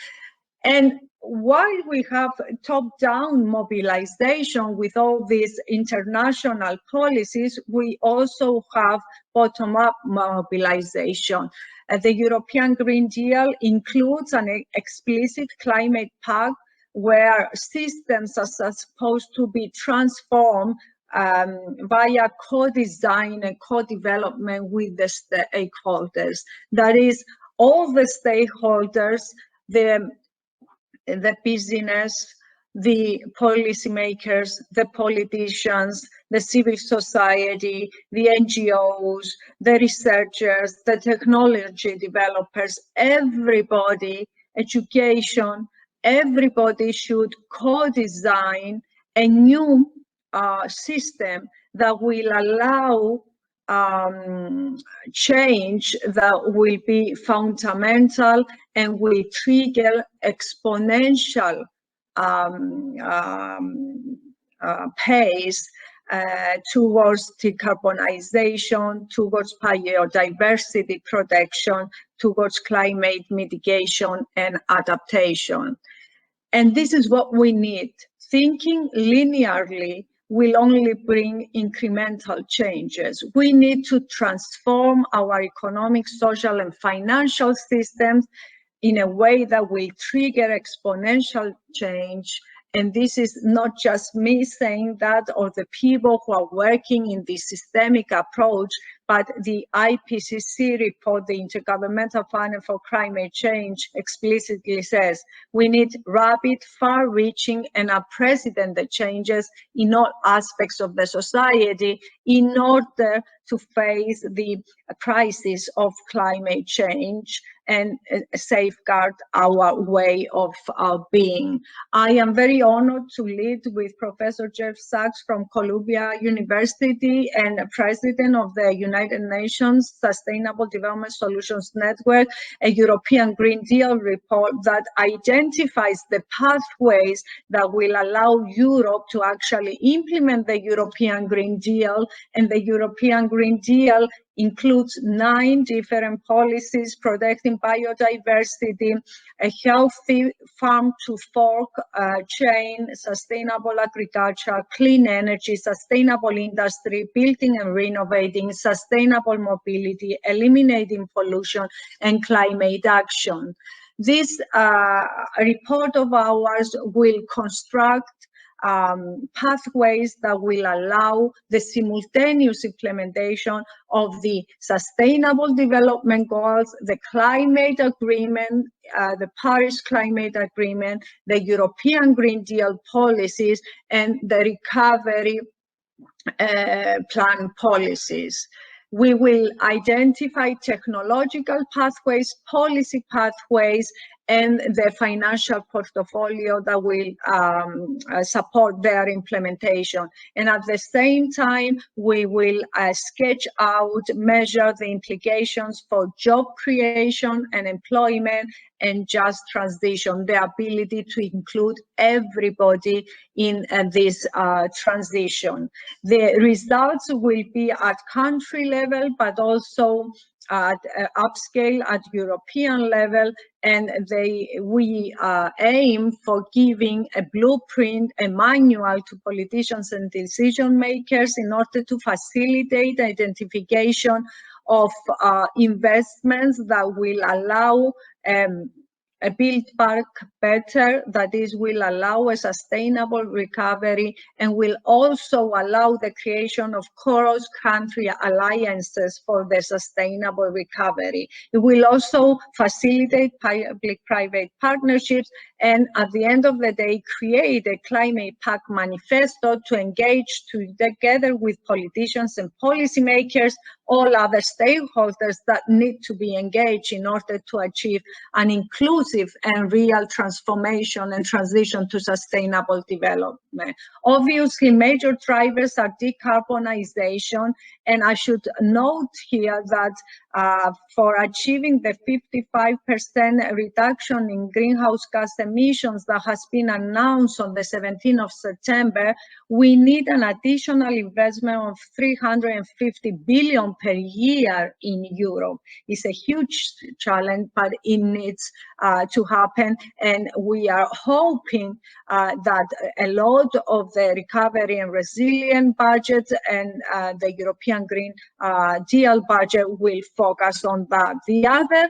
And while we have top-down mobilization with all these international policies, we also have bottom-up mobilization. The European Green Deal includes an explicit climate pact where systems are supposed to be transformed via co-design and co-development with the stakeholders. That is, all the stakeholders, the business, the policymakers, the politicians, the civil society, the NGOs, the researchers, the technology developers, everybody, education, everybody should co-design a new system that will allow change that will be fundamental and will trigger exponential pace towards decarbonization, towards biodiversity protection, towards climate mitigation and adaptation. And this is what we need. Thinking linearly will only bring incremental changes. We need to transform our economic, social, and financial systems in a way that will trigger exponential change. And this is not just me saying that, or the people who are working in this systemic approach, but the IPCC report, the Intergovernmental Panel for Climate Change, explicitly says we need rapid, far-reaching, and unprecedented changes in all aspects of the society in order to face the crisis of climate change and safeguard our way of being. I am very honored to lead with Professor Jeff Sachs from Columbia University and President of the United Nations Sustainable Development Solutions Network, a European Green Deal report that identifies the pathways that will allow Europe to actually implement the European Green Deal. And the European Green Deal includes 9 different policies: protecting biodiversity, a healthy farm-to-fork chain, sustainable agriculture, clean energy, sustainable industry, building and renovating, sustainable mobility, eliminating pollution, and climate action. This report of ours will construct pathways that will allow the simultaneous implementation of the Sustainable Development Goals, the Climate Agreement, the Paris Climate Agreement, the European Green Deal policies, and the Recovery Plan policies. We will identify technological pathways, policy pathways, and the financial portfolio that will support their implementation. And at the same time, we will sketch out, measure the implications for job creation and employment and just transition, the ability to include everybody in this transition. The results will be at country level, but also at upscale at European level, and we aim for giving a blueprint, a manual to politicians and decision makers in order to facilitate identification of investments that will allow a build back better, that is, will allow a sustainable recovery and will also allow the creation of cross-country alliances for the sustainable recovery. It will also facilitate public-private partnerships and at the end of the day, create a climate pact manifesto to engage together with politicians and policymakers, all other stakeholders that need to be engaged in order to achieve an inclusive and real transformation and transition to sustainable development. Obviously, major drivers are decarbonization, and I should note here that for achieving the 55% reduction in greenhouse gas emissions that has been announced on the 17th of September, we need an additional investment of 350 billion per year in Europe. It's a huge challenge, but it needs to happen, and we are hoping that a lot of the recovery and resilient budget and the European Green Deal budget will focus on that. The other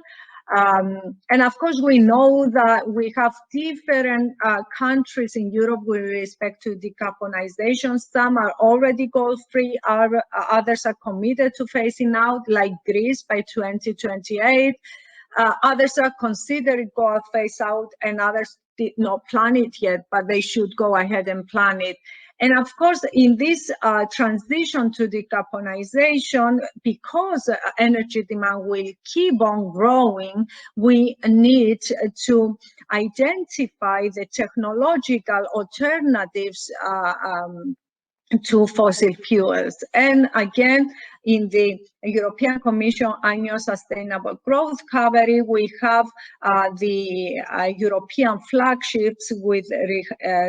And of course, we know that we have different countries in Europe with respect to decarbonization. Some are already goal-free, others are committed to phasing out, like Greece by 2028. Others are considering goal phase out, and others did not plan it yet, but they should go ahead and plan it. And of course, in this transition to decarbonization, because energy demand will keep on growing, we need to identify the technological alternatives to fossil fuels. And again, in the European Commission Annual Sustainable Growth Recovery, we have the European flagships with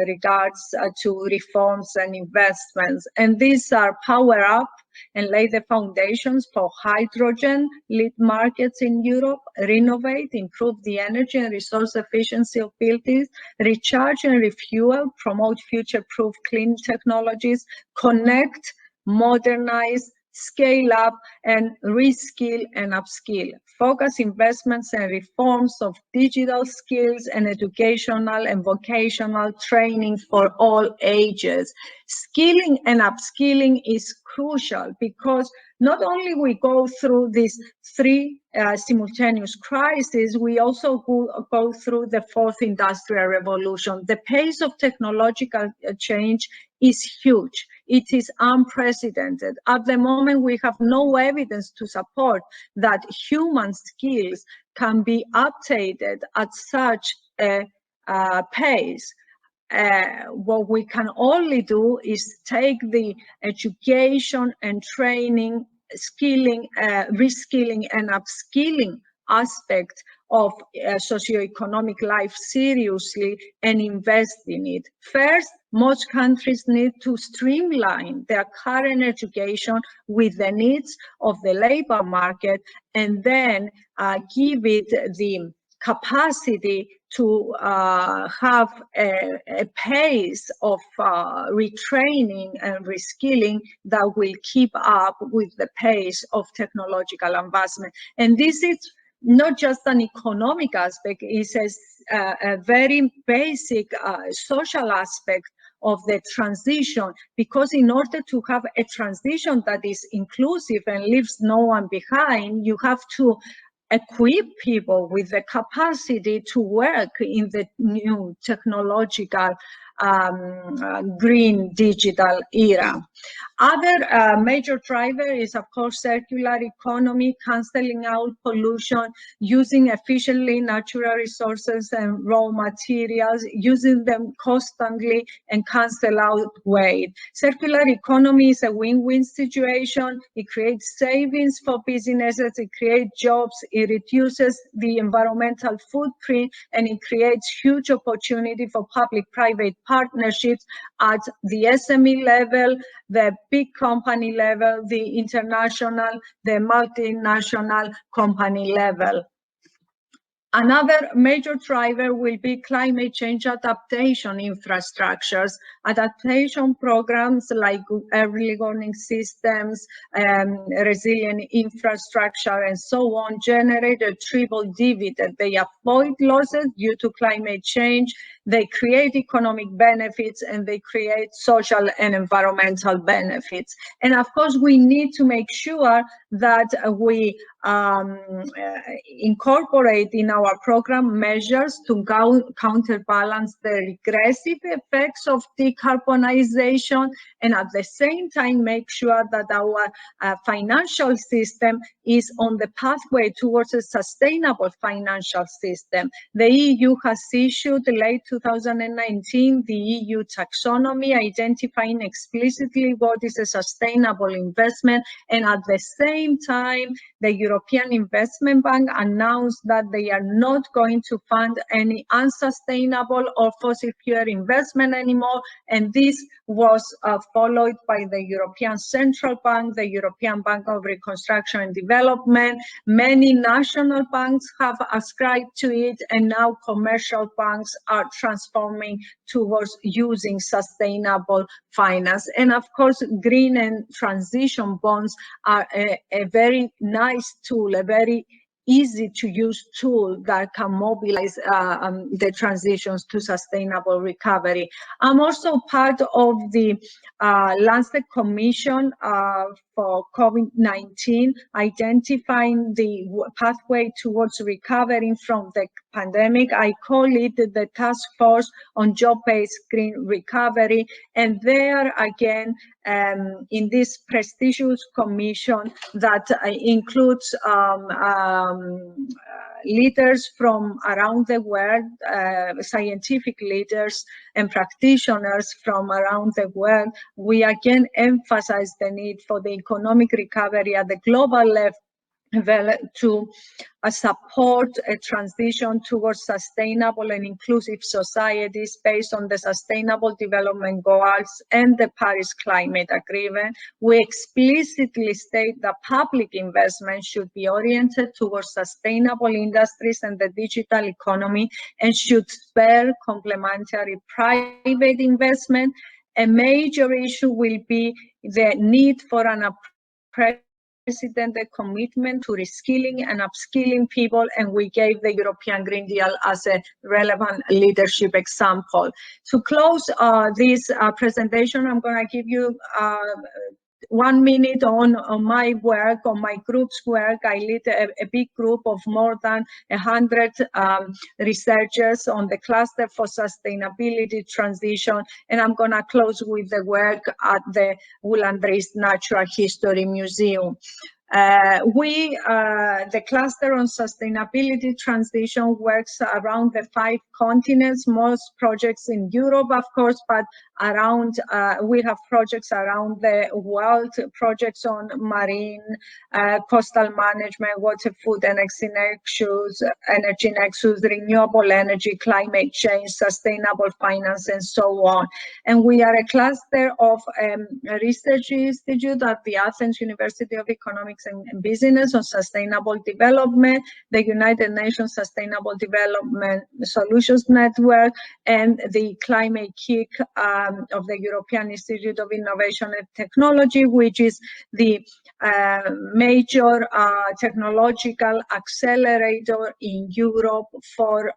regards to reforms and investments. And these are Power Up and lay the foundations for hydrogen lead markets in Europe, renovate, improve the energy and resource efficiency of buildings, recharge and refuel, promote future-proof clean technologies, connect, modernize, scale up, and reskill and upskill. Focus investments and reforms of digital skills and educational and vocational training for all ages. Skilling and upskilling is crucial because not only we go through these three simultaneous crises, we also go through the fourth industrial revolution. The pace of technological change is huge. It is unprecedented. At the moment, we have no evidence to support that human skills can be updated at such a pace. What we can only do is take the education and training, skilling, reskilling and upskilling aspect of socioeconomic life seriously and invest in it. First, most countries need to streamline their current education with the needs of the labor market and then give it the capacity to have a pace of retraining and reskilling that will keep up with the pace of technological advancement. And this is not just an economic aspect, it's a very basic social aspect of the transition, because in order to have a transition that is inclusive and leaves no one behind, you have to equip people with the capacity to work in the new technological green digital era. Other major driver is, of course, circular economy, cancelling out pollution, using efficiently natural resources and raw materials, using them constantly and cancel out waste. Circular economy is a win-win situation. It creates savings for businesses, it creates jobs, it reduces the environmental footprint, and it creates huge opportunity for public-private partnerships at the SME level, the big company level, the international, the multinational company level. Another major driver will be climate change adaptation infrastructures. Adaptation programs like early warning systems, resilient infrastructure, and so on generate a triple dividend. They avoid losses due to climate change, they create economic benefits, and they create social and environmental benefits. And of course, we need to make sure that we incorporate in our program measures to counterbalance the regressive effects of decarbonization, and at the same time make sure that our financial system is on the pathway towards a sustainable financial system. The EU has issued late 2019 the EU taxonomy, identifying explicitly what is a sustainable investment, and at the same time the European Investment Bank announced that they are not going to fund any unsustainable or fossil fuel investment anymore, and this was followed by the European Central Bank, the European Bank of Reconstruction and Development. Many national banks have ascribed to it, and now commercial banks are transforming towards using sustainable finance. And of course, green and transition bonds are a very nice tool, a very easy to use tool that can mobilize the transitions to sustainable recovery. I'm also part of the Lancet Commission for COVID-19, identifying the pathway towards recovering from the pandemic. I call it the Task Force on Job-Based Green Recovery. And there again, in this prestigious commission that includes leaders from around the world, scientific leaders and practitioners from around the world, we again emphasize the need for the economic recovery at the global level to support a transition towards sustainable and inclusive societies based on the Sustainable Development Goals and the Paris Climate Agreement. We explicitly state that public investment should be oriented towards sustainable industries and the digital economy and should spare complementary private investment. A major issue will be the need for an unprecedented commitment to reskilling and upskilling people, and we gave the European Green Deal as a relevant leadership example. To close this presentation, I'm going to give you 1 minute on my work, on my group's work. I lead a big group of more than 100 researchers on the cluster for sustainability transition, and I'm going to close with the work at the Will&Rees Natural History Museum. The cluster on sustainability transition works around the 5 continents, most projects in Europe, of course, but around, we have projects around the world, projects on marine, coastal management, water, food, and energy nexus, renewable energy, climate change, sustainable finance, and so on. And we are a cluster of research institute at the Athens University of Economics and Business on sustainable development, the United Nations Sustainable Development Solutions Network, and the Climate Kick of the European Institute of Innovation and Technology, which is the major technological accelerator in Europe for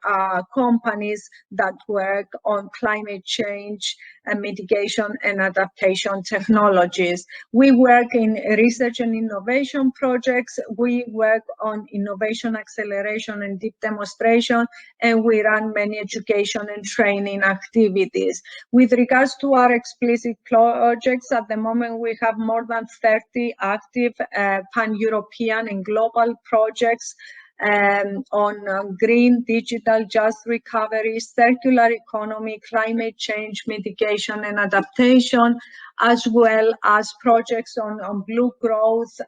companies that work on climate change and mitigation and adaptation technologies. We work in research and innovation projects, we work on innovation acceleration and deep demonstration, and we run many education and training activities. With regards to our explicit projects, at the moment we have more than 30 active pan-European and global projects on green, digital, just recovery, circular economy, climate change, mitigation and adaptation, as well as projects on blue growth.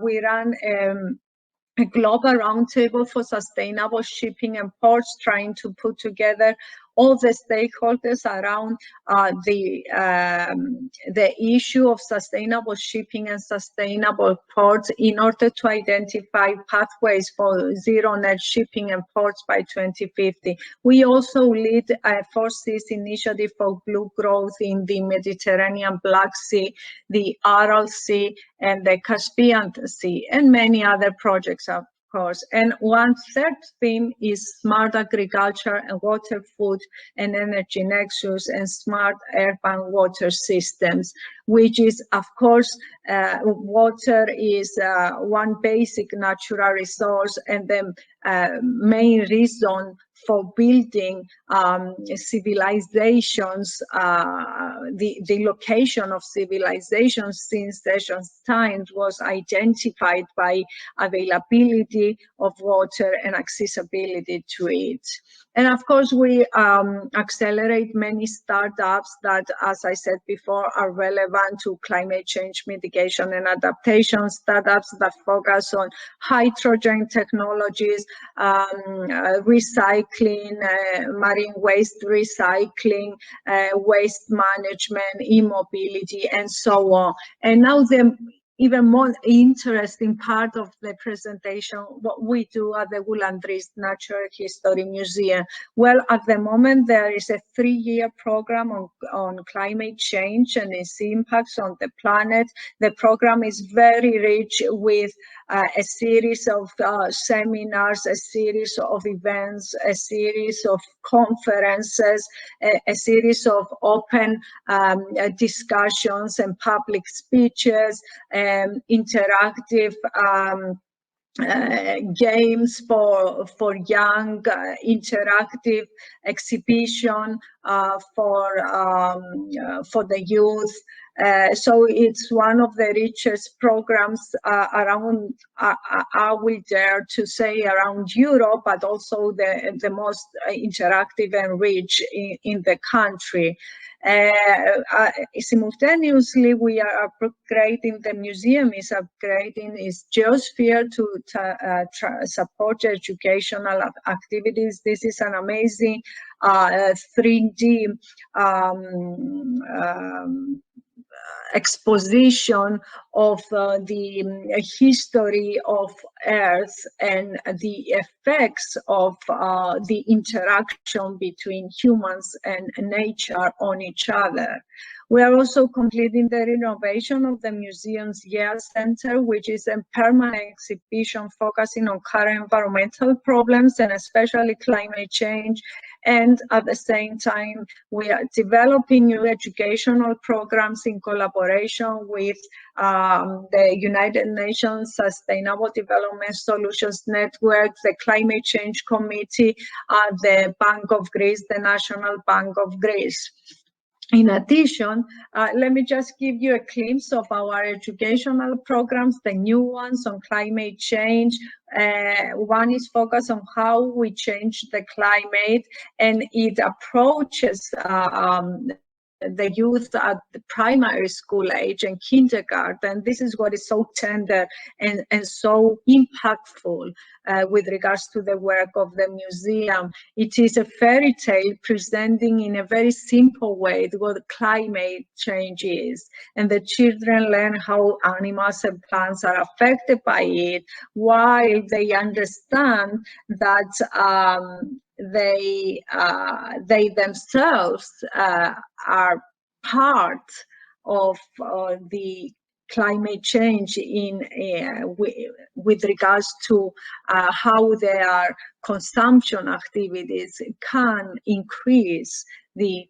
We run a global roundtable for sustainable shipping and ports, trying to put together all the stakeholders around the issue of sustainable shipping and sustainable ports in order to identify pathways for zero net shipping and ports by 2050. We also lead a 4Cs initiative for blue growth in the Mediterranean Black Sea, the Aral Sea, and the Caspian Sea, and many other projects, of course. And one third theme is smart agriculture and water, food, and energy nexus, and smart urban water systems, which is, of course, water is one basic natural resource, and the main reason for building civilizations, the location of civilizations since ancient times was identified by availability of water and accessibility to it. And of course, we accelerate many startups that, as I said before, are relevant to climate change mitigation and adaptation, startups that focus on hydrogen technologies, recycling, marine waste recycling, waste management, e-mobility, and so on. And now the even more interesting part of the presentation, what we do at the Goulandris Natural History Museum. Well, at the moment, there is a 3-year program on climate change and its impacts on the planet. The program is very rich with a series of seminars, a series of events, a series of conferences, a series of open discussions and public speeches, interactive games for young, interactive exhibition for the youth. So it's one of the richest programs around, I will dare to say, around Europe, but also the most interactive and rich in the country. Simultaneously, we are upgrading, the museum is upgrading its geosphere to support educational activities. This is an amazing 3D exposition of the history of Earth and the effects of the interaction between humans and nature on each other. We are also completing the renovation of the museum's Year Center, which is a permanent exhibition focusing on current environmental problems and especially climate change. And at the same time, we are developing new educational programs in collaboration with the United Nations Sustainable Development Solutions Network, the Climate Change Committee, the Bank of Greece, the National Bank of Greece. In addition, let me just give you a glimpse of our educational programs, the new ones on climate change. One is focused on how we change the climate, and it approaches the youth at the primary school age and kindergarten. This is what is so tender and so impactful with regards to the work of the museum. It is a fairy tale presenting in a very simple way what climate change is, and the children learn how animals and plants are affected by it, while they understand that they themselves are part of the climate change with regards to how their consumption activities can increase the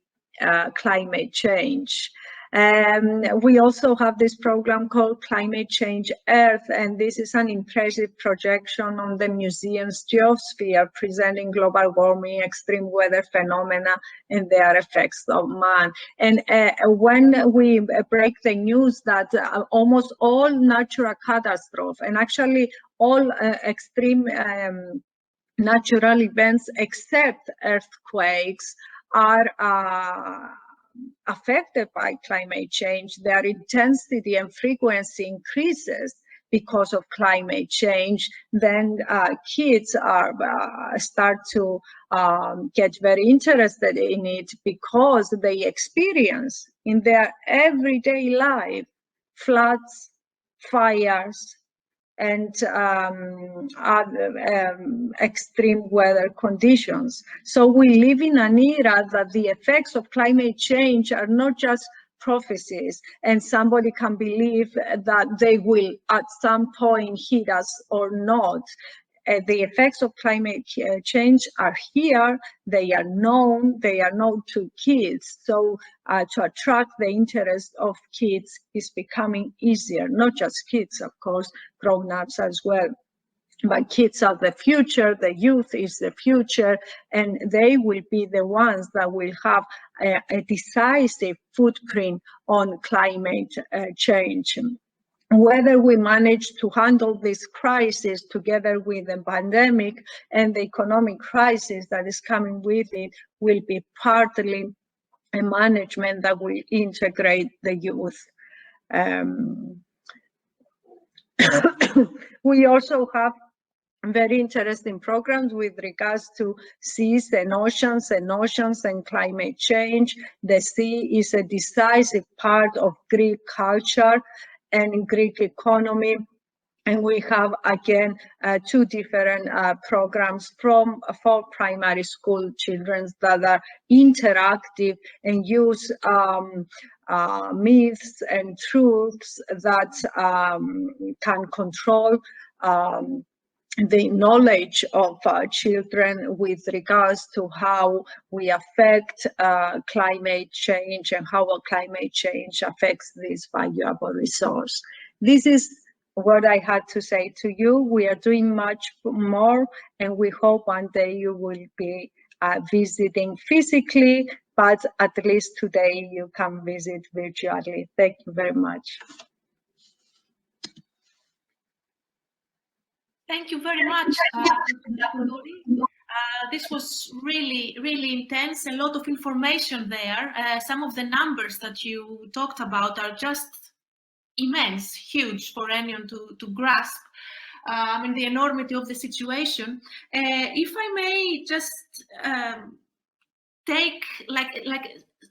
climate change. We also have this program called Climate Change Earth, and this is an impressive projection on the museum's geosphere, presenting global warming, extreme weather phenomena, and their effects on man. And when we break the news that almost all natural catastrophes, and actually all extreme natural events except earthquakes, are affected by climate change, their intensity and frequency increases because of climate change, then kids start to get very interested in it because they experience in their everyday life floods, fires, and other extreme weather conditions. So we live in an era that the effects of climate change are not just prophecies, and somebody can believe that they will at some point hit us or not. The effects of climate change are here, they are known to kids. So to attract the interest of kids is becoming easier, not just kids, of course, grown-ups as well. But kids are the future, the youth is the future, and they will be the ones that will have a decisive footprint on climate change. Whether we manage to handle this crisis together with the pandemic and the economic crisis that is coming with it will be partly a management that will integrate the youth. We also have very interesting programs with regards to seas and oceans and climate change. The sea is a decisive part of Greek culture. and Greek economy. And we have, again, two different programs for primary school children that are interactive and use myths and truths that can control the knowledge of children with regards to how we affect climate change and how climate change affects this valuable resource. This is what I had to say to you. We are doing much more, and we hope one day you will be visiting physically, but at least today you can visit virtually. Thank you very much. Thank you very much, Koundouri. This was really, really intense, a lot of information there. Some of the numbers that you talked about are just immense, huge for anyone to grasp. I mean, the enormity of the situation. If I may just take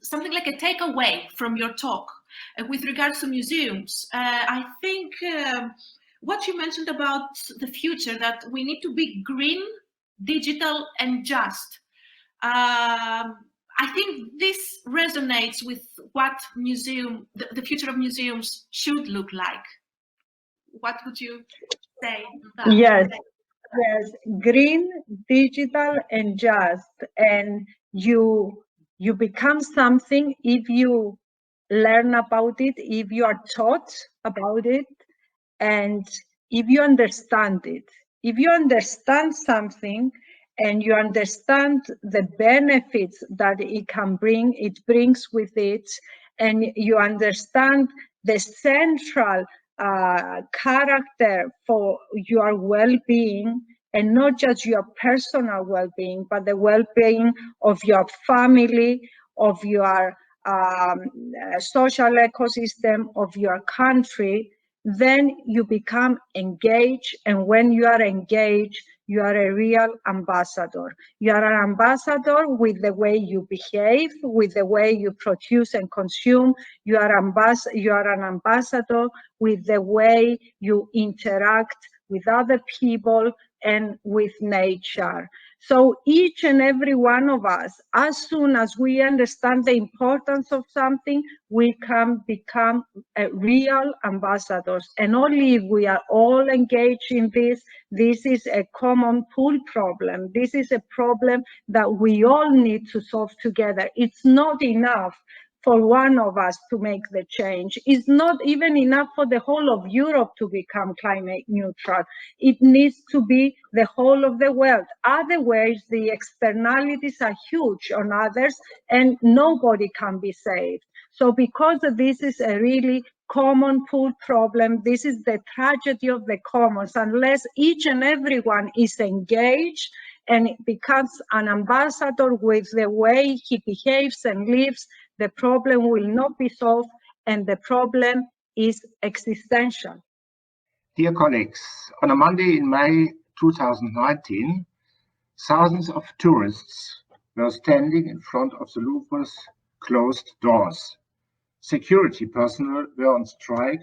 something like a takeaway from your talk with regards to museums, I think what you mentioned about the future, that we need to be green, digital, and just. I think this resonates with what the future of museums should look like. What would you say to that? Yes, green, digital, and just. And you become something if you learn about it, if you are taught about it, and if you understand it. If you understand something and you understand the benefits that it brings with it, and you understand the central character for your well-being, and not just your personal well-being, but the well-being of your family, of your social ecosystem, of your country, then you become engaged. And when you are engaged, you are a real ambassador. You are an ambassador with the way you behave, with the way you produce and consume. You are an ambassador with the way you interact with other people and with nature. So each and every one of us, as soon as we understand the importance of something, we can become real ambassadors. And only if we are all engaged in this, this is a common pool problem. This is a problem that we all need to solve together. It's not enough for one of us to make the change. It's not even enough for the whole of Europe to become climate neutral. It needs to be the whole of the world. Otherwise, the externalities are huge on others and nobody can be saved. So because this is a really common pool problem, this is the tragedy of the commons. Unless each and everyone is engaged and becomes an ambassador with the way he behaves and lives, the problem will not be solved, and the problem is existential. Dear colleagues, on a Monday in May 2019, thousands of tourists were standing in front of the Louvre's closed doors. Security personnel were on strike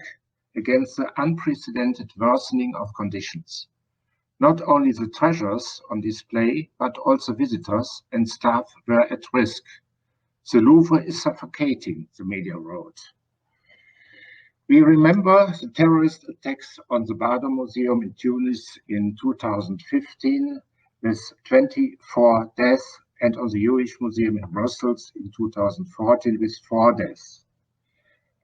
against the unprecedented worsening of conditions. Not only the treasures on display, but also visitors and staff were at risk. The Louvre is suffocating, the media wrote. We remember the terrorist attacks on the Bardo Museum in Tunis in 2015 with 24 deaths, and on the Jewish Museum in Brussels in 2014 with 4 deaths.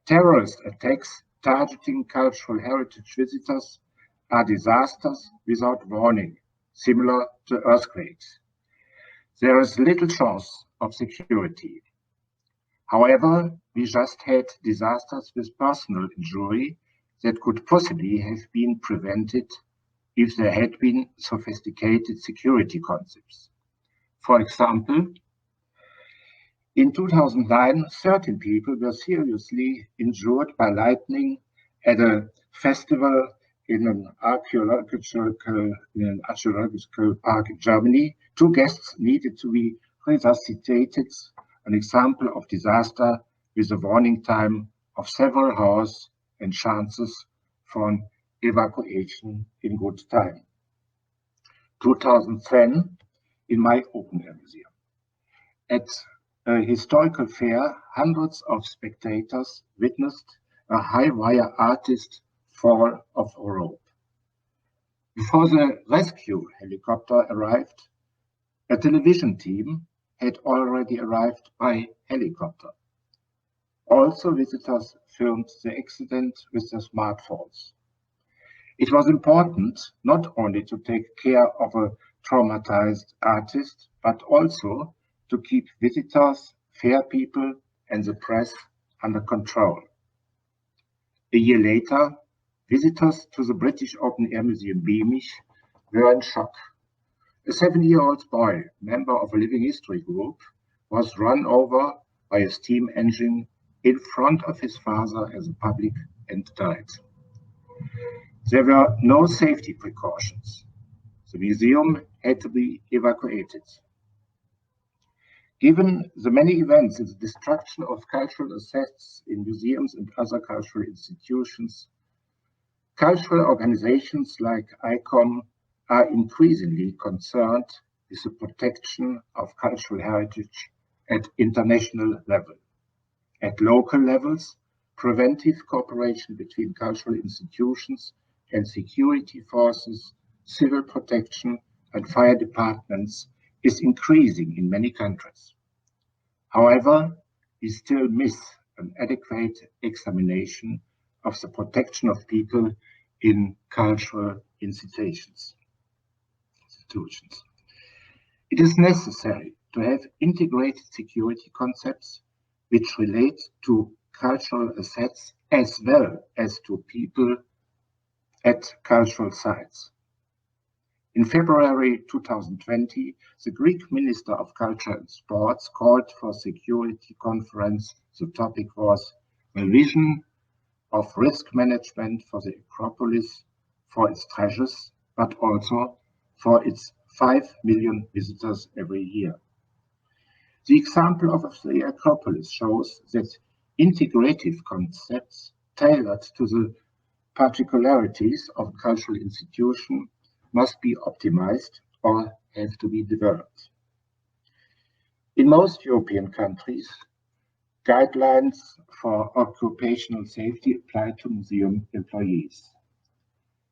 Terrorist attacks targeting cultural heritage visitors are disasters without warning, similar to earthquakes. There is little chance of security. However, we just had disasters with personal injury that could possibly have been prevented if there had been sophisticated security concepts. For example, in 2009, 13 people were seriously injured by lightning at a festival in an archaeological park in Germany. 2 guests needed to be resuscitated, an example of disaster with a warning time of several hours and chances for an evacuation in good time. 2010, in my open air museum. At a historical fair, hundreds of spectators witnessed a high-wire artist fall off a rope. Before the rescue helicopter arrived, a television team had already arrived by helicopter. Also, visitors filmed the accident with their smartphones. It was important not only to take care of a traumatized artist, but also to keep visitors, fair people, and the press under control. A year later, visitors to the British Open Air Museum Beamish were in shock. A 7-year-old boy, member of a living history group, was run over by a steam engine in front of his father as a public and died. There were no safety precautions. The museum had to be evacuated. Given the many events in the destruction of cultural assets in museums and other cultural institutions, cultural organizations like ICOM are increasingly concerned with the protection of cultural heritage at international level. At local levels, preventive cooperation between cultural institutions and security forces, civil protection, and fire departments is increasing in many countries. However, we still miss an adequate examination of the protection of people in cultural institutions. It is necessary to have integrated security concepts which relate to cultural assets as well as to people at cultural sites. In February 2020, the Greek Minister of Culture and Sports called for a security conference. The topic was revision of risk management for the Acropolis, for its treasures, but also for its 5 million visitors every year. The example of the Acropolis shows that integrative concepts tailored to the particularities of a cultural institution must be optimized or have to be developed. In most European countries, guidelines for occupational safety apply to museum employees.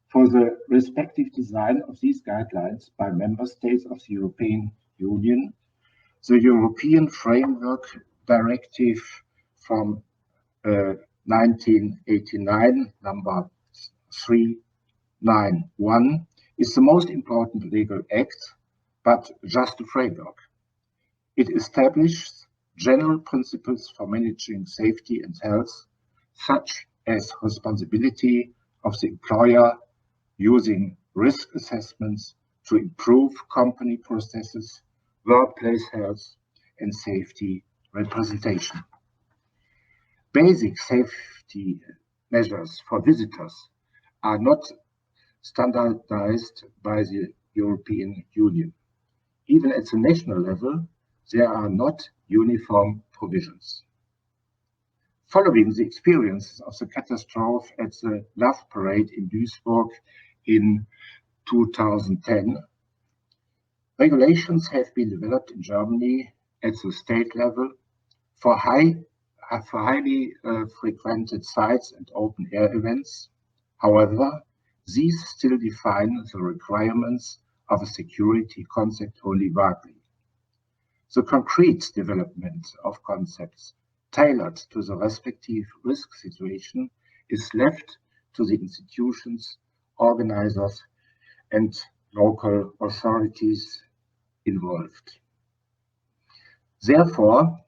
For the respective design of these guidelines by member states of the European Union, the European Framework Directive from 1989, number 391, is the most important legal act, but just a framework. It establishes general principles for managing safety and health, such as responsibility of the employer using risk assessments to improve company processes, workplace health, and safety representation. Basic safety measures for visitors are not standardized by the European Union. Even at the national level, there are not uniform provisions. Following the experiences of the catastrophe at the Love Parade in Duisburg in 2010, regulations have been developed in Germany at the state level for highly frequented sites and open-air events. However, these still define the requirements of a security concept only vaguely. The concrete development of concepts tailored to the respective risk situation is left to the institutions, organizers, and local authorities involved. Therefore,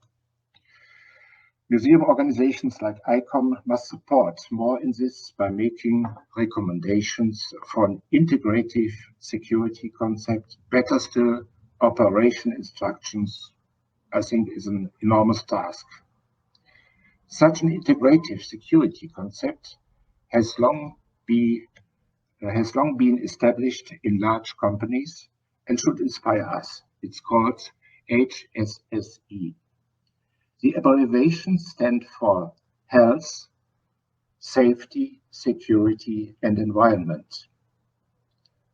museum organizations like ICOM must support more in this by making recommendations for an integrative security concept. Better still, operation instructions, I think, is an enormous task. Such an integrative security concept has long been established in large companies and should inspire us. It's called HSSE. The abbreviations stand for health, safety, security, and environment.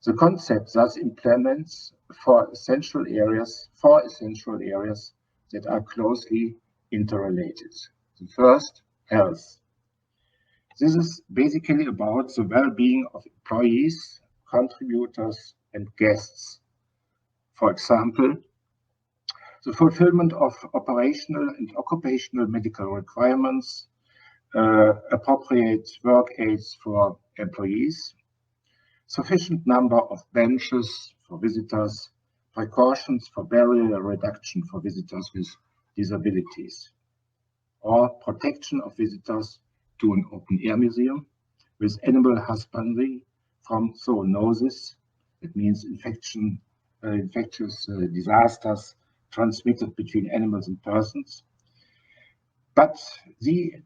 The concept thus implements four essential areas that are closely interrelated. The first, health. This is basically about the well-being of employees, contributors, and guests. For example, the fulfillment of operational and occupational medical requirements, appropriate work aids for employees, sufficient number of benches for visitors, precautions for barrier reduction for visitors with disabilities, or protection of visitors to an open-air museum with animal husbandry from zoonosis, it means infectious disasters transmitted between animals and persons. But the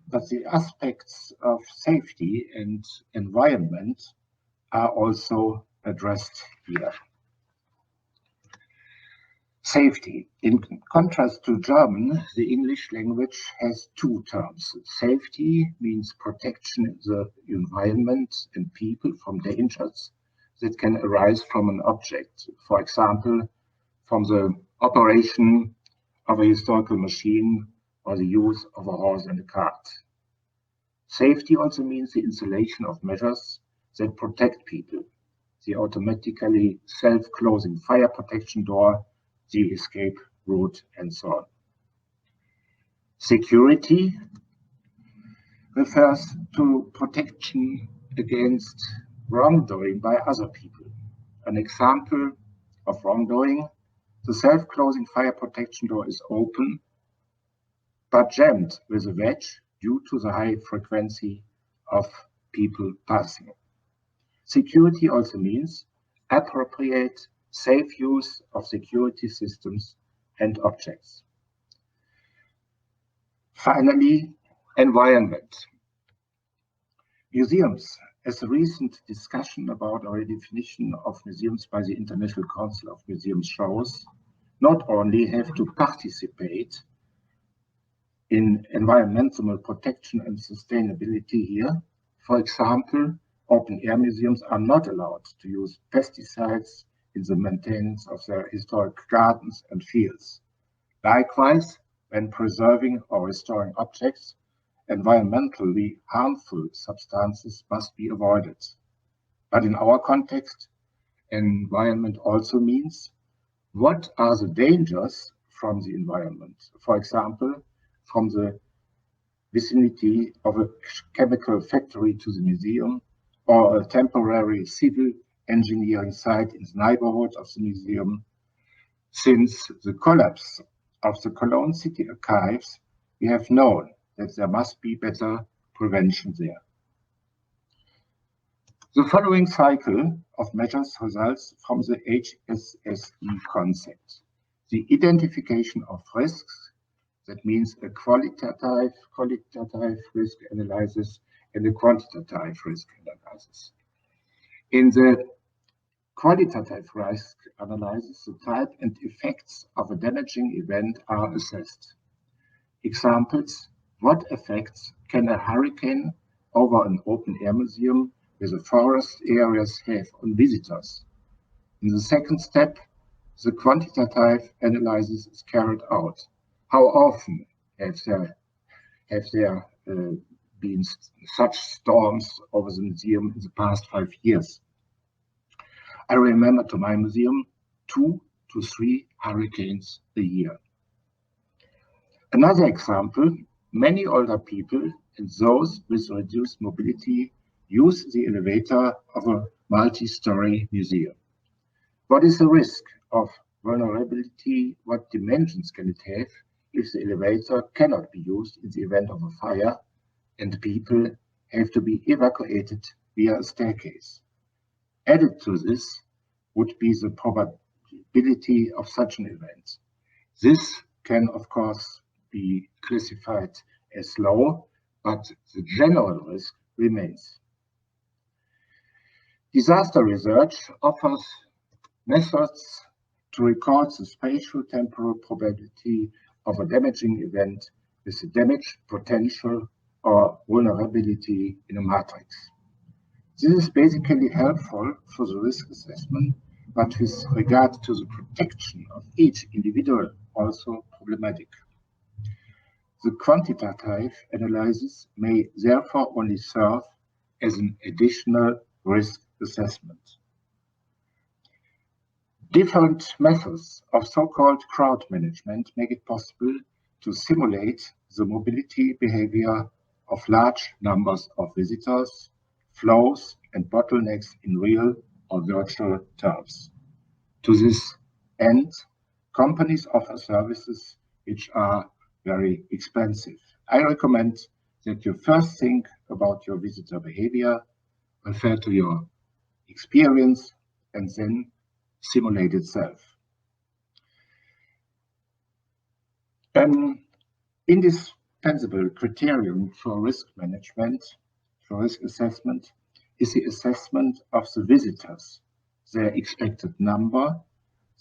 aspects of safety and environment are also addressed here. Safety. In contrast to German, the English language has two terms. Safety means protection of the environment and people from dangers that can arise from an object. For example, from the operation of a historical machine or the use of a horse and a cart. Safety also means the installation of measures that protect people, the automatically self-closing fire protection door, the escape route, and so on. Security refers to protection against wrongdoing by other people. An example of wrongdoing, the self-closing fire protection door is open, but jammed with a wedge due to the high frequency of people passing. Security also means appropriate, safe use of security systems and objects. Finally, environment. Museums, as a recent discussion about our definition of museums by the International Council of Museums shows, not only have to participate in environmental protection and sustainability here. For example, open-air museums are not allowed to use pesticides in the maintenance of their historic gardens and fields. Likewise, when preserving or restoring objects, environmentally harmful substances must be avoided. But in our context, environment also means what are the dangers from the environment? For example, from the vicinity of a chemical factory to the museum, or a temporary civil engineering site in the neighborhood of the museum. Since the collapse of the Cologne City archives, we have known that there must be better prevention there. The following cycle of measures results from the HSSE concept. The identification of risks, that means a qualitative risk analysis and a quantitative risk analysis. In the qualitative risk analysis, the type and effects of a damaging event are assessed. Examples: what effects can a hurricane over an open-air museum with the forest areas have on visitors? In the second step, the quantitative analysis is carried out. How often have there been such storms over the museum in the past 5 years? I remember to my museum 2 to 3 hurricanes a year. Another example, many older people and those with reduced mobility use the elevator of a multi-story museum. What is the risk of vulnerability? What dimensions can it have if the elevator cannot be used in the event of a fire and people have to be evacuated via a staircase? Added to this would be the probability of such an event. This can, of course, be classified as low, but the general risk remains. Disaster research offers methods to record the spatial temporal probability of a damaging event with the damage potential or vulnerability in a matrix. This is basically helpful for the risk assessment, but with regard to the protection of each individual, also problematic. The quantitative analysis may therefore only serve as an additional risk assessment. Different methods of so-called crowd management make it possible to simulate the mobility behavior of large numbers of visitors, flows, and bottlenecks in real or virtual terms. To this end, companies offer services which are very expensive. I recommend that you first think about your visitor behavior, refer to your experience, and then simulate itself. An indispensable criterion for risk management, for risk assessment, is the assessment of the visitors, their expected number,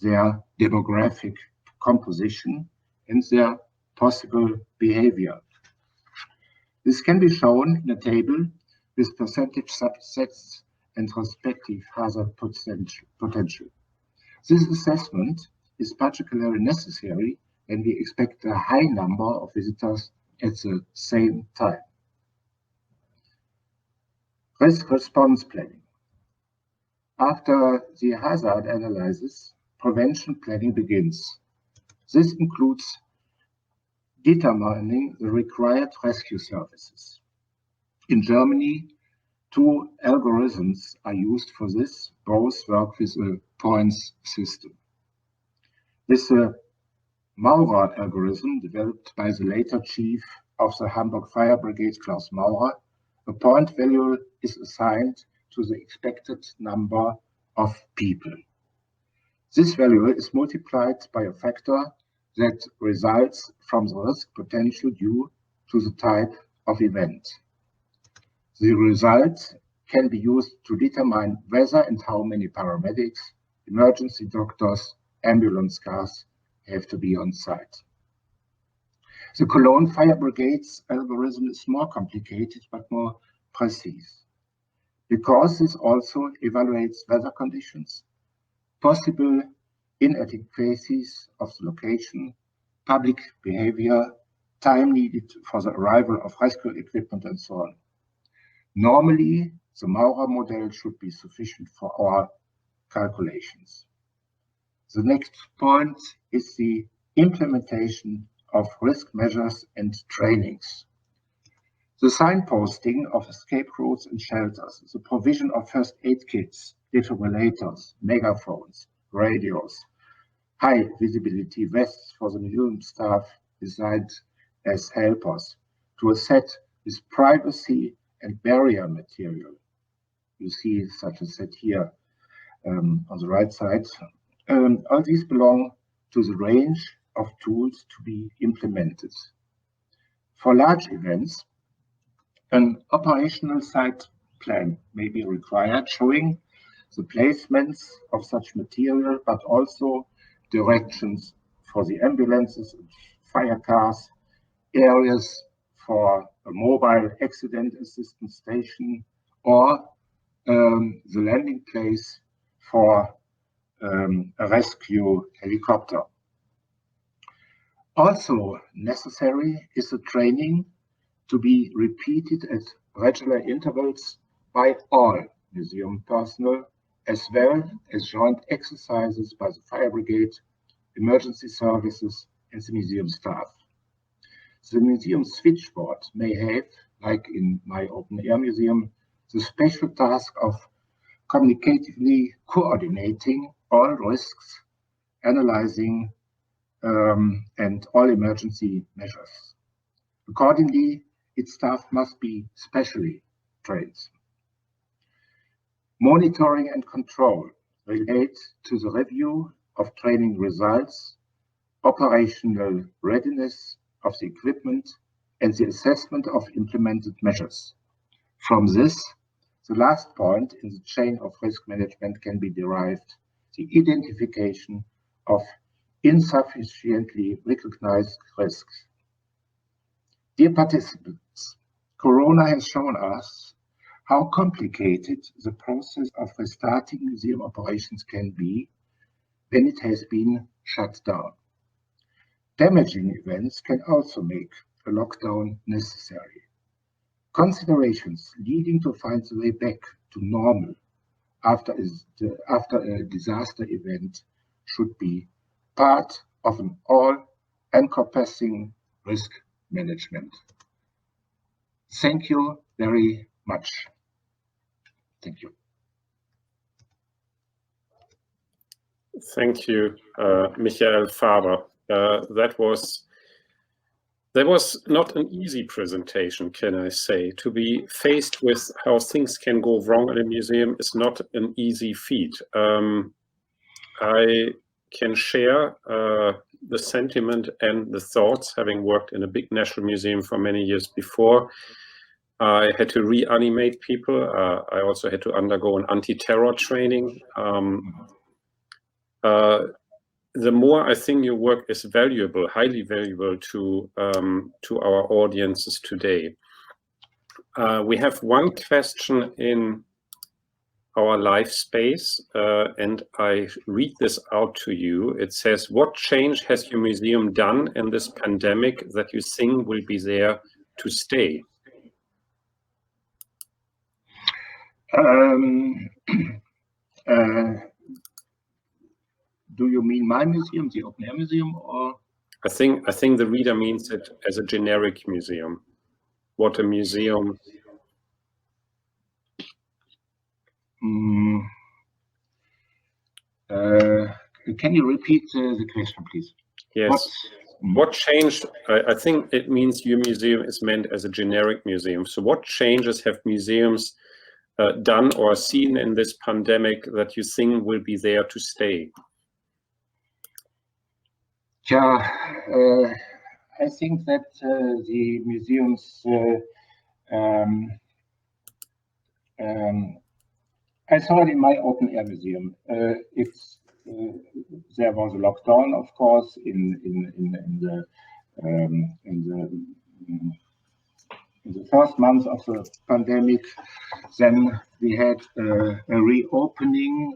their demographic composition, and their possible behavior. This can be shown in a table with percentage subsets and respective hazard potential. This assessment is particularly necessary when we expect a high number of visitors at the same time. Risk response planning. After the hazard analysis, prevention planning begins. This includes determining the required rescue services. In Germany, 2 algorithms are used for this. Both work with a points system. With the Maurer algorithm, developed by the later chief of the Hamburg Fire Brigade, Klaus Maurer, a point value is assigned to the expected number of people. This value is multiplied by a factor that results from the risk potential due to the type of event. The result can be used to determine whether and how many paramedics, emergency doctors, ambulance cars have to be on site. The Cologne Fire Brigade's algorithm is more complicated but more precise, because this also evaluates weather conditions, possible inadequacies of the location, public behavior, time needed for the arrival of rescue equipment, and so on. Normally, the Maurer model should be sufficient for our calculations. The next point is the implementation of risk measures and trainings. The signposting of escape routes and shelters, the provision of first aid kits, defibrillators, megaphones, radios, high visibility vests for the museum staff designed as helpers, to a set with privacy and barrier material. You see such a set here on the right side. All these belong to the range of tools to be implemented. For large events, an operational site plan may be required, showing the placements of such material, but also directions for the ambulances and fire cars, areas for a mobile accident assistance station, or the landing place for a rescue helicopter. Also necessary is the training to be repeated at regular intervals by all museum personnel, as well as joint exercises by the fire brigade, emergency services, and the museum staff. The museum switchboard may have, like in my open-air museum, the special task of communicatively coordinating all risks, analyzing and all emergency measures. Accordingly, its staff must be specially trained. Monitoring and control relate to the review of training results, operational readiness of the equipment, and the assessment of implemented measures. From this, the last point in the chain of risk management can be derived: the identification of insufficiently recognized risks. Dear participants, Corona has shown us how complicated the process of restarting museum operations can be when it has been shut down. Damaging events can also make a lockdown necessary. Considerations leading to find the way back to normal after a disaster event should be part of an all-encompassing risk management. Thank you very much. Thank you. Thank you, Michael Faber. That was not an easy presentation, can I say. To be faced with how things can go wrong in a museum is not an easy feat. I can share the sentiment and the thoughts, having worked in a big national museum for many years before. I had to reanimate people. I also had to undergo an anti-terror training. The more I think your work is valuable, highly valuable to our audiences today. We have one question in our live space, and I read this out to you. It says, what change has your museum done in this pandemic that you think will be there to stay? Do you mean my museum, the Open Air Museum, or? I think the reader means it as a generic museum. What a museum. Can you repeat the question, please? Yes. What changed? I think it means your museum is meant as a generic museum. So what changes have museums done or seen in this pandemic that you think will be there to stay? Yeah, I think that the museums, I saw it in my open air museum. There was a lockdown, of course, in the first months of the pandemic. Then we had a reopening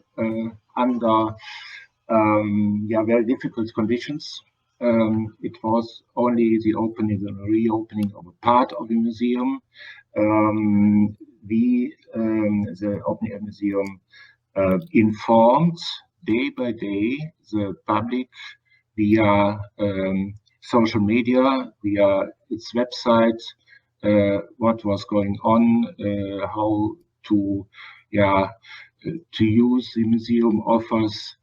under very difficult conditions. It was only the reopening of a part of the museum. The Open Air Museum, informed day by day the public via social media, via its website, what was going on, how to use the museum offers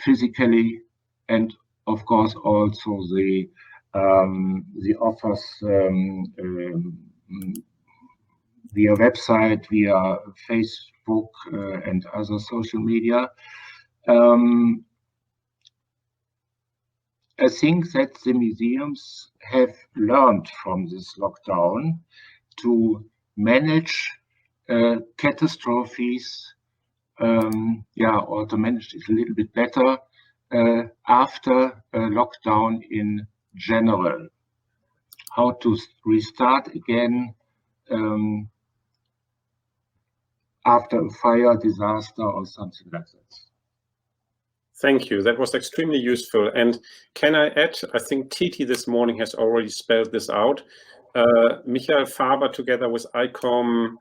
physically, and of course also the offers via website, via Facebook and other social media. I think that the museums have learned from this lockdown to manage catastrophes, or to manage it a little bit better after a lockdown in general. How to restart again after a fire, disaster, or something like that. Thank you. That was extremely useful. And can I add, I think Titi this morning has already spelled this out. Michael Faber, together with ICOM,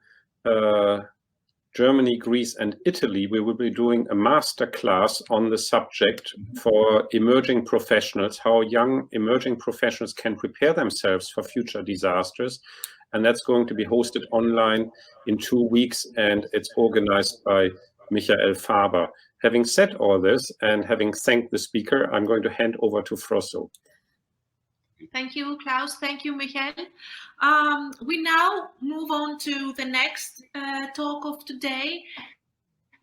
Germany, Greece, and Italy, we will be doing a master class on the subject for emerging professionals, how young emerging professionals can prepare themselves for future disasters. And that's going to be hosted online in 2 weeks, and it's organized by Michael Faber. Having said all this, and having thanked the speaker, I'm going to hand over to Frosso. Thank you, Klaus. Thank you, Michael. We now move on to the next talk of today,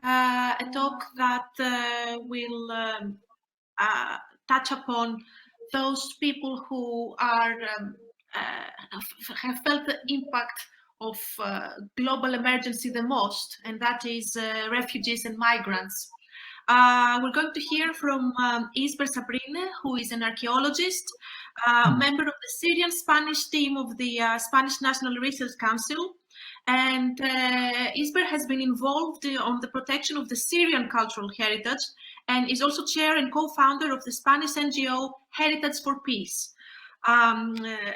a talk that will touch upon those people who are have felt the impact of global emergency the most, and that is refugees and migrants. We're going to hear from Isber Sabrine, who is an archaeologist member of the Syrian-Spanish team of the Spanish National Research Council. And Isber has been involved on the protection of the Syrian cultural heritage and is also chair and co-founder of the Spanish NGO Heritage for Peace.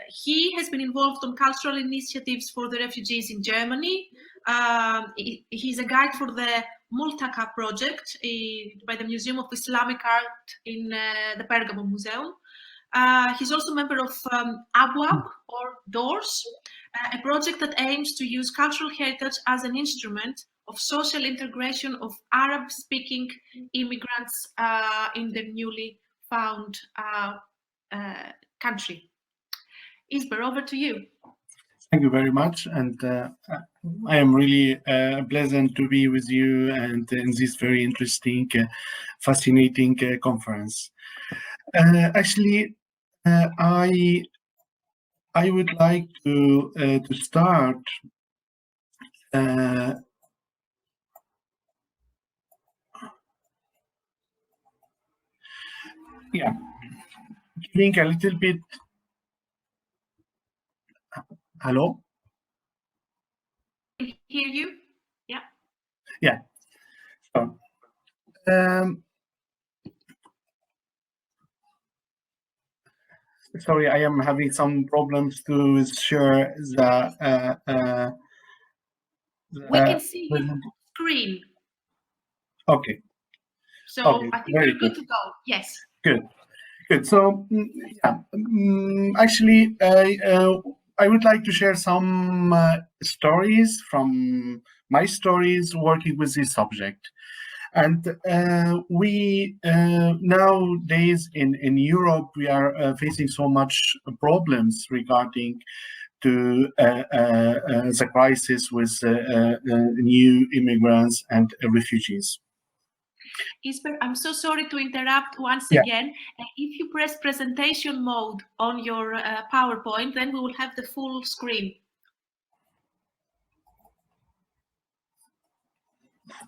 He has been involved on cultural initiatives for the refugees in Germany. He's a guide for the Multaka project by the Museum of Islamic Art in the Pergamon Museum. He's also a member of ABWAP, or DOORS, a project that aims to use cultural heritage as an instrument of social integration of Arab-speaking immigrants in the newly found country. Isber, over to you. Thank you very much, and I am really pleasant to be with you and in this very interesting, fascinating conference. Actually, I would like to start giving a little bit. Hello? Can I hear you? Yeah. Yeah. So, sorry, I am having some problems to share the we can see your screen. Okay. So okay, I think we're good to go. Yes. Good. Good. So yeah, actually, I would like to share some stories from my stories working with this subject. And we nowadays in Europe, we are facing so much problems regarding to the crisis with new immigrants and refugees. Isber, I'm so sorry to interrupt once again. If you press presentation mode on your PowerPoint, then we will have the full screen.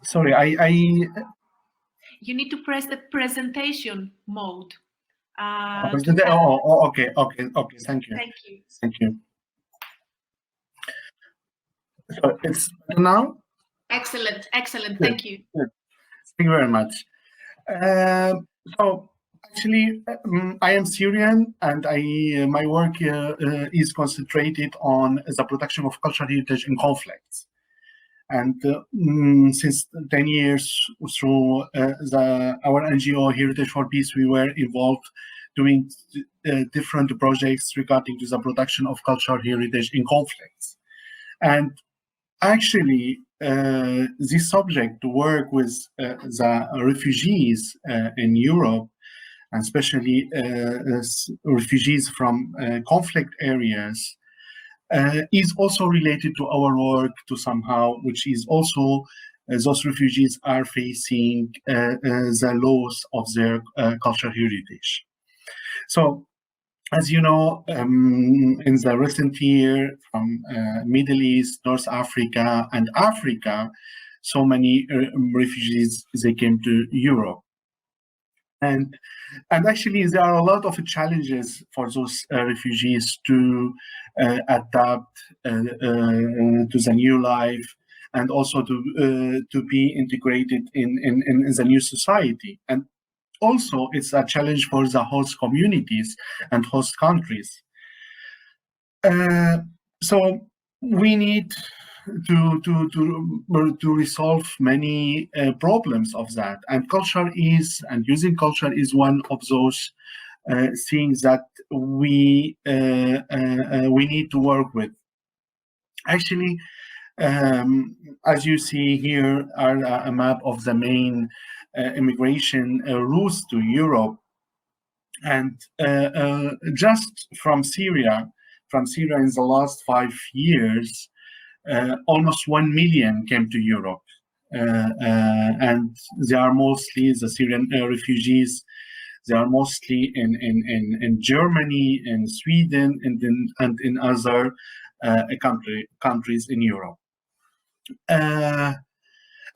Sorry, You need to press the presentation mode. Okay. Thank you. Thank you. Thank you. So it's better now? Excellent. Excellent. Good. Thank you. Good. Thank you very much. So actually, I am Syrian, and my work is concentrated on the protection of cultural heritage in conflicts. And since 10 years through our NGO Heritage for Peace, we were involved doing different projects regarding to the protection of cultural heritage in conflicts. And actually, this subject to work with the refugees in Europe, and especially refugees from conflict areas, is also related to our work to somehow, which is also those refugees are facing the loss of their cultural heritage. So, as you know, in the recent year from Middle East, North Africa, and Africa, so many refugees, they came to Europe. And actually, there are a lot of challenges for those refugees to adapt to the new life, and also to be integrated in the new society. And also, it's a challenge for the host communities and host countries. So we need to resolve many problems of that, and using culture is one of those things that we need to work with. Actually, as you see here are a map of the main immigration routes to Europe, and just from Syria in the last 5 years, almost 1 million came to Europe, and they are mostly the Syrian refugees. They are mostly in Germany, in Sweden, and in other countries in Europe.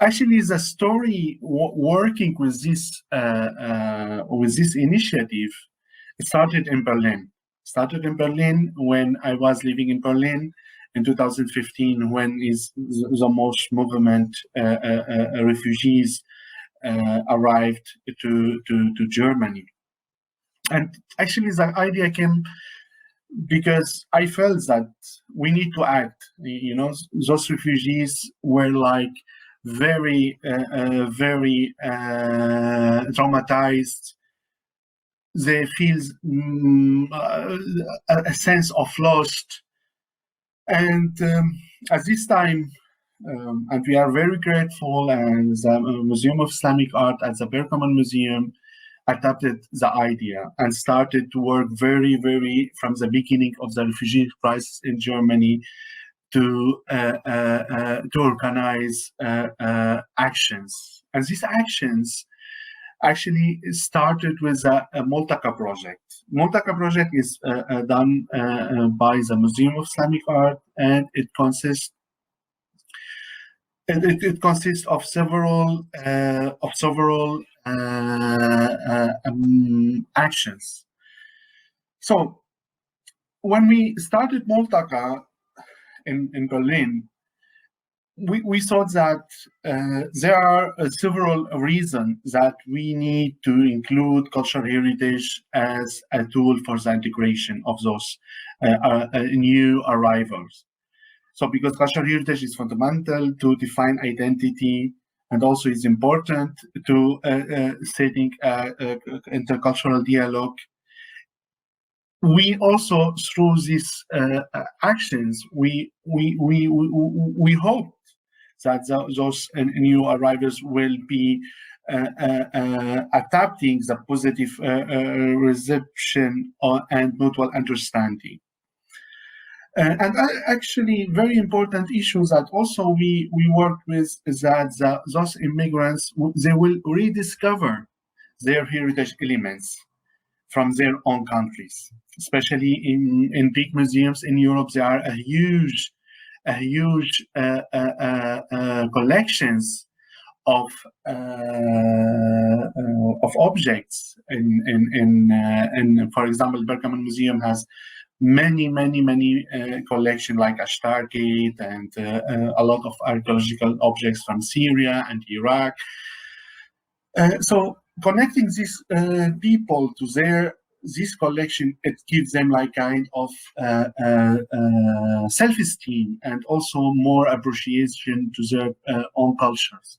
Actually, the story working with this initiative started in Berlin. Started in Berlin when I was living in Berlin in 2015, when is the most movement refugees arrived to Germany. And actually the idea came because I felt that we need to act. You know, those refugees were like very traumatized. They feel a sense of lost. And at this time, and we are very grateful, and the Museum of Islamic Art at the Bergman Museum adopted the idea and started to work very from the beginning of the refugee crisis in Germany to organize actions. And these actions actually started with a Multaka project. Multaka project is done by the Museum of Islamic Art, and it consists of several actions. So when we started Multaka in Berlin, we thought that there are several reasons that we need to include cultural heritage as a tool for the integration of those new arrivals. So because cultural heritage is fundamental to define identity, and also is important to setting intercultural dialogue. We also, through these actions, we hope that those new arrivals will be adapting the positive reception and mutual understanding. And actually, very important issues that also we work with is that those immigrants, they will rediscover their heritage elements from their own countries, especially in big museums in Europe. There are a huge collections of objects. In for example, Bergman Museum has many collection like Xiradakis and a lot of archaeological objects from Syria and Iraq. So connecting these people to this collection, it gives them like kind of self-esteem and also more appreciation to their own cultures.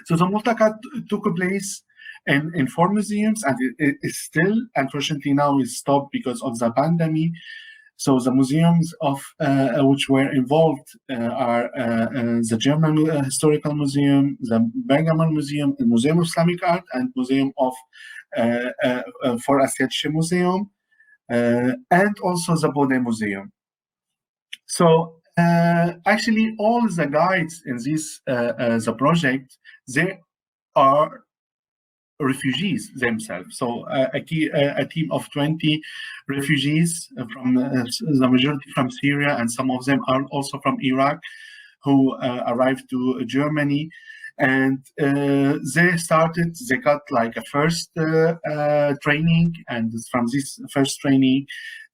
So the Multaka took place in 4 museums, and it is still, unfortunately, now is stopped because of the pandemic. So the museums of which were involved are the German Historical Museum, the Bergman Museum, the Museum of Islamic Art, and Museum of for Asiatische Museum, and also the Bode Museum. So actually, all the guides in this the project, they are refugees themselves. So a team of 20 refugees from the majority from Syria, and some of them are also from Iraq, who arrived to Germany. And they got like a first training, and from this first training,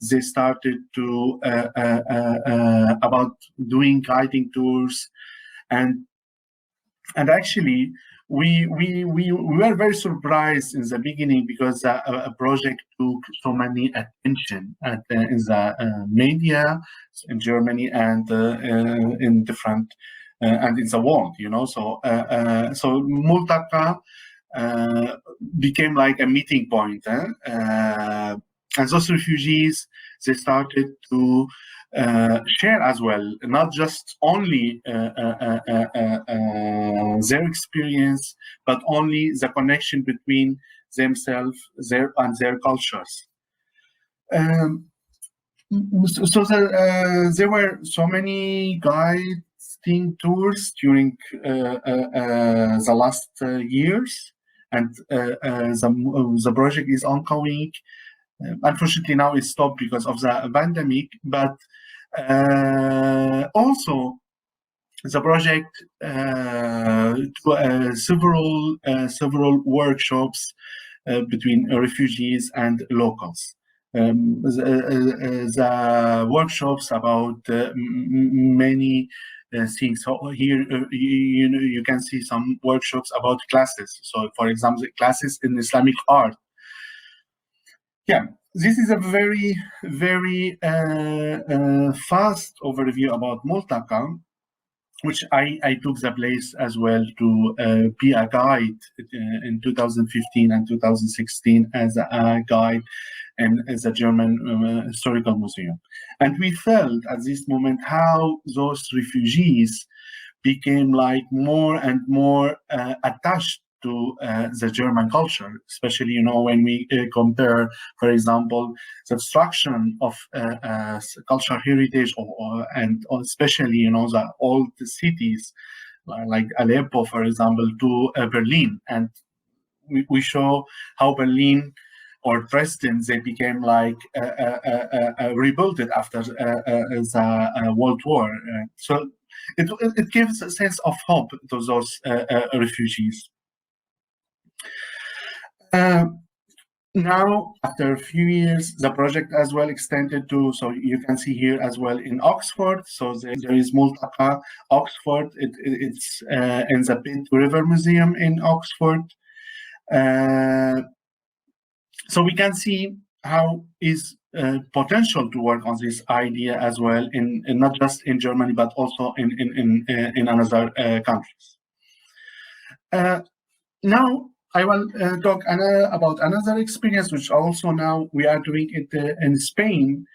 they started to about doing guiding tours, and actually we were very surprised in the beginning because a project took so many attention in the media in Germany and in different and in the world, you know. So so Multaka became like a meeting point, and those refugees, they started to share as well, not just only their experience, but only the connection between themselves, their cultures. So there were so many guiding tours during the last years, and the project is ongoing. Unfortunately, now it's stopped because of the pandemic, but also the project several workshops between refugees and locals. the workshops about many things. So here you can see some workshops about classes. So for example, classes in Islamic art. Yeah, this is a very fast overview about Multaka, which I took the place as well to be a guide in 2015 and 2016 as a guide and as a German historical museum. And we felt at this moment how those refugees became like more and more attached to the German culture, especially, you know, when we compare, for example, the destruction of cultural heritage, and especially, you know, the old cities like Aleppo, for example, to Berlin. And we show how Berlin or Dresden, they became like rebuilt after the World War. So it gives a sense of hope to those refugees. Now, after a few years, the project as well extended to, so you can see here as well in Oxford. So there is Multaka, Oxford. It's in the Pitt River Museum in Oxford. So we can see how is potential to work on this idea as well, in not just in Germany but also in other countries. Now I will talk about another experience, which also now we are doing it in Spain.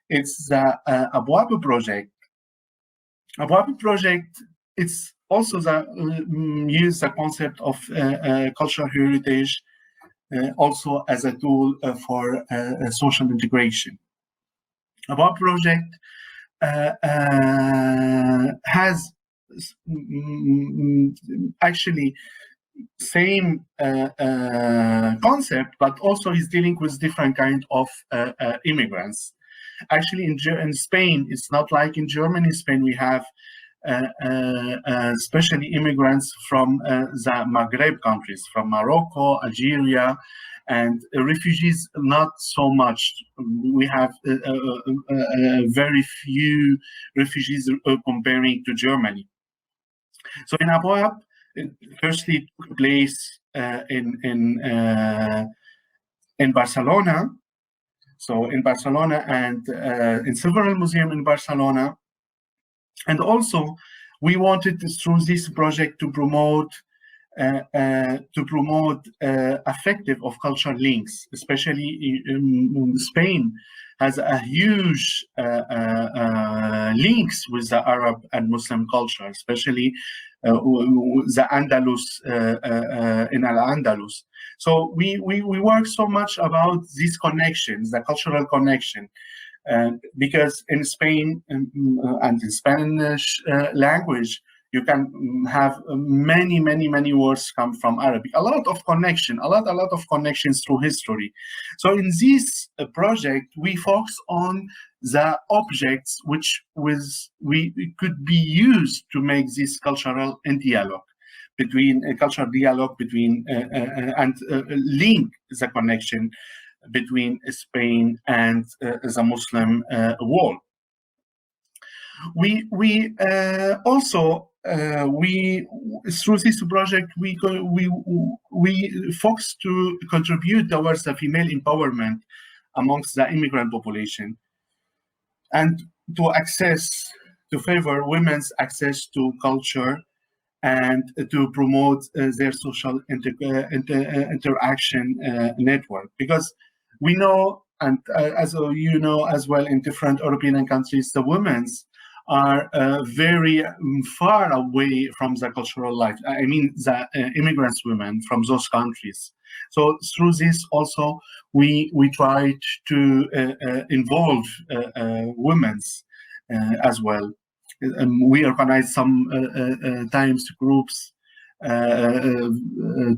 It's the Abuabu project. Abuabu project, it's also use the concept of cultural heritage also as a tool for social integration. Abuabu project has actually same concept, but also is dealing with different kind of immigrants. Actually, in Spain, it's not like in Germany. In Spain, we have especially immigrants from the Maghreb countries, from Morocco, Algeria, and refugees not so much. We have very few refugees comparing to Germany. So in Abuab, it firstly took place in Barcelona. So in Barcelona and in several museums in Barcelona. And also, we wanted through this project to promote effective of cultural links, especially in Spain has a huge links with the Arab and Muslim culture, especially the Andalus in Al-Andalus. So we work so much about these connections, the cultural connection. Because in Spain and in Spanish language, you can have many words come from Arabic. A lot of connection, a lot of connections through history. So in this project, we focus on the objects which could be used to make this cultural dialogue between cultural dialogue between and link the connection between Spain and the Muslim world. We also through this project we focus to contribute towards the female empowerment amongst the immigrant population, and to favor women's access to culture and to promote their social interaction network. Because we know, and as you know as well, in different European countries, the women's are very far away from the cultural life. I mean, the immigrants women from those countries. So through this also, we try to involve women's as well. We organize some times groups,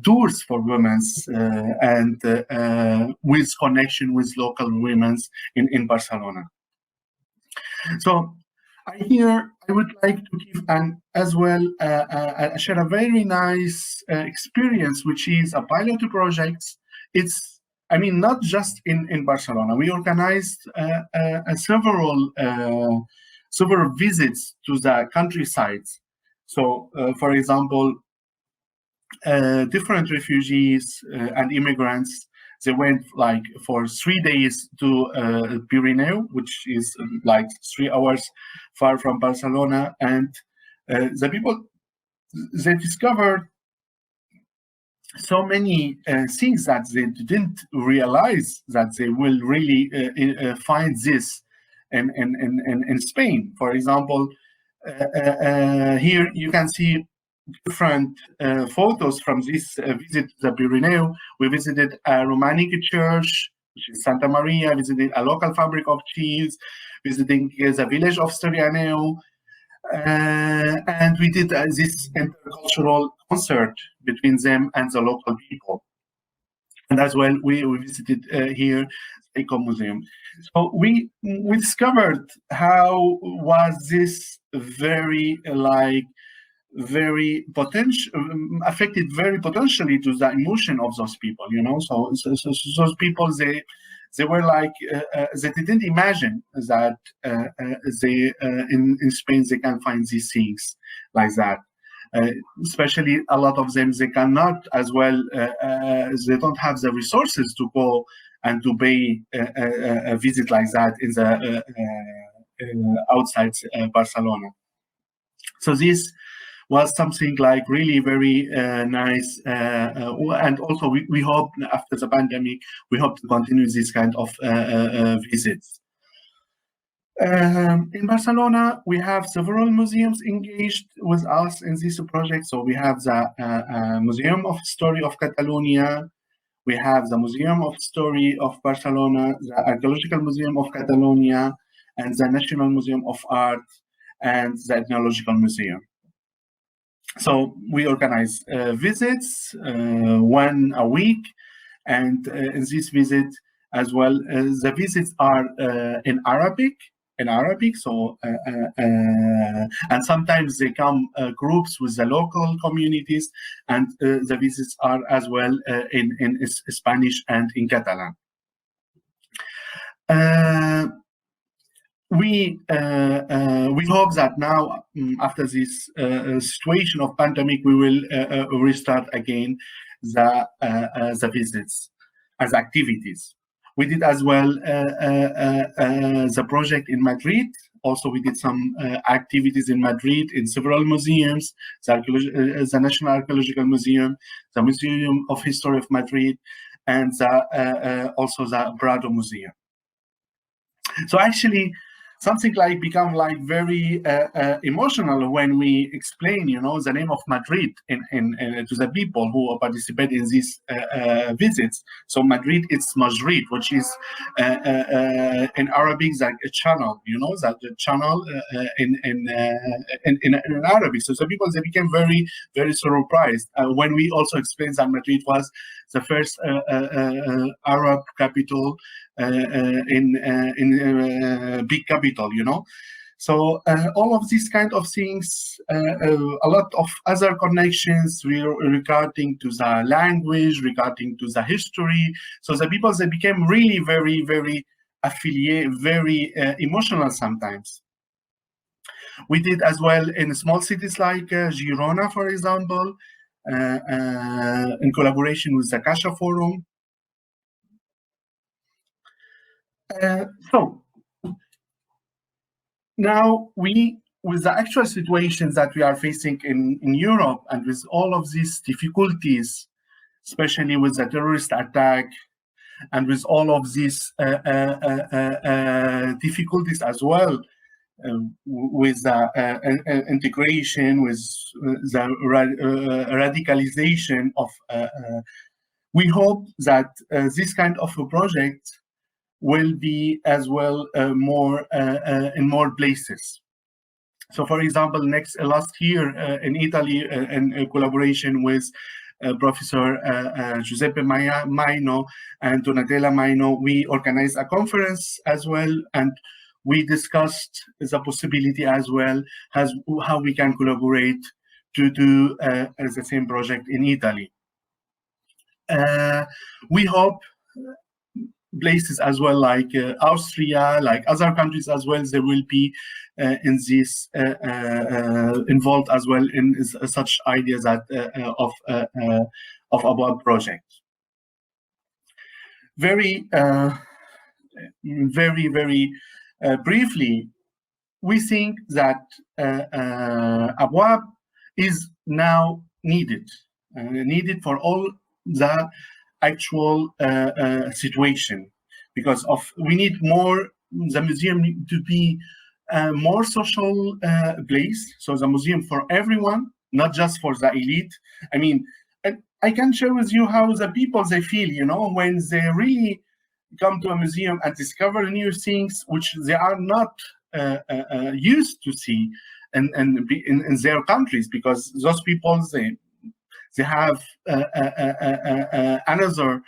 tours for women's and with connection with local women's in Barcelona. So here I would like to give as well share a very nice experience, which is a pilot project. It's I mean, not just in Barcelona. We organized several visits to the countryside. So, for example, different refugees and immigrants, they went like for 3 days to Pyrenees, which is like 3 hours far from Barcelona, and the people, they discovered so many things that they didn't realize that they will really find this in Spain. For example, here you can see different photos from this visit to the Pyrenees. We visited a Romanic church, which is Santa Maria, visited a local fabric of cheese, visiting the village of Storianeu, and we did this intercultural concert between them and the local people. And as well, we visited here the ICOM Museum. So we discovered how was this very affected very potentially to the emotion of those people, you know. So those people, they were like they didn't imagine that they in Spain they can find these things like that. Especially a lot of them, they cannot as well. They don't have the resources to go and to pay a visit like that in the outside Barcelona. So this was something like really very nice, and also we hope after the pandemic we hope to continue this kind of visits. In Barcelona, we have several museums engaged with us in this project. So we have the Museum of History of Catalonia, we have the Museum of History of Barcelona, the Archaeological Museum of Catalonia, and the National Museum of Art, and the Ethnological Museum. So we organize visits, 1 a week, and in this visit as well, the visits are in Arabic. So and sometimes they come groups with the local communities, and the visits are as well in Spanish and in Catalan. We hope that now, after this situation of pandemic, we will restart again the visits as activities. We did as well the project in Madrid. Also, we did some activities in Madrid in several museums, the National Archaeological Museum, the Museum of History of Madrid, and also the Prado Museum. So actually, something like become like very emotional when we explain, you know, the name of Madrid to the people who participate in these visits. So Madrid, it's Majrid, which is in Arabic like a channel, you know, that the channel in Arabic. So the people, they became very, very surprised when we also explained that Madrid was the first Arab capital in big capital, you know. So all of these kind of things, a lot of other connections regarding to the language, regarding to the history. So the people, they became really very, very affiliated, very emotional sometimes. We did as well in small cities like Girona, for example, in collaboration with the Kasha Forum. So now with the actual situations that we are facing in Europe, and with all of these difficulties, especially with the terrorist attack, and with all of these difficulties as well, with the integration, with the radicalization of, we hope that this kind of a project will be as well more in more places. So, for example, last year in Italy, in collaboration with Professor Giuseppe Maino and Donatella Maino, we organized a conference as well, and we discussed the possibility as well as how we can collaborate to do the same project in Italy. We hope places as well, like Austria, like other countries as well, they will be in this involved as well in such ideas that of our project. Very briefly, we think that Abwab is now needed for all the actual situation, because we need more the museum to be a more social place. So the museum for everyone, not just for the elite. I mean, I can share with you how the people they feel, you know, when they really come to a museum and discover new things which they are not used to see in their countries, because those people they have another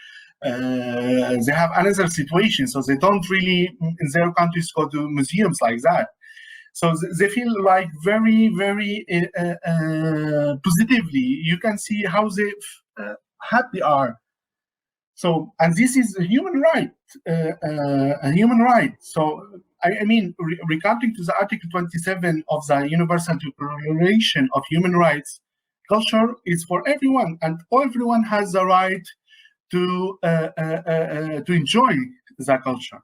situation, so they don't really in their countries go to museums like that. So they feel like very positively. You can see how they happy are. So, and this is a human right, So, I mean, recounting to the Article 27 of the Universal Declaration of Human Rights, culture is for everyone, and everyone has the right to enjoy the culture.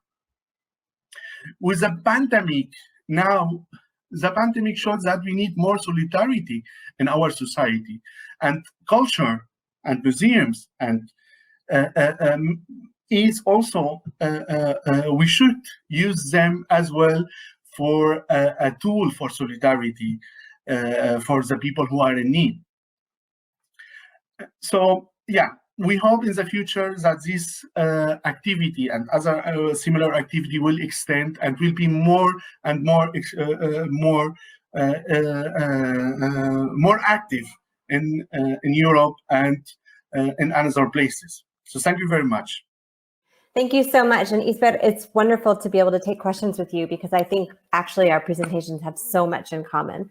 With the pandemic, now the pandemic shows that we need more solidarity in our society, and culture and museums and is also we should use them as well for a tool for solidarity for the people who are in need. So yeah, we hope in the future that this activity and other similar activity will extend and will be more and more active in Europe and in other places. So thank you very much. Thank you so much. And Isber, it's wonderful to be able to take questions with you, because I think actually our presentations have so much in common.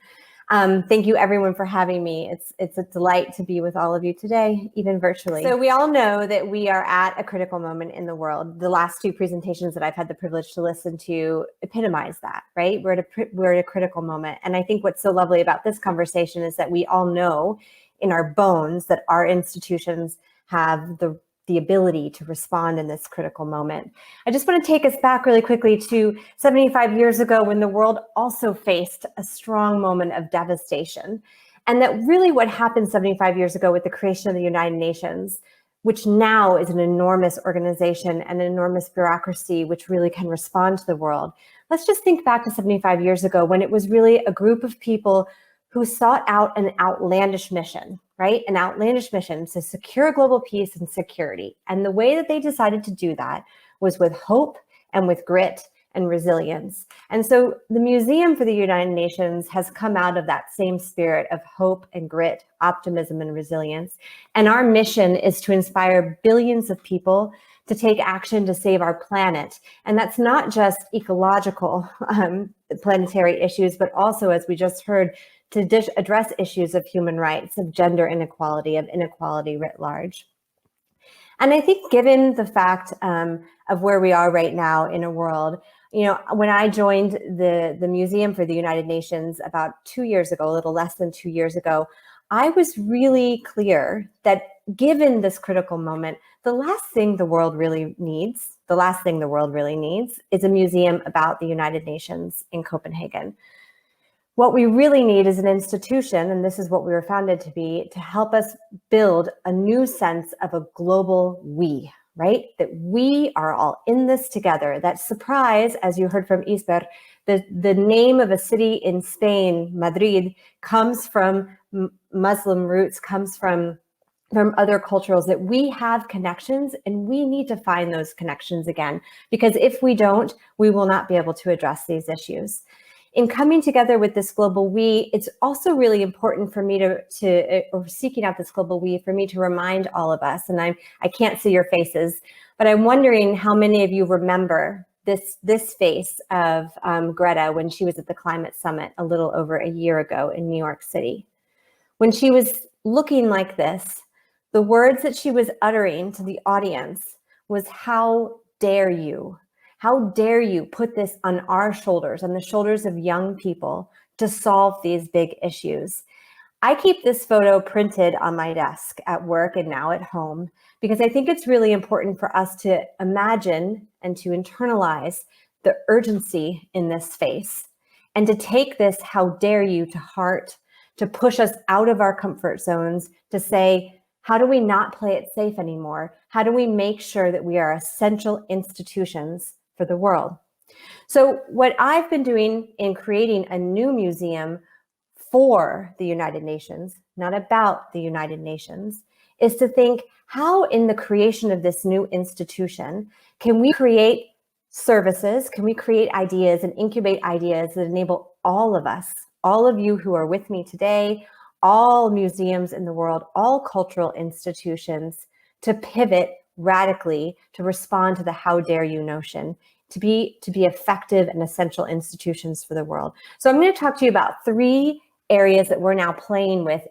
Thank you everyone for having me. It's a delight to be with all of you today, even virtually. So we all know that we are at a critical moment in the world. The last two presentations that I've had the privilege to listen to epitomize that, right? We're at a critical moment. And I think what's so lovely about this conversation is that we all know in our bones that our institutions have the ability to respond in this critical moment. I just want to take us back really quickly to 75 years ago, when the world also faced a strong moment of devastation. And that really what happened 75 years ago with the creation of the United Nations, which now is an enormous organization and an enormous bureaucracy which really can respond to the world. Let's just think back to 75 years ago, when it was really a group of people who sought out an outlandish mission, right? An outlandish mission to secure global peace and security. And the way that they decided to do that was with hope and with grit and resilience. And so the Museum for the United Nations has come out of that same spirit of hope and grit, optimism and resilience. And our mission is to inspire billions of people to take action to save our planet. And that's not just ecological planetary issues, but also, as we just heard, to address issues of human rights, of gender inequality, of inequality writ large. And I think given the fact of where we are right now in a world, you know, when I joined the Museum for the United Nations about 2 years ago, a little less than 2 years ago, I was really clear that given this critical moment, the last thing the world really needs is a museum about the United Nations in Copenhagen. What we really need is an institution, and this is what we were founded to be, to help us build a new sense of a global we, right? That we are all in this together. That surprise, as you heard from Isber, the name of a city in Spain, Madrid, comes from Muslim roots, comes from other cultures, that we have connections and we need to find those connections again, because if we don't, we will not be able to address these issues. In coming together with this global we, it's also really important for me or seeking out this global we, for me to remind all of us, and I can't see your faces, but I'm wondering how many of you remember this face of Greta when she was at the climate summit a little over a year ago in New York City. When she was looking like this, the words that she was uttering to the audience was, how dare you? How dare you put this on our shoulders, on the shoulders of young people, to solve these big issues? I keep this photo printed on my desk at work and now at home because I think it's really important for us to imagine and to internalize the urgency in this space and to take this "how dare you" to heart, to push us out of our comfort zones, to say, how do we not play it safe anymore? How do we make sure that we are essential institutions for the world? So what I've been doing in creating a new museum for the United Nations, not about the United Nations, is to think, how in the creation of this new institution can we create services, can we create ideas and incubate ideas that enable all of us, all of you who are with me today, all museums in the world, all cultural institutions, to pivot radically to respond to the "how dare you" notion, to be effective and essential institutions for the world. So I'm going to talk to you about 3 areas that we're now playing with,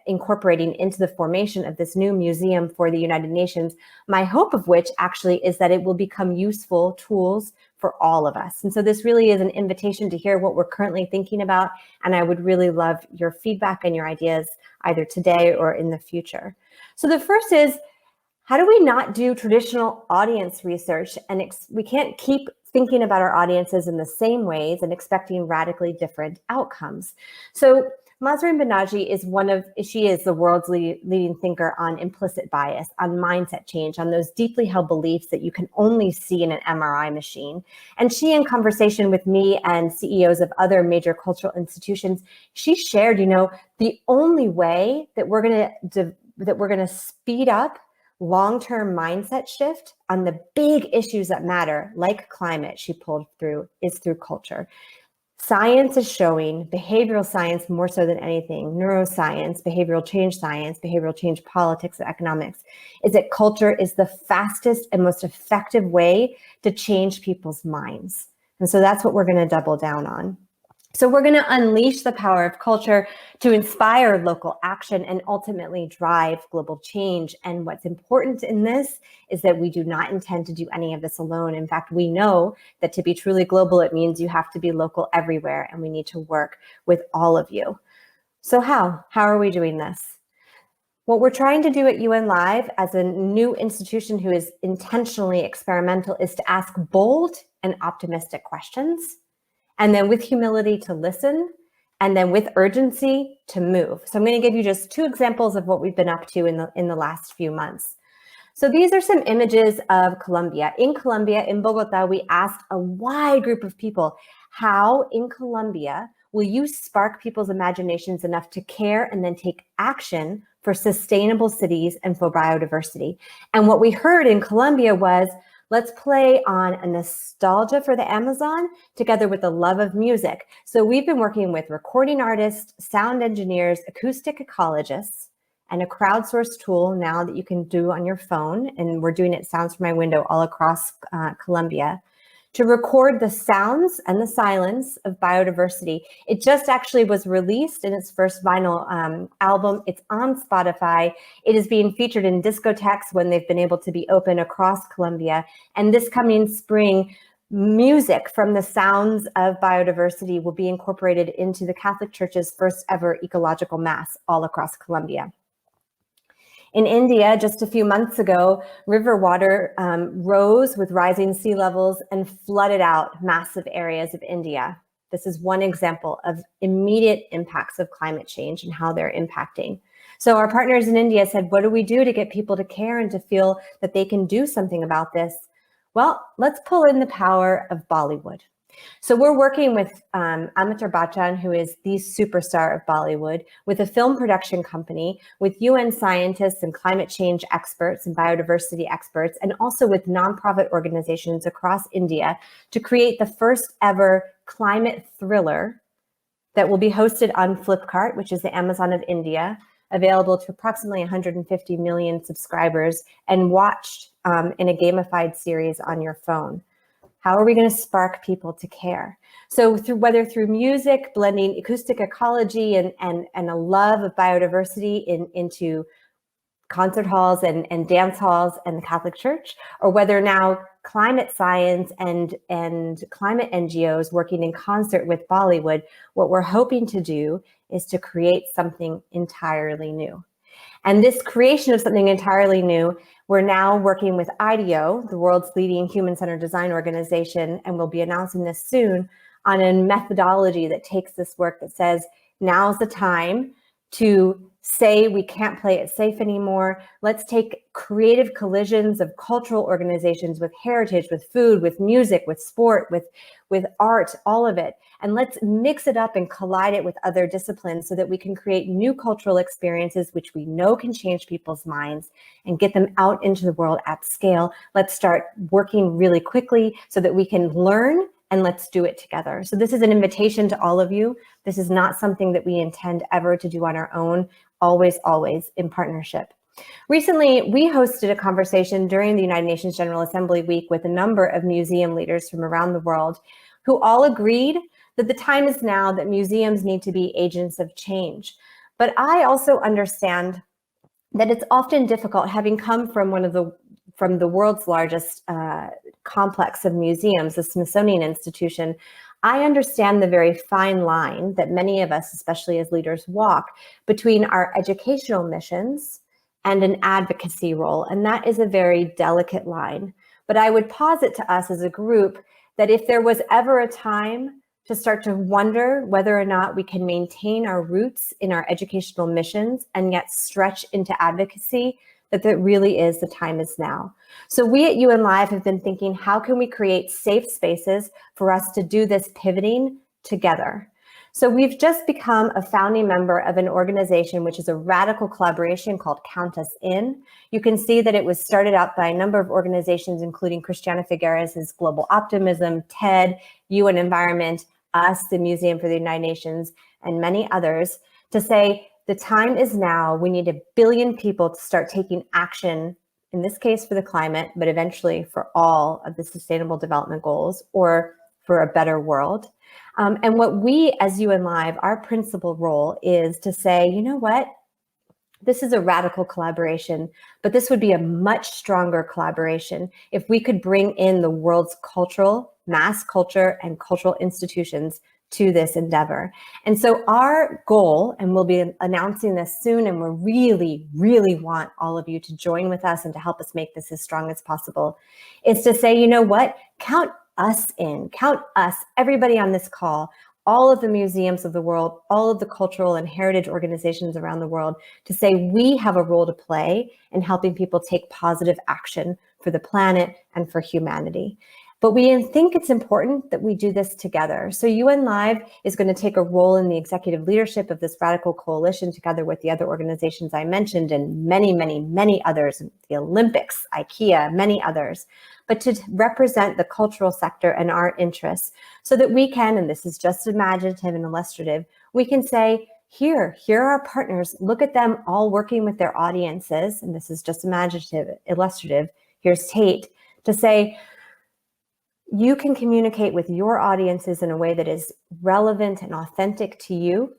incorporating into the formation of this new museum for the United Nations, my hope of which actually is that it will become useful tools for all of us. And so this really is an invitation to hear what we're currently thinking about, and I would really love your feedback and your ideas either today or in the future. So the first is, how do we not do traditional audience research? And we can't keep thinking about our audiences in the same ways and expecting radically different outcomes. So Mahzarin Banaji is the world's leading thinker on implicit bias, on mindset change, on those deeply held beliefs that you can only see in an MRI machine. And she, in conversation with me and CEOs of other major cultural institutions, she shared, the only way that we're going to speed up long-term mindset shift on the big issues that matter, like climate, she pulled through, is through culture. Science is showing, behavioral science more so than anything, neuroscience, behavioral change politics and economics, is that culture is the fastest and most effective way to change people's minds. And so that's what we're going to double down on. So we're going to unleash the power of culture to inspire local action and ultimately drive global change. And what's important in this is that we do not intend to do any of this alone. In fact, we know that to be truly global, it means you have to be local everywhere, and we need to work with all of you. So how are we doing this? What we're trying to do at UN Live as a new institution who is intentionally experimental is to ask bold and optimistic questions, and then with humility to listen, and then with urgency to move. So I'm going to give you just 2 examples of what we've been up to in the last few months. So these are some images of Colombia. In Colombia, in Bogota, we asked a wide group of people, how in Colombia will you spark people's imaginations enough to care and then take action for sustainable cities and for biodiversity? And what we heard in Colombia was, let's play on a nostalgia for the Amazon together with the love of music. So we've been working with recording artists, sound engineers, acoustic ecologists, and a crowdsourced tool now that you can do on your phone. And we're doing it Sounds from My Window all across Colombia, to record the sounds and the silence of biodiversity. It just actually was released in its first vinyl album. It's on Spotify. It is being featured in discotheques when they've been able to be open across Colombia. And this coming spring, music from the sounds of biodiversity will be incorporated into the Catholic Church's first ever ecological mass all across Colombia. In India, just a few months ago, river water rose with rising sea levels and flooded out massive areas of India. This is one example of immediate impacts of climate change and how they're impacting. So our partners in India said, what do we do to get people to care and to feel that they can do something about this? Well, let's pull in the power of Bollywood. So we're working with Amitabh Bachchan, who is the superstar of Bollywood, with a film production company, with UN scientists and climate change experts and biodiversity experts, and also with nonprofit organizations across India to create the first ever climate thriller that will be hosted on Flipkart, which is the Amazon of India, available to approximately 150 million subscribers and watched in a gamified series on your phone. How are we going to spark people to care? So whether through music, blending acoustic ecology and a love of biodiversity into concert halls and dance halls and the Catholic Church, or whether now climate science and climate NGOs working in concert with Bollywood, what we're hoping to do is to create something entirely new. And this creation of something entirely new, we're now working with IDEO, the world's leading human-centered design organization, and we'll be announcing this soon, on a methodology that takes this work that says, now's the time to say we can't play it safe anymore. Let's take creative collisions of cultural organizations with heritage, with food, with music, with sport, with art, all of it. And let's mix it up and collide it with other disciplines so that we can create new cultural experiences, which we know can change people's minds and get them out into the world at scale. Let's start working really quickly so that we can learn, and let's do it together. So this is an invitation to all of you. This is not something that we intend ever to do on our own, always, always in partnership. Recently, we hosted a conversation during the United Nations General Assembly Week with a number of museum leaders from around the world who all agreed that the time is now that museums need to be agents of change. But I also understand that it's often difficult, having come from from the world's largest complex of museums, the Smithsonian Institution. I understand the very fine line that many of us, especially as leaders, walk between our educational missions and an advocacy role. And that is a very delicate line. But I would posit to us as a group that if there was ever a time to start to wonder whether or not we can maintain our roots in our educational missions and yet stretch into advocacy, that there really is, the time is now. So we at UN Live have been thinking, how can we create safe spaces for us to do this pivoting together? So we've just become a founding member of an organization which is a radical collaboration called Count Us In. You can see that it was started out by a number of organizations, including Christiana Figueres' Global Optimism, TED, UN Environment, us, the Museum for the United Nations, and many others, to say the time is now. We need 1 billion people to start taking action, in this case for the climate, but eventually for all of the Sustainable Development Goals, or for a better world. And what we as UN Live, our principal role is to say, you know what? This is a radical collaboration, but this would be a much stronger collaboration if we could bring in the world's cultural, mass culture, and cultural institutions to this endeavor. And so our goal, and we'll be announcing this soon, and we really want all of you to join with us and to help us make this as strong as possible, is to say, you know what? Count us in, count us, everybody on this call, all of the museums of the world, all of the cultural and heritage organizations around the world, to say we have a role to play in helping people take positive action for the planet and for humanity. But we think it's important that we do this together. So UN Live is going to take a role in the executive leadership of this radical coalition, together with the other organizations I mentioned and many others, the Olympics, IKEA, many others, but to represent the cultural sector and our interests so that we can, and this is just imaginative and illustrative, we can say, here are our partners, look at them all working with their audiences, and this is just imaginative, illustrative, here's Tate, to say, you can communicate with your audiences in a way that is relevant and authentic to you,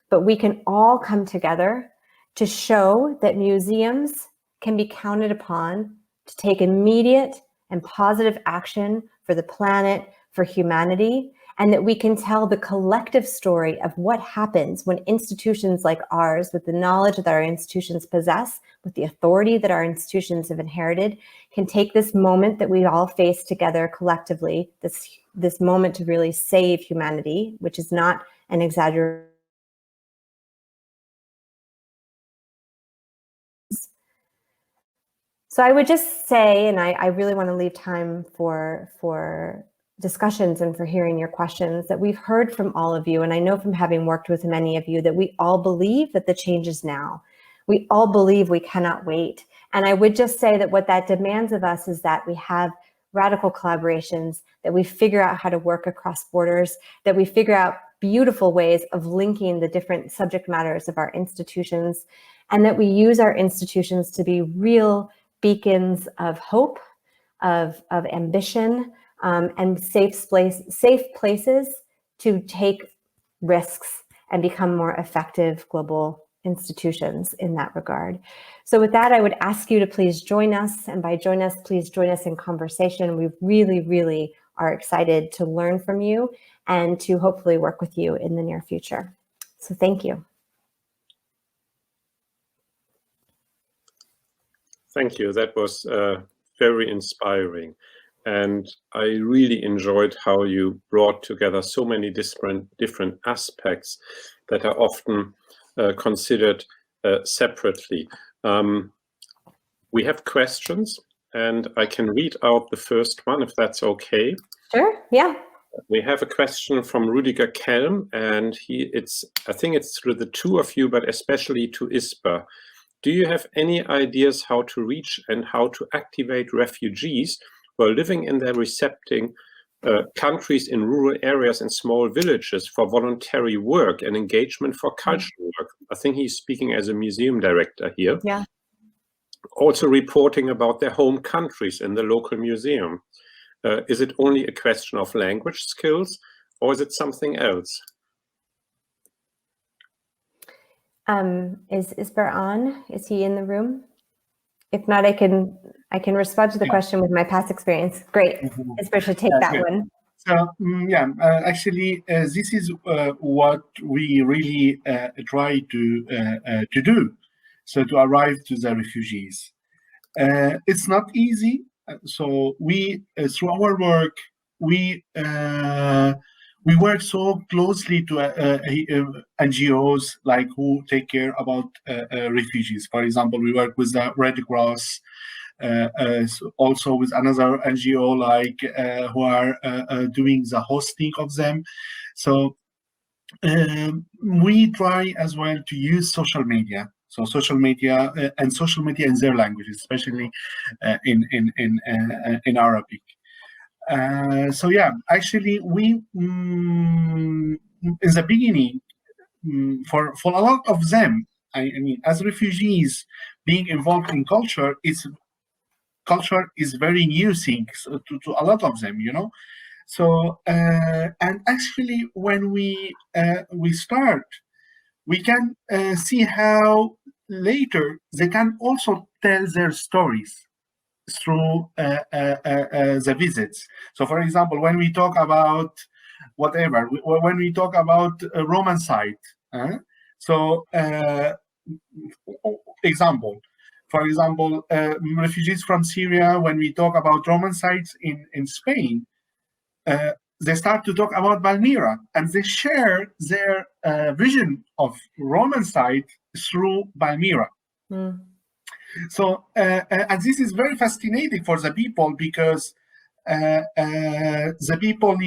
but we can all come together to show that museums can be counted upon to take immediate and positive action for the planet, for humanity, and that we can tell the collective story of what happens when institutions like ours, with the knowledge that our institutions possess, with the authority that our institutions have inherited, can take this moment that we all face together collectively, this moment to really save humanity, which is not an exaggeration. So I would just say, and I really want to leave time for discussions and for hearing your questions, that we've heard from all of you, and I know from having worked with many of you that we all believe that the change is now. We all believe we cannot wait. And I would just say that what that demands of us is that we have radical collaborations, that we figure out how to work across borders, that we figure out beautiful ways of linking the different subject matters of our institutions, and that we use our institutions to be real beacons of hope, of ambition, and safe places to take risks and become more effective global institutions in that regard. So with that, I would ask you to please join us. And by join us, please join us in conversation. We really, really are excited to learn from you and to hopefully work with you in the near future. So thank you. Thank you. That was very inspiring. And I really enjoyed how you brought together so many different aspects that are often considered separately. We have questions, and I can read out the first one, if that's okay. Sure, yeah. We have a question from Rüdiger Kelm, and I think it's through the two of you, but especially to Isper. Do you have any ideas how to reach and how to activate refugees who are living in their recepting countries in rural areas and small villages for voluntary work and engagement for cultural work? I think he's speaking as a museum director here. Yeah. Also reporting about their home countries in the local museum. Is it only a question of language skills, or is it something else? Is Isper on? Is he in the room? If not, I can respond to the question with my past experience. Great. Isper should take that one. So actually, this is what we really try to do. So to arrive to the refugees, it's not easy. So we, through our work, we work so closely to NGOs like who take care about refugees. For example, we work with the Red Cross, also with another NGO like who are doing the hosting of them. So we try as well to use social media. So social media and social media in their languages, especially in Arabic. So yeah, actually we in the beginning for a lot of them, I mean, as refugees being involved in culture is very new thing to a lot of them, you know. So and actually when we start, we can see how later they can also tell their stories through the visits. So for example, when we talk about whatever, when we talk about a Roman site, example, for example, refugees from Syria, when we talk about Roman sites in Spain, they start to talk about Palmyra, and they share their vision of Roman site through Palmyra. So, and this is very fascinating for the people because the people,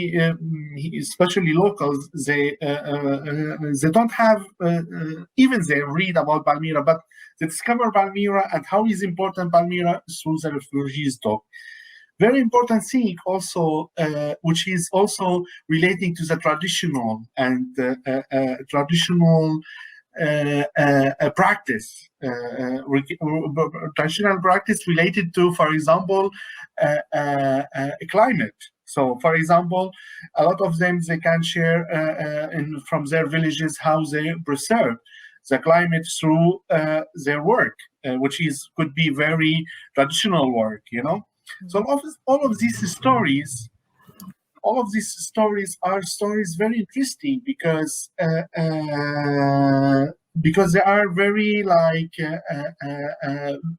especially locals, they don't have, even they read about Palmyra, but they discover Palmyra and how is important Palmyra through the refugees talk. Very important thing also, which is also relating to the traditional and practice, traditional practice related to, for example, climate. So, for example, a lot of them, they can share from their villages how they preserve the climate through their work, which could be very traditional work, you know. So all of these stories are stories very interesting because they are very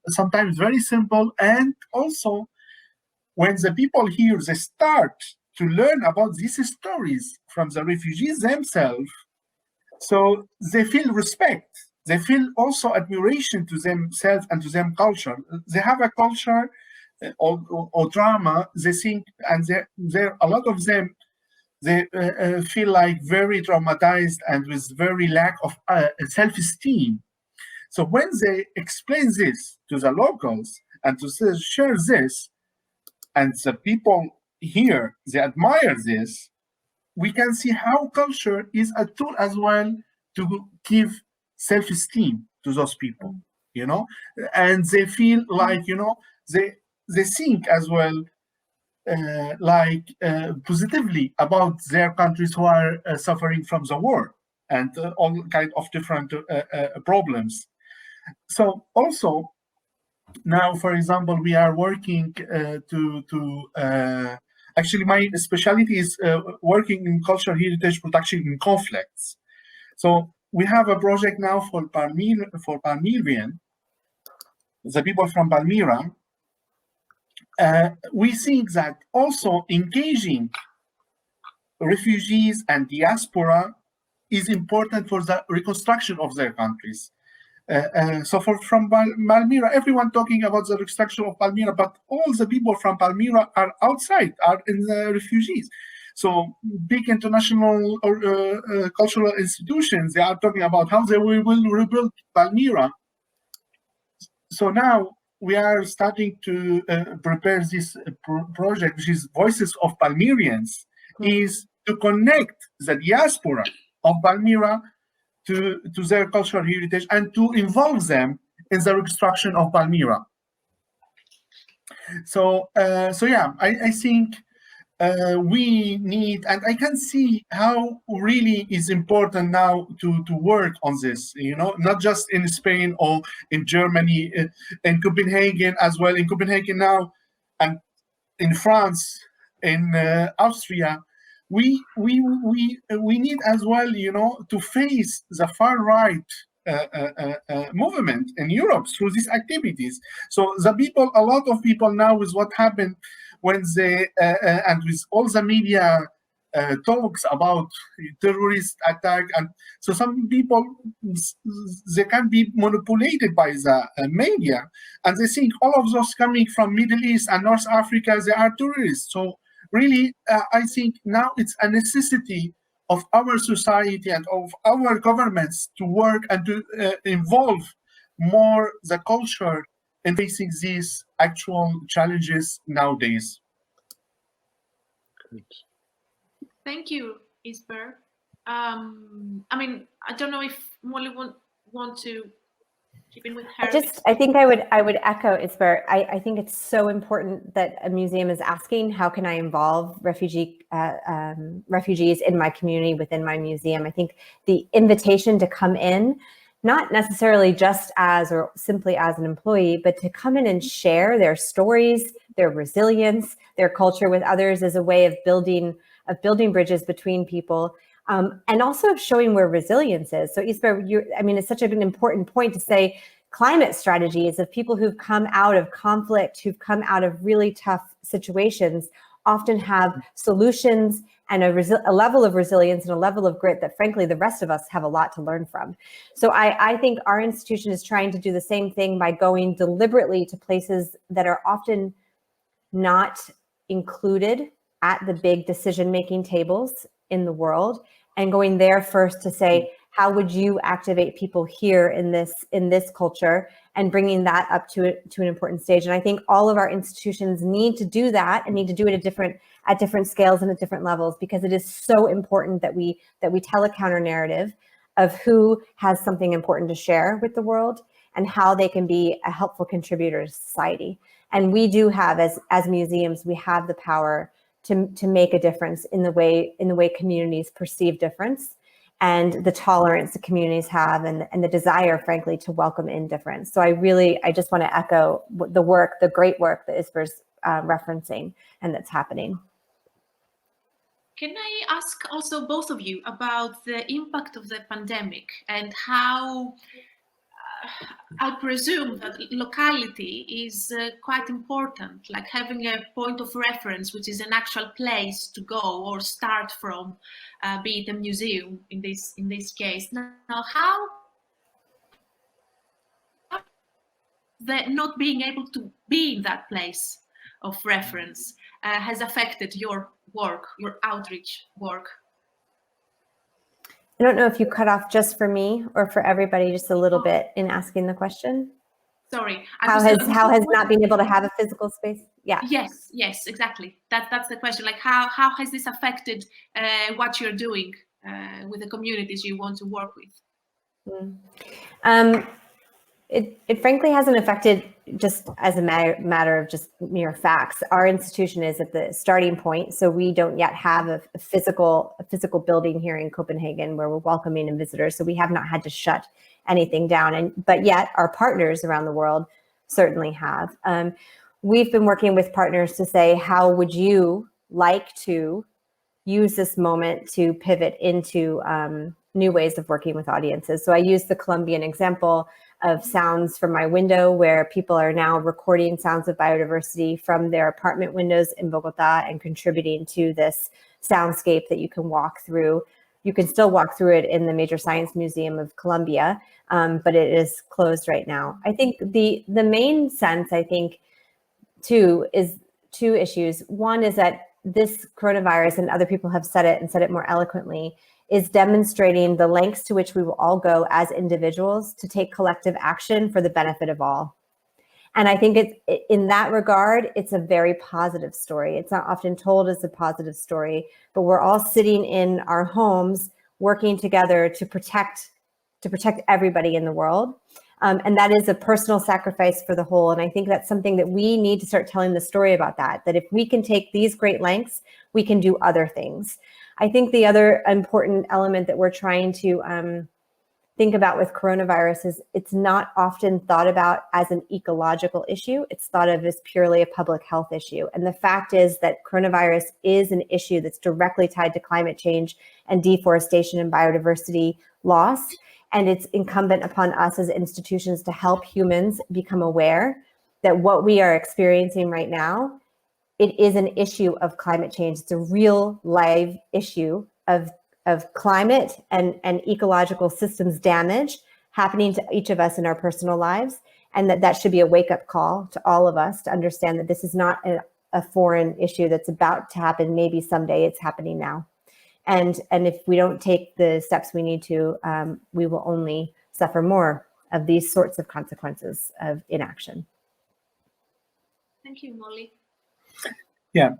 sometimes very simple, and also when the people here they start to learn about these stories from the refugees themselves, so they feel respect. They feel also admiration to themselves and to their culture. They have a culture or drama, they think, and there a lot of them, they feel like very traumatized and with very lack of self-esteem. So when they explain this to the locals and to share this, and the people here, they admire this, we can see how culture is a tool as well to give self-esteem to those people, you know, and they feel like, you know, they think as well positively about their countries who are suffering from the war, and all kind of different problems. So also now, for example, we are working actually my specialty is working in cultural heritage protection in conflicts. So we have a project now for Palmyrian, the people from Palmyra. We think that also engaging refugees and diaspora is important for the reconstruction of their countries. So from Palmyra, everyone talking about the reconstruction of Palmyra, but all the people from Palmyra are outside, are in the refugees. So big international cultural institutions, they are talking about how they will rebuild Palmyra. So now we are starting to prepare this project, which is Voices of Palmyrians, is to connect the diaspora of Palmyra to their cultural heritage and to involve them in the reconstruction of Palmyra. So yeah, I think we need, and I can see how really is important now to work on this, you know, not just in Spain or in Germany, in Copenhagen as well, in Copenhagen now, and in France, in Austria. We need as well, you know, to face the far right movement in Europe through these activities. So the people, a lot of people now, with what happened when they and with all the media talks about terrorist attack, and so some people, they can be manipulated by the media, and they think all of those coming from Middle East and North Africa, they are terrorists. So really, I think now it's a necessity of our society and of our governments to work and to involve more the culture in facing these actual challenges nowadays. Good. Thank you, Isber. I mean, I don't know if Molly want to keep in with her. I think I would echo Isber. I think it's so important that a museum is asking, how can I involve refugees in my community, within my museum? I think the invitation to come in, not necessarily just as or simply as an employee, but to come in and share their stories, their resilience, their culture with others, is a way of building bridges between people. And also of showing where resilience is. So Isber, it's such an important point to say climate strategies of people who've come out of conflict, who've come out of really tough situations, often have solutions and a level of resilience and a level of grit that frankly the rest of us have a lot to learn from. So I think our institution is trying to do the same thing by going deliberately to places that are often not included at the big decision-making tables in the world, and going there first to say, how would you activate people here in this culture, and bringing that up to an important stage. And I think all of our institutions need to do that, and need to do it at different scales and at different levels, because it is so important that we tell a counter narrative of who has something important to share with the world and how they can be a helpful contributor to society. And we do have, as museums, we have the power to make a difference in the way communities perceive difference, and the tolerance that communities have, and the desire, frankly, to welcome in difference. So I just want to echo the great work that Isber's referencing and that's happening. Can I ask also both of you about the impact of the pandemic and how I presume that locality is quite important, like having a point of reference, which is an actual place to go or start from, be it a museum in this case. Now, how the not being able to be in that place of reference has affected your work, your outreach work? I don't know if you cut off just for me or for everybody just a little bit in asking the question. Sorry. How has not being able to have a physical space? Yeah. Yes, exactly. That's the question. Like how has this affected what you're doing with the communities you want to work with? It frankly hasn't affected just as a matter of just mere facts, our institution is at the starting point. So we don't yet have a physical building here in Copenhagen where we're welcoming in visitors. So we have not had to shut anything down. But yet our partners around the world certainly have. We've been working with partners to say, how would you like to use this moment to pivot into new ways of working with audiences? So I use the Colombian example of sounds from my window, where people are now recording sounds of biodiversity from their apartment windows in Bogota and contributing to this soundscape that you can walk through. You can still walk through it in the Major Science Museum of Colombia, but it is closed right now. I think the main sense, I think, too, is two issues. One is that this coronavirus, and other people have said it and said it more eloquently, is demonstrating the lengths to which we will all go as individuals to take collective action for the benefit of all. And I think in that regard, it's a very positive story. It's not often told as a positive story, but we're all sitting in our homes working together to protect everybody in the world. And that is a personal sacrifice for the whole. And I think that's something that we need to start telling the story about, that if we can take these great lengths, we can do other things. I think the other important element that we're trying to think about with coronavirus is it's not often thought about as an ecological issue. It's thought of as purely a public health issue. And the fact is that coronavirus is an issue that's directly tied to climate change and deforestation and biodiversity loss. And it's incumbent upon us as institutions to help humans become aware that what we are experiencing right now, it is an issue of climate change. It's a real live issue of climate and ecological systems damage happening to each of us in our personal lives. And that should be a wake-up call to all of us to understand that this is not a foreign issue that's about to happen. Maybe someday, it's happening now. And if we don't take the steps we need to, we will only suffer more of these sorts of consequences of inaction. Thank you, Molly. Yeah,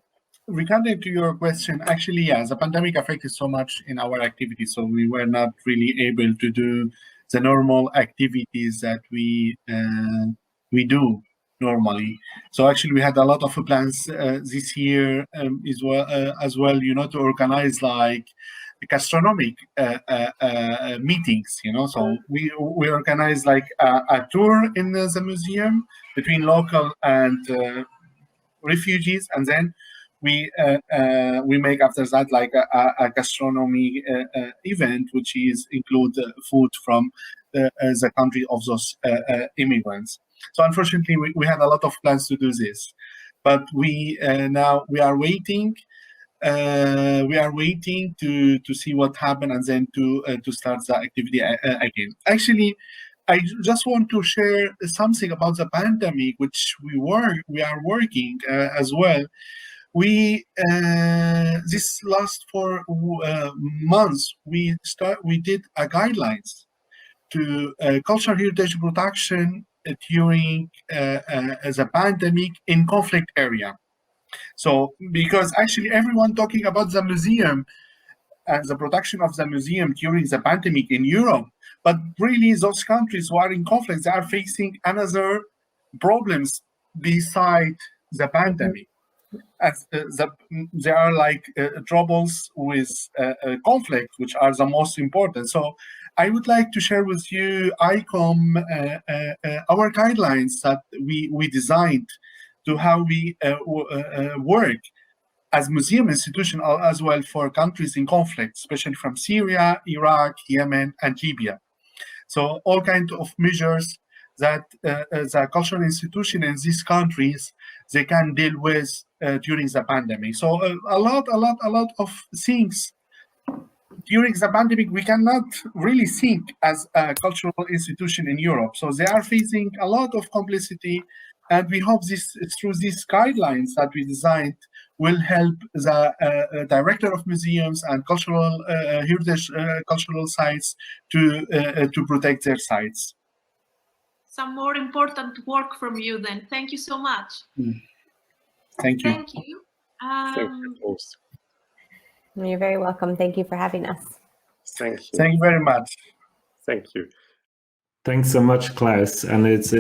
regarding to your question, actually, yeah, the pandemic affected so much in our activities, so we were not really able to do the normal activities that we do normally. So actually, we had a lot of plans this year as well, you know, to organize like gastronomic meetings, you know. So we organized like a tour in the museum between local and refugees, and then we make after that like a gastronomy event, which is include food from the country of those immigrants. So unfortunately, we had a lot of plans to do this, but now we are waiting. We are waiting to see what happened, and then to start the activity again. Actually, I just want to share something about the pandemic, which we are working as well. We this last 4 months we did a guidelines to cultural heritage protection during the pandemic in conflict area. So because actually everyone talking about the museum and the protection of the museum during the pandemic in Europe, but really those countries who are in conflict, they are facing another problems beside the pandemic. As there are like troubles with conflict, which are the most important. So I would like to share with you ICOM our guidelines that we designed to how we work as museum institution as well for countries in conflict, especially from Syria, Iraq, Yemen, and Libya. So all kinds of measures that the cultural institution in these countries, they can deal with during the pandemic. So a lot of things during the pandemic we cannot really think as a cultural institution in Europe. So they are facing a lot of complexity, and we hope this through these guidelines that we designed will help the director of museums and cultural heritage cultural sites to protect their sites. Some more important work from you then. Thank you so much. Thank you. Thank you. You're very welcome. Thank you for having us. Thank you. Thank you very much. Thank you. Thanks so much, Klaus. And it's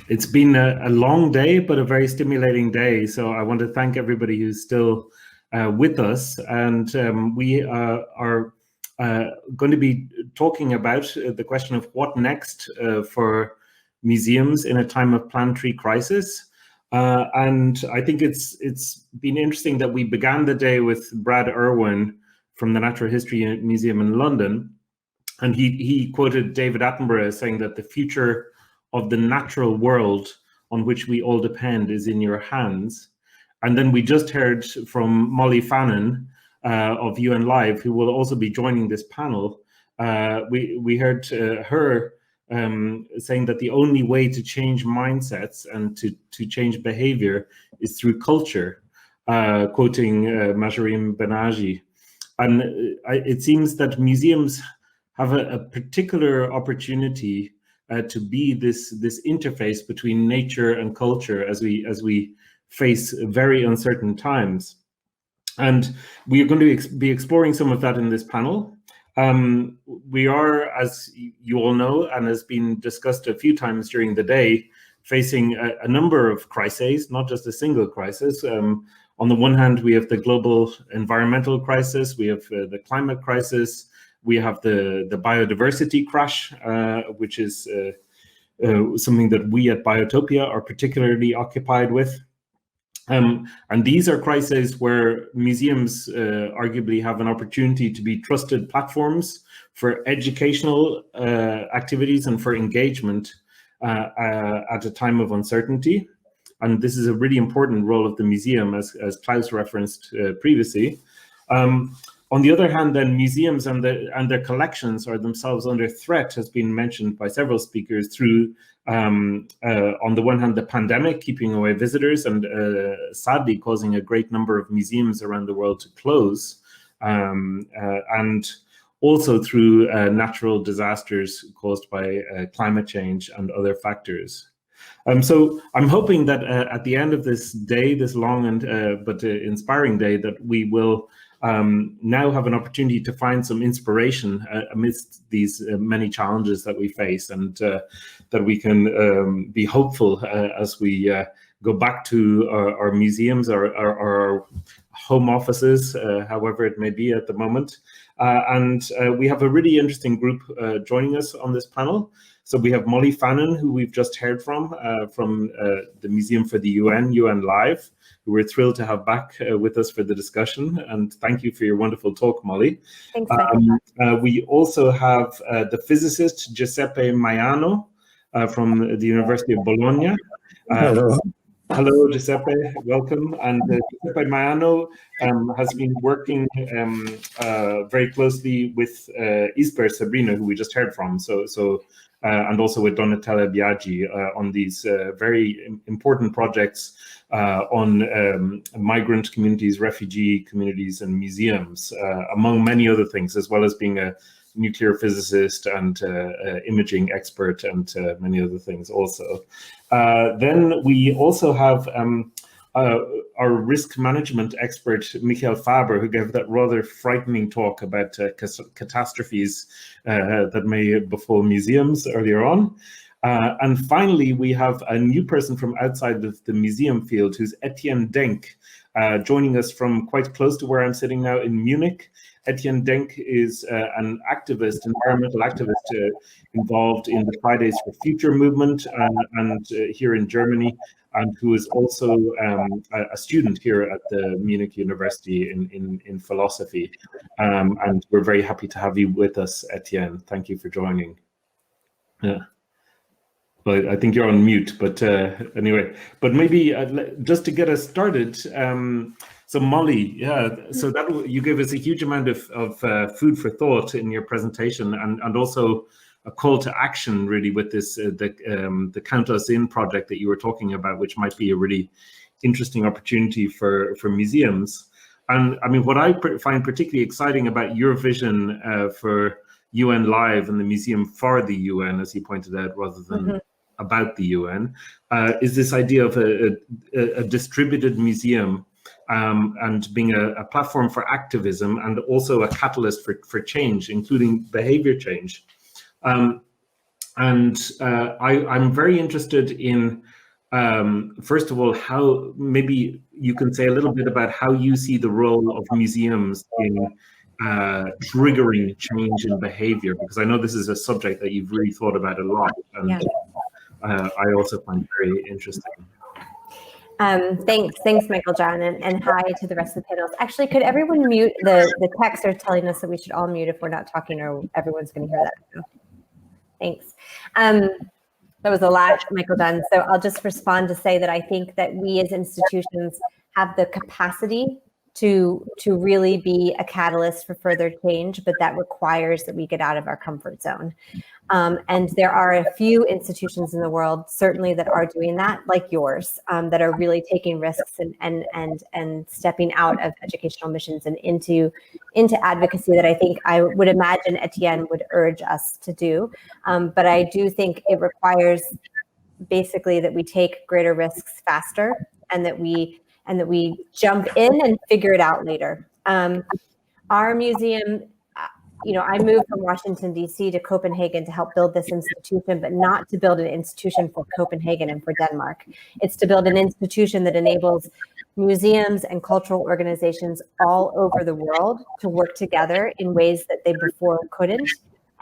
It's been a long day, but a very stimulating day. So I want to thank everybody who's still with us. And we are going to be talking about the question of what next for museums in a time of planetary crisis. And I think it's been interesting that we began the day with Brad Irwin from the Natural History Museum in London. And he quoted David Attenborough saying that the future of the natural world on which we all depend is in your hands. And then we just heard from Molly Fannon of UN Live, who will also be joining this panel. We heard her saying that the only way to change mindsets and to change behavior is through culture, quoting Mahjarine Banaji. And it seems that museums have a particular opportunity to be this interface between nature and culture as we face very uncertain times. And we are going to be exploring some of that in this panel. We are, as you all know, and has been discussed a few times during the day, facing a number of crises, not just a single crisis. On the one hand, we have the global environmental crisis, we have the climate crisis, we have the biodiversity crash, which is something that we at Biotopia are particularly occupied with. And these are crises where museums arguably have an opportunity to be trusted platforms for educational activities and for engagement at a time of uncertainty. And this is a really important role of the museum, as Klaus referenced previously. On the other hand, then museums and their collections are themselves under threat, has been mentioned by several speakers through, on the one hand, the pandemic keeping away visitors and sadly causing a great number of museums around the world to close, and also through natural disasters caused by climate change and other factors. So I'm hoping that at the end of this day, this long and but inspiring day, that we will now have an opportunity to find some inspiration amidst these many challenges that we face, and that we can be hopeful as we go back to our museums or our home offices, however it may be at the moment. And we have a really interesting group joining us on this panel. So we have Molly Fannon, who we've just heard from the Museum for the UN Live, who we're thrilled to have back with us for the discussion. And thank you for your wonderful talk, Molly. Thanks, we also have the physicist Giuseppe Maiano from the University of Bologna. Hello, Giuseppe, welcome. And Giuseppe Maiano has been working very closely with Isper Sabrina, who we just heard from. And also with Donatella Biaggi on these very important projects on migrant communities, refugee communities, and museums, among many other things, as well as being a nuclear physicist and imaging expert and many other things also. Then we also have our risk management expert, Michael Faber, who gave that rather frightening talk about catastrophes that may befall museums earlier on. And finally, we have a new person from outside of the museum field, who's Etienne Denk, joining us from quite close to where I'm sitting now in Munich. Etienne Denk is an activist, environmental activist involved in the Fridays for Future movement and here in Germany, and who is also a student here at the Munich University in philosophy. And we're very happy to have you with us, Etienne. Thank you for joining. Yeah. Well, I think you're on mute, but anyway, but maybe just to get us started, so Molly, yeah, so that you gave us a huge amount of food for thought in your presentation, and also a call to action really with this the Count Us In project that you were talking about, which might be a really interesting opportunity for museums. And I mean, what I find particularly exciting about your vision for UN Live and the museum for the UN, as you pointed out, rather than about the UN, is this idea of a distributed museum and being a platform for activism and also a catalyst for change, including behavior change. And I'm very interested in, first of all, how maybe you can say a little bit about how you see the role of museums in triggering change in behavior, because I know this is a subject that you've really thought about a lot, and I also find very interesting. Thanks, Michael John, and hi to the rest of the panels. Actually, could everyone mute the text? Are telling us that we should all mute if we're not talking, or everyone's going to hear that. Thanks. That was a lot, Michael John. So I'll just respond to say that I think that we as institutions have the capacity to really be a catalyst for further change, but that requires that we get out of our comfort zone. And there are a few institutions in the world, certainly, that are doing that, like yours, that are really taking risks and stepping out of educational missions and into advocacy that I think I would imagine Etienne would urge us to do. But I do think it requires basically that we take greater risks faster, and that we jump in and figure it out later. Our museum, I moved from Washington, D.C. to Copenhagen to help build this institution, but not to build an institution for Copenhagen and for Denmark. It's to build an institution that enables museums and cultural organizations all over the world to work together in ways that they before couldn't,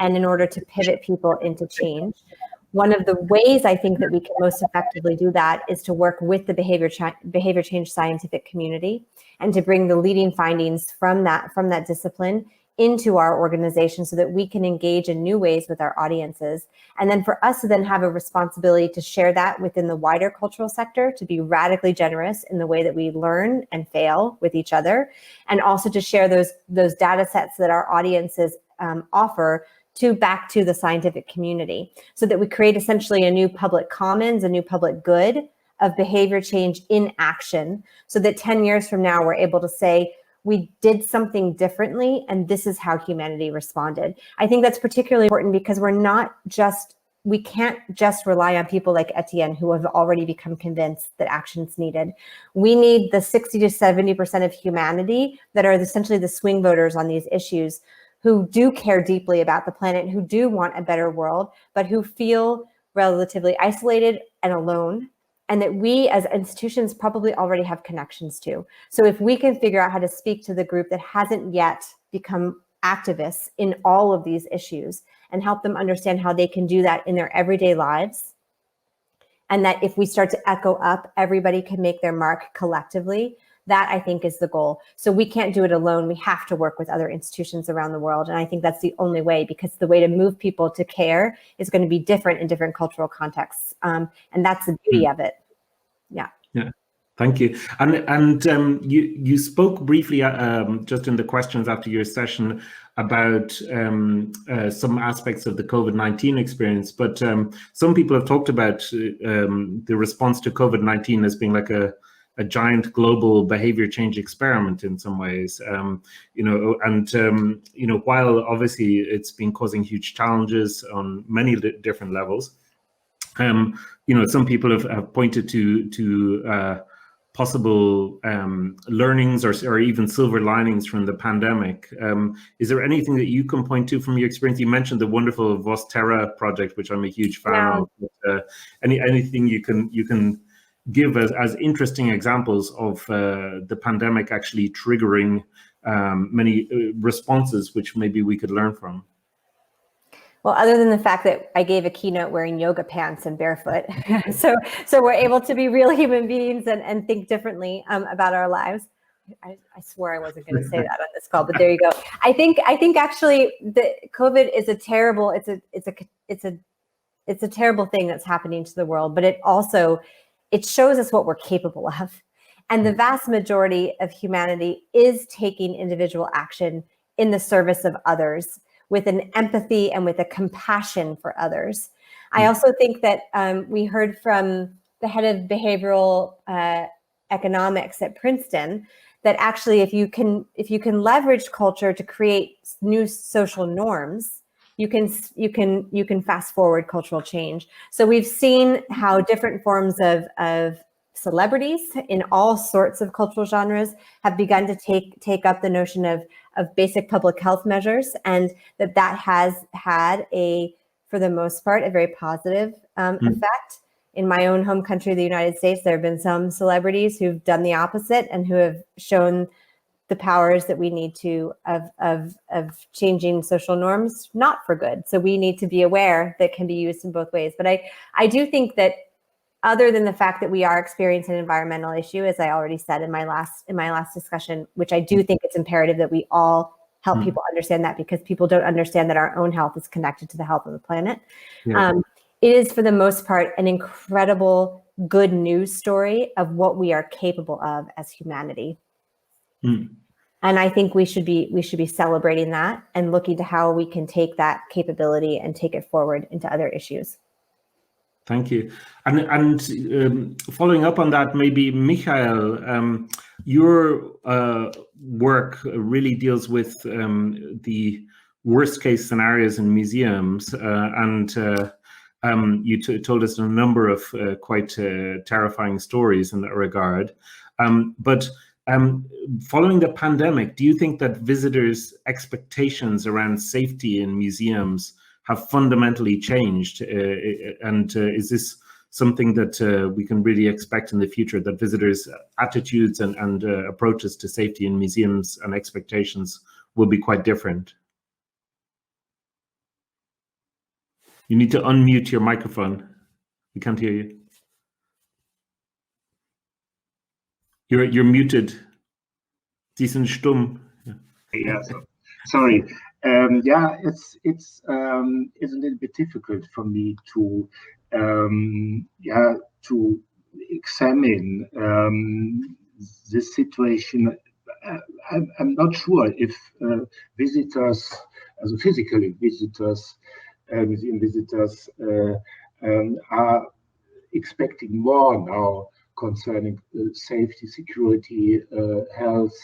and in order to pivot people into change. One of the ways I think that we can most effectively do that is to work with the behavior change scientific community, and to bring the leading findings from that discipline into our organization, so that we can engage in new ways with our audiences. And then for us to then have a responsibility to share that within the wider cultural sector, to be radically generous in the way that we learn and fail with each other, and also to share those data sets that our audiences offer back to the scientific community, so that we create essentially a new public commons, a new public good of behavior change in action, so that 10 years from now, we're able to say, we did something differently, and this is how humanity responded. I think that's particularly important because we can't just rely on people like Etienne, who have already become convinced that action's needed. We need the 60 to 70% of humanity that are essentially the swing voters on these issues, who do care deeply about the planet, who do want a better world, but who feel relatively isolated and alone, and that we as institutions probably already have connections to. So if we can figure out how to speak to the group that hasn't yet become activists in all of these issues, and help them understand how they can do that in their everyday lives, and that if we start to echo up, everybody can make their mark collectively, that I think is the goal. So we can't do it alone. We have to work with other institutions around the world. And I think that's the only way, because the way to move people to care is going to be different in different cultural contexts. And that's the beauty of it. Yeah. Yeah. Thank you. And you spoke briefly just in the questions after your session about some aspects of the COVID-19 experience, but some people have talked about the response to COVID-19 as being like a giant global behavior change experiment in some ways, while obviously it's been causing huge challenges on many different levels, some people have pointed to possible learnings or even silver linings from the pandemic. Is there anything that you can point to from your experience? You mentioned the wonderful Vos Terra project, which I'm a huge fan of. Anything you can give as interesting examples of the pandemic actually triggering many responses, which maybe we could learn from? Well, other than the fact that I gave a keynote wearing yoga pants and barefoot, so we're able to be real human beings and think differently about our lives. I swore I wasn't going to say that on this call, but there you go. I think actually the COVID is a terrible thing that's happening to the world, but it shows us what we're capable of. And the vast majority of humanity is taking individual action in the service of others, with an empathy and with a compassion for others. I also think that we heard from the head of behavioral economics at Princeton that actually if you can leverage culture to create new social norms, you can fast forward cultural change. So we've seen how different forms of celebrities in all sorts of cultural genres have begun to take up the notion of basic public health measures, and that has had a for the most part, a very positive effect. In my own home country, the United States, there have been some celebrities who've done the opposite and who have shown the powers that we need to of changing social norms, not for good. So we need to be aware that can be used in both ways. But I do think that other than the fact that we are experiencing an environmental issue, as I already said in my last discussion, which I do think it's imperative that we all help people understand that, because people don't understand that our own health is connected to the health of the planet. Yeah. It is, for the most part, an incredible good news story of what we are capable of as humanity. And I think we should be celebrating that and looking to how we can take that capability and take it forward into other issues. Thank you. And following up on that, maybe Michael, your work really deals with the worst case scenarios in museums, and you told us a number of quite terrifying stories in that regard. But following the pandemic, do you think that visitors' expectations around safety in museums have fundamentally changed? And is this something that we can really expect in the future, that visitors' attitudes and approaches to safety in museums and expectations will be quite different? You need to unmute your microphone. We can't hear you. You're muted. Sie sind stumm. Yeah, sorry. Yeah, it's a little bit difficult for me to to examine this situation. I'm not sure if visitors, as physically visitors, museum visitors, are expecting more now concerning safety, security, health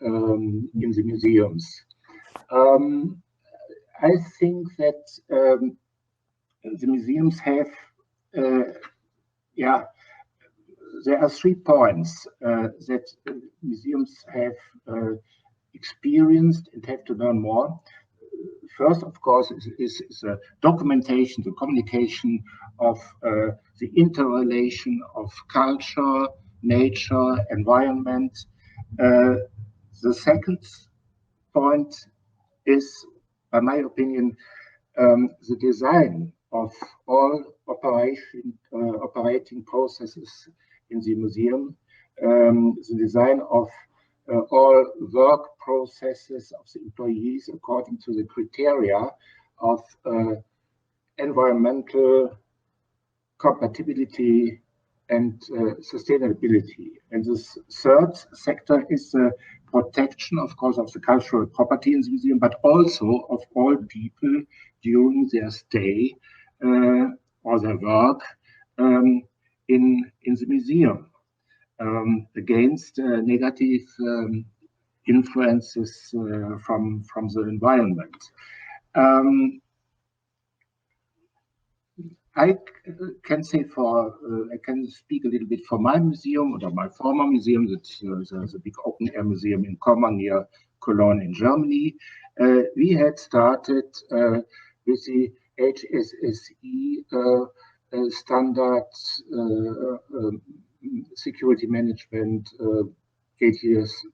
in the museums. I think that the museums have, there are 3 points that museums have experienced and have to learn more. First, of course, is documentation, the communication of the interrelation of culture, nature, environment. The second point is, by my opinion, the design of all operating processes in the museum, the design of all work processes of the employees according to the criteria of environmental compatibility and sustainability. And the third sector is the protection, of course, of the cultural property in the museum, but also of all people during their stay or their work in the museum against negative influences from the environment. I can say I can speak a little bit for my museum or my former museum, the big open air museum in Kommer near Cologne in Germany. We had started with the HSSE standards security management 8 years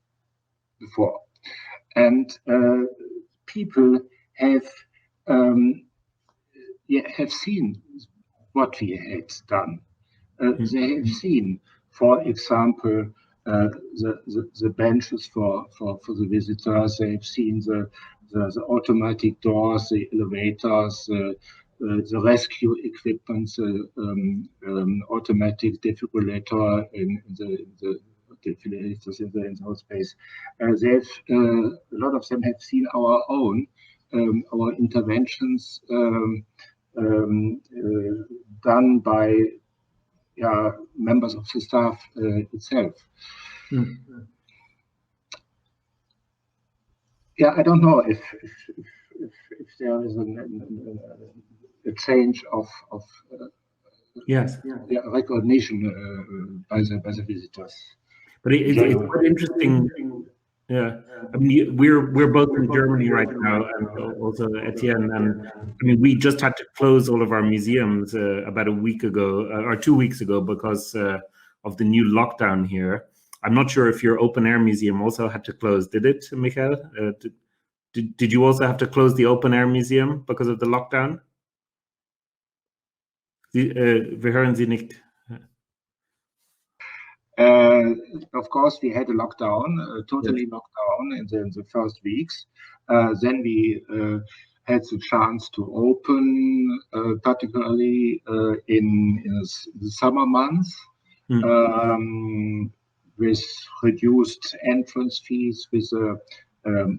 before. And people have seen what we had done. They have seen, for example, the benches for the visitors. They have seen the automatic doors, the elevators, the rescue equipment, the automatic defibrillator in the defibrillators in the whole space. A lot of them have seen our interventions done by members of the staff itself. Yeah, I don't know if there is a change of recognition by the visitors. But it's quite interesting. Yeah, I mean, we're both in Germany right now, and also Etienne. And I mean, we just had to close all of our museums about a week ago or 2 weeks ago because of the new lockdown here. I'm not sure if your open air museum also had to close. Did it, Michael? Did you also have to close the open air museum because of the lockdown? Wir hören Sie nicht. Of course, we had a lockdown, totally lockdown in the first weeks. Then we had the chance to open, particularly in the summer months, with reduced entrance fees, with a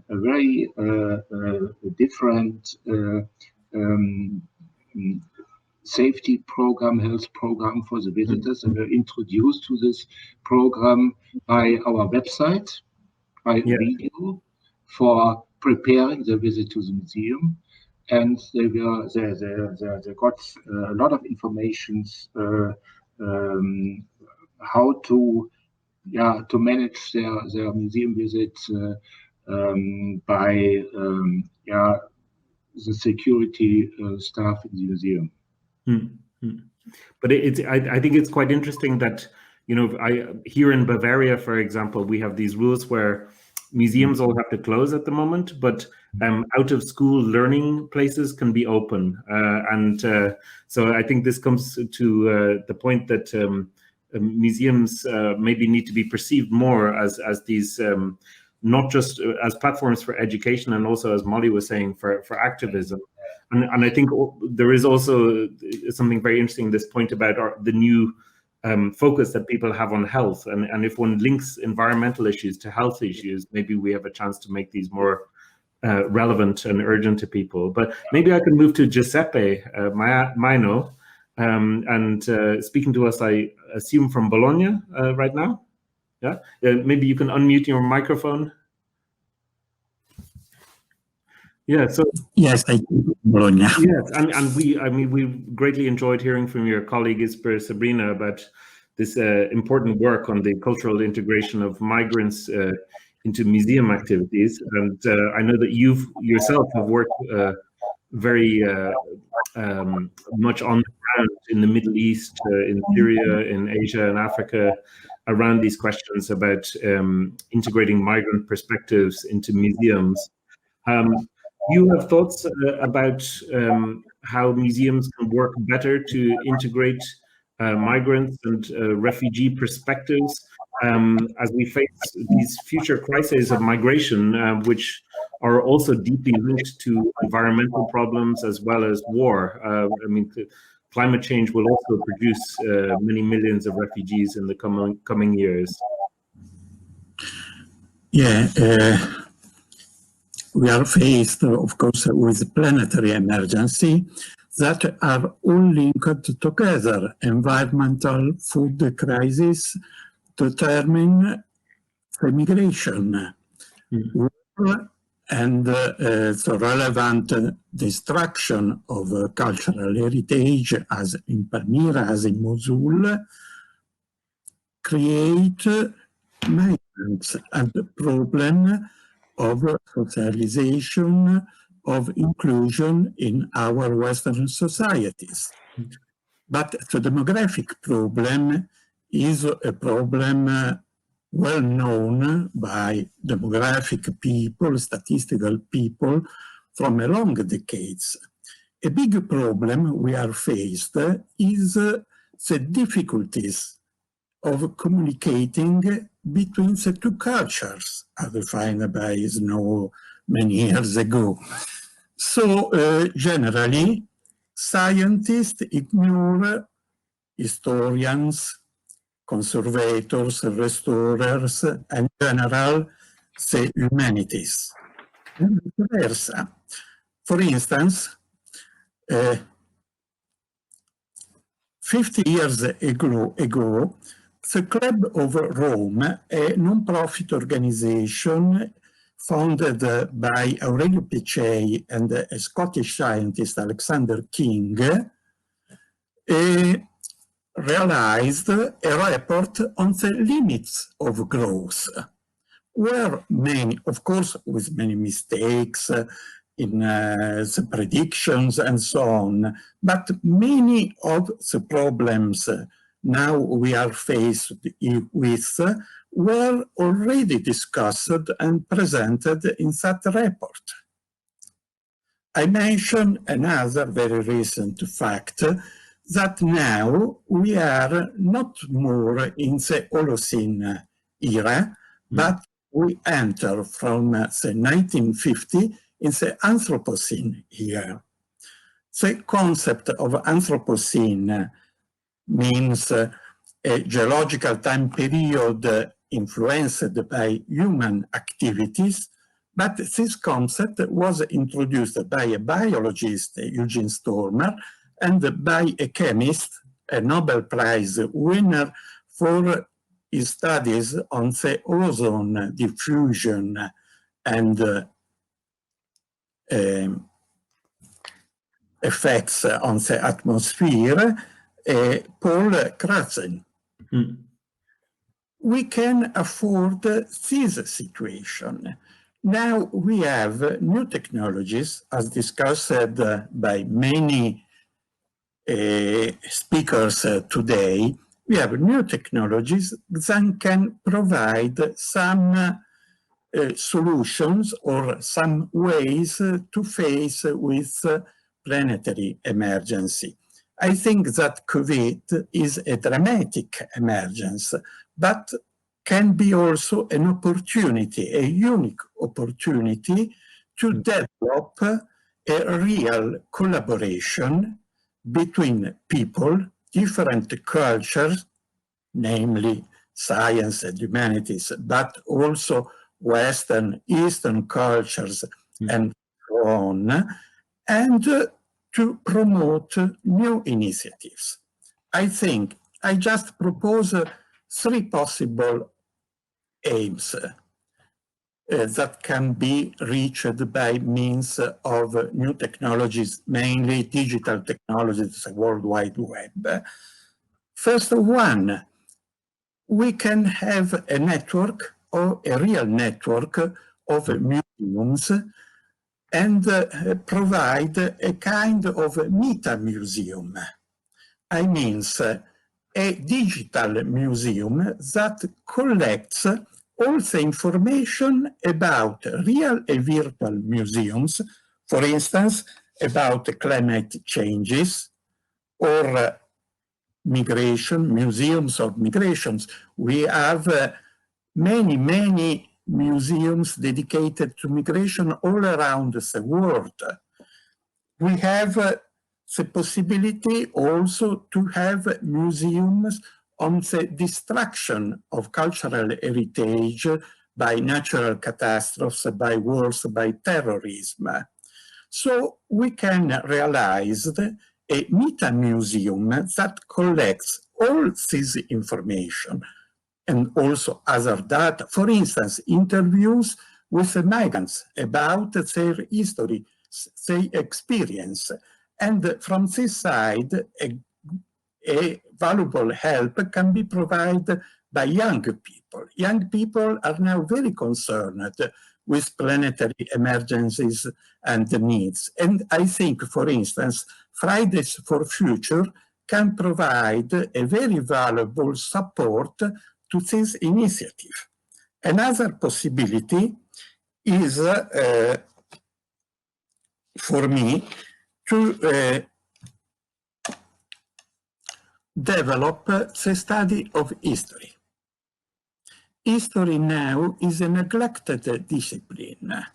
very different safety program, health program for the visitors, and we're introduced to this program by our website, by video, for preparing the visit to the museum. And they got a lot of information how to manage their museum visit by the security staff in the museum. But I think it's quite interesting that, you know, here in Bavaria, for example, we have these rules where museums all have to close at the moment, but out of school learning places can be open. So I think this comes to the point that museums maybe need to be perceived more as these, not just as platforms for education, and also, as Molly was saying, for activism. And I think there is also something very interesting, this point about the new focus that people have on health. And if one links environmental issues to health issues, maybe we have a chance to make these more relevant and urgent to people. But maybe I can move to Giuseppe Maino, and speaking to us, I assume from Bologna right now. Yeah, maybe you can unmute your microphone. Yeah. So yes, I do, Bologna. Yes, and we greatly enjoyed hearing from your colleague Sabrina about this important work on the cultural integration of migrants into museum activities. And I know that you yourself have worked very much on the ground in the Middle East, in Syria, in Asia and Africa, around these questions about integrating migrant perspectives into museums. You have thoughts about how museums can work better to integrate migrants and refugee perspectives as we face these future crises of migration, which are also deeply linked to environmental problems as well as war. I mean, climate change will also produce many millions of refugees in the coming years. Yeah. We are faced, of course, with planetary emergency that are all linked together. Environmental, food crisis determine migration, war, and the relevant destruction of cultural heritage, as in Palmyra, as in Mosul, create migrants and the problem of socialization, of inclusion in our Western societies. But the demographic problem is a problem well known by demographic people, statistical people, from a long decades. A big problem we are faced is the difficulties of communicating between the two cultures, as defined by Snow many years ago. So generally, scientists ignore historians, conservators, restorers, and in general, the humanities. And vice versa. For instance, 50 years ago, the Club of Rome, a non-profit organization founded by Aurelio Peccei and a Scottish scientist, Alexander King, realized a report on the limits of growth. were many, of course, with many mistakes in the predictions and so on, but many of the problems now we are faced with were already discussed and presented in that report. I mention another very recent fact that now we are not more in the Holocene era, but we enter from the 1950 in the Anthropocene era. The concept of Anthropocene means a geological time period influenced by human activities, but this concept was introduced by a biologist, Eugene Stormer, and by a chemist, a Nobel Prize winner for his studies on the ozone diffusion and effects on the atmosphere, Paul Crutzen. We can afford this situation. Now we have new technologies, as discussed by many speakers today. We have new technologies that can provide some solutions or some ways to face with planetary emergency. I think that COVID is a dramatic emergence, but can be also an opportunity, a unique opportunity to develop a real collaboration between people, different cultures, namely science and humanities, but also Western, Eastern cultures, and so on, and to promote new initiatives. I think I just propose 3 possible aims that can be reached by means of new technologies, mainly digital technologies, the World Wide Web. First one, we can have a network or a real network of museums and provide a kind of meta-museum. I mean, a digital museum that collects all the information about real and virtual museums, for instance, about climate changes or migration, museums of migrations. We have many museums dedicated to migration all around the world. We have the possibility also to have museums on the destruction of cultural heritage by natural catastrophes, by wars, by terrorism. So we can realize a meta-museum that collects all this information and also other data. For instance, interviews with migrants about their history, their experience. And from this side, a valuable help can be provided by young people. Young people are now very concerned with planetary emergencies and needs. And I think, for instance, Fridays for Future can provide a very valuable support to this initiative. Another possibility is, for me, to develop the study of history. History now is a neglected discipline.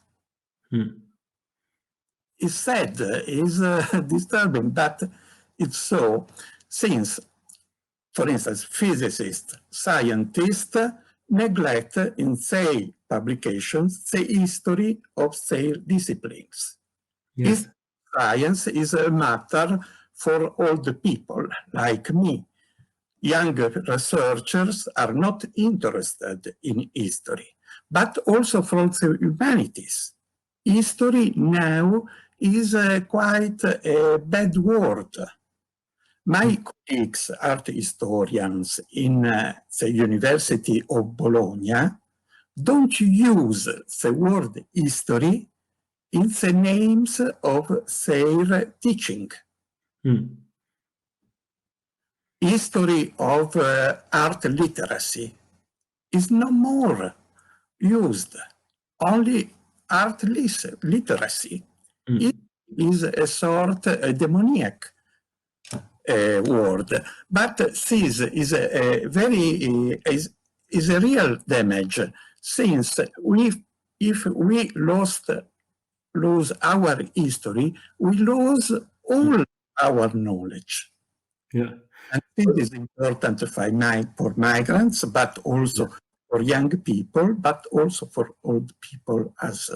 It's sad, it's disturbing, but it's so, since, for instance, physicists, scientists neglect in their publications the history of their disciplines. Yes. Science is a matter for old people like me. Young researchers are not interested in history, but also from the humanities. History now is quite a bad word. My colleagues, art historians in the University of Bologna, don't use the word history in the names of their teaching. History of art literacy is no more used. Only art literacy. It is a sort of demoniac word, but this is a very is a real damage, since if we lose our history, we lose all our knowledge. Yeah. And it is important for migrants, but also for young people, but also for old people as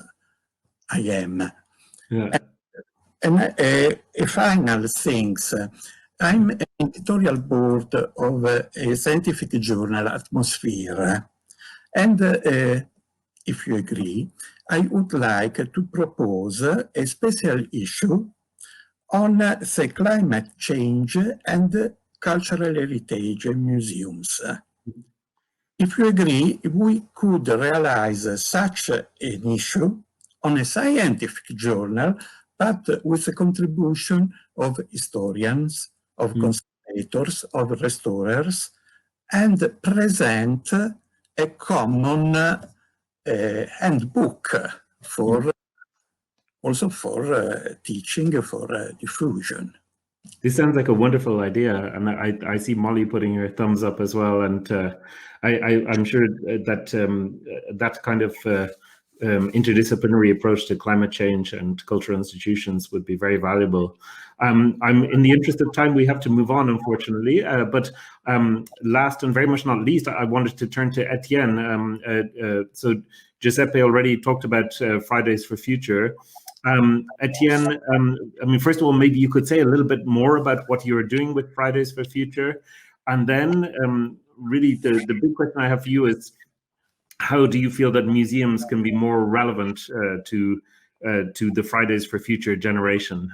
I am. Yeah. And a final thing, I'm an editorial board of a scientific journal, Atmosphere, and if you agree, I would like to propose a special issue on the climate change and cultural heritage museums. If you agree, we could realize such an issue on a scientific journal, but with the contribution of historians, of conservators, of restorers, and present a common handbook for also for teaching, for diffusion. This sounds like a wonderful idea, and I see Molly putting her thumbs up as well. And I'm sure that that kind of interdisciplinary approach to climate change and cultural institutions would be very valuable. I'm in the interest of time, we have to move on, unfortunately. But last and very much not least, I wanted to turn to Etienne. So Giuseppe already talked about Fridays for Future. Etienne, I mean, first of all, maybe you could say a little bit more about what you're doing with Fridays for Future. And then really the big question I have for you is, how do you feel that museums can be more relevant to the Fridays for Future generation?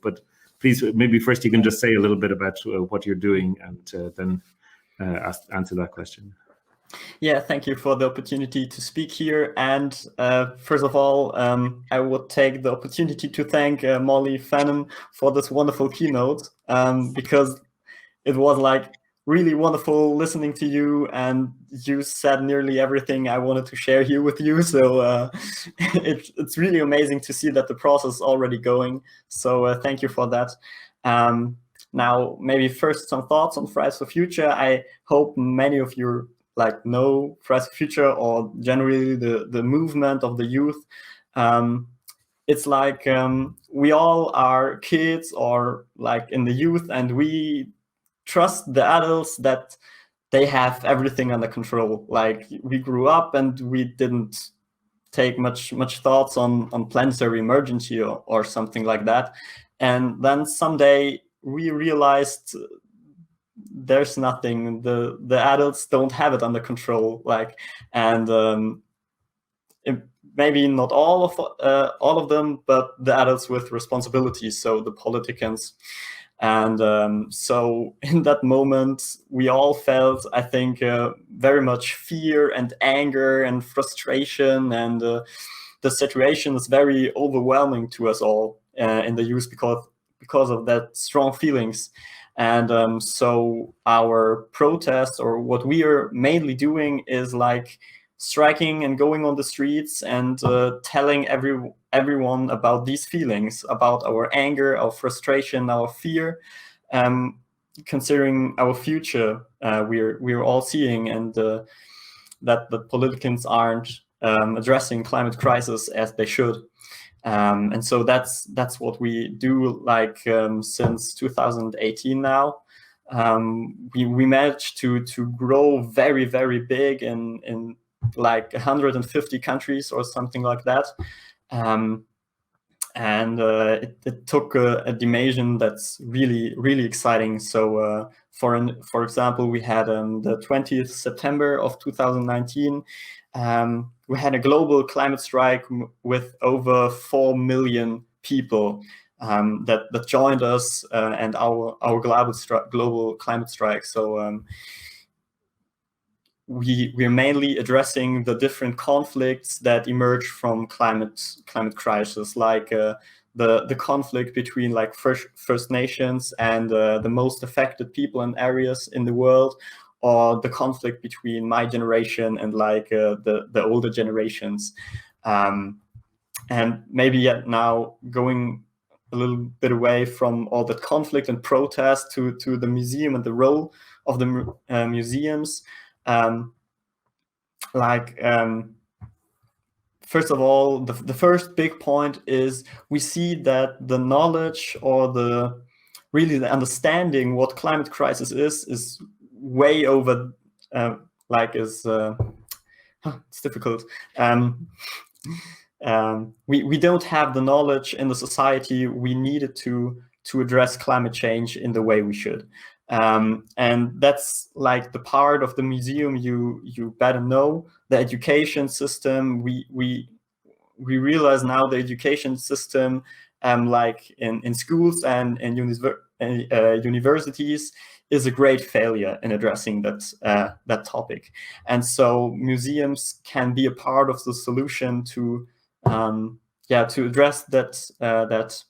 But please, maybe first you can just say a little bit about what you're doing, and then answer that question. Yeah, thank you for the opportunity to speak here. And first of all, I would take the opportunity to thank Molly Fannon for this wonderful keynote, because it was like really wonderful listening to you, and you said nearly everything I wanted to share here with you. So it's really amazing to see that the process is already going. So thank you for that. Now, maybe first some thoughts on Fridays for Future. I hope many of you know Fridays for Future, or generally the movement of the youth. It's like we all are kids or in the youth, and we trust the adults that they have everything under control. Like, we grew up and we didn't take much thoughts on planetary emergency or something like that. And then someday we realized there's nothing, the adults don't have it under control. Maybe not all of them, but the adults with responsibilities, so the politicians. And so in that moment, we all felt, I think, very much fear and anger and frustration, and the situation is very overwhelming to us all in the youth because of that strong feelings. And so our protest, or what we are mainly doing, is striking and going on the streets and telling everyone about these feelings, about our anger, our frustration, our fear, considering our future we're all seeing, and that the politicians aren't addressing climate crisis as they should. And so that's what we do since 2018 now. We managed to grow very, very big in 150 countries or something like that. It took a dimension that's really, really exciting. So for example, we had the 20th September of 2019, we had a global climate strike with over 4 million people that joined us, and our global climate strike. So we're mainly addressing the different conflicts that emerge from climate crisis, like the conflict between like First Nations and the most affected people and areas in the world, or the conflict between my generation and like the older generations. And maybe yet now going a little bit away from all that conflict and protest to the museum and the role of the museums. First of all, the first big point is we see that the knowledge or the understanding what climate crisis is way over, it's difficult. We don't have the knowledge in the society we needed to address climate change in the way we should. And that's like the part of the museum you better know. The education system, we realize now the education system, like in schools and in universities, is a great failure in addressing that topic. And so museums can be a part of the solution to address that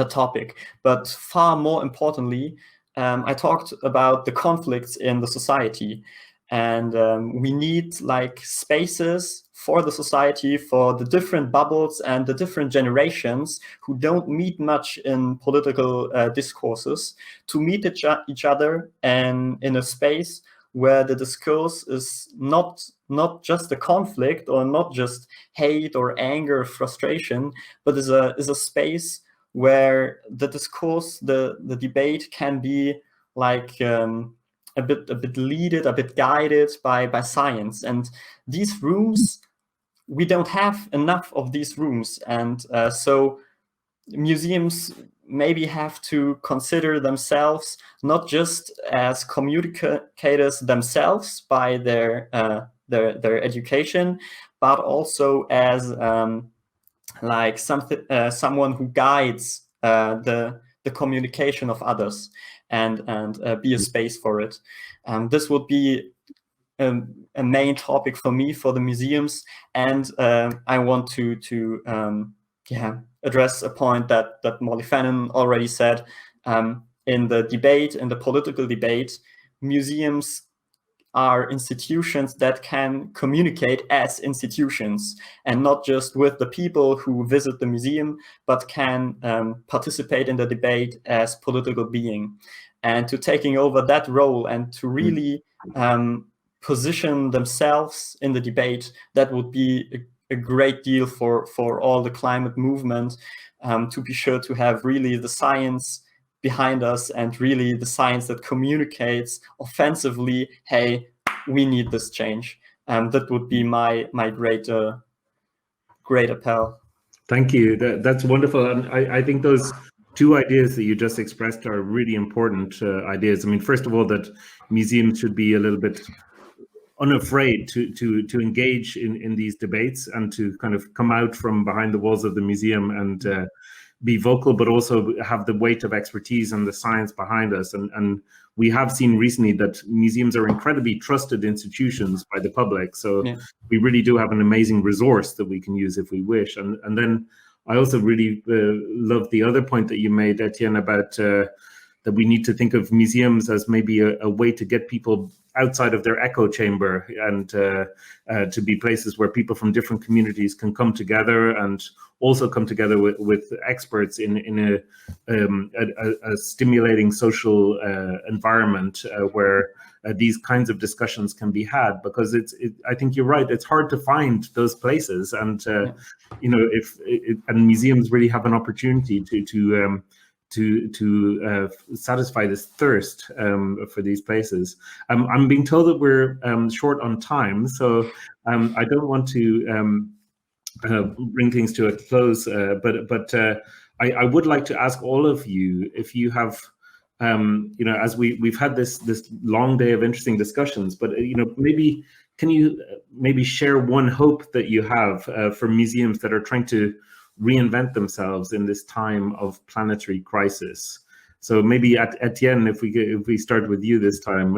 topic. But far more importantly, I talked about the conflicts in the society, and we need like spaces for the society, for the different bubbles and the different generations who don't meet much in political discourses, to meet each other and in a space where the discourse is not just a conflict or not just hate or anger or frustration, but is a space where the discourse, the debate can be like a bit leaded, a bit guided by science. And these rooms, we don't have enough of these rooms. And so museums maybe have to consider themselves not just as communicators themselves by their education, but also as like someone who guides the communication of others and be a space for it. This would be a main topic for me for the museums, and I want to address a point that Molly Fannon already said. In the debate, in the political debate, museums are institutions that can communicate as institutions, and not just with the people who visit the museum, but can participate in the debate as political being. And to taking over that role and to really position themselves in the debate, that would be a great deal for all the climate movement, to be sure to have really the science behind us, and really the science that communicates offensively, hey, we need this change. That would be my great appel. Thank you. That's wonderful. And I think those two ideas that you just expressed are really important ideas. I mean, first of all, that museums should be a little bit unafraid to engage in these debates and to kind of come out from behind the walls of the museum and be vocal, but also have the weight of expertise and the science behind us. And we have seen recently that museums are incredibly trusted institutions by the public. So we really do have an amazing resource that we can use if we wish. And then I also really love the other point that you made, Etienne, about that we need to think of museums as maybe a way to get people outside of their echo chamber and to be places where people from different communities can come together, and also come together with experts in a stimulating social environment where these kinds of discussions can be had. Because I think you're right, it's hard to find those places, and you know, and museums really have an opportunity to satisfy this thirst for these places. I'm being told that we're short on time, so I don't want to bring things to a close, but I would like to ask all of you if you have, you know, as we've had this long day of interesting discussions, but you know, maybe can you maybe share one hope that you have for museums that are trying to reinvent themselves in this time of planetary crisis? So maybe Etienne, if we start with you this time,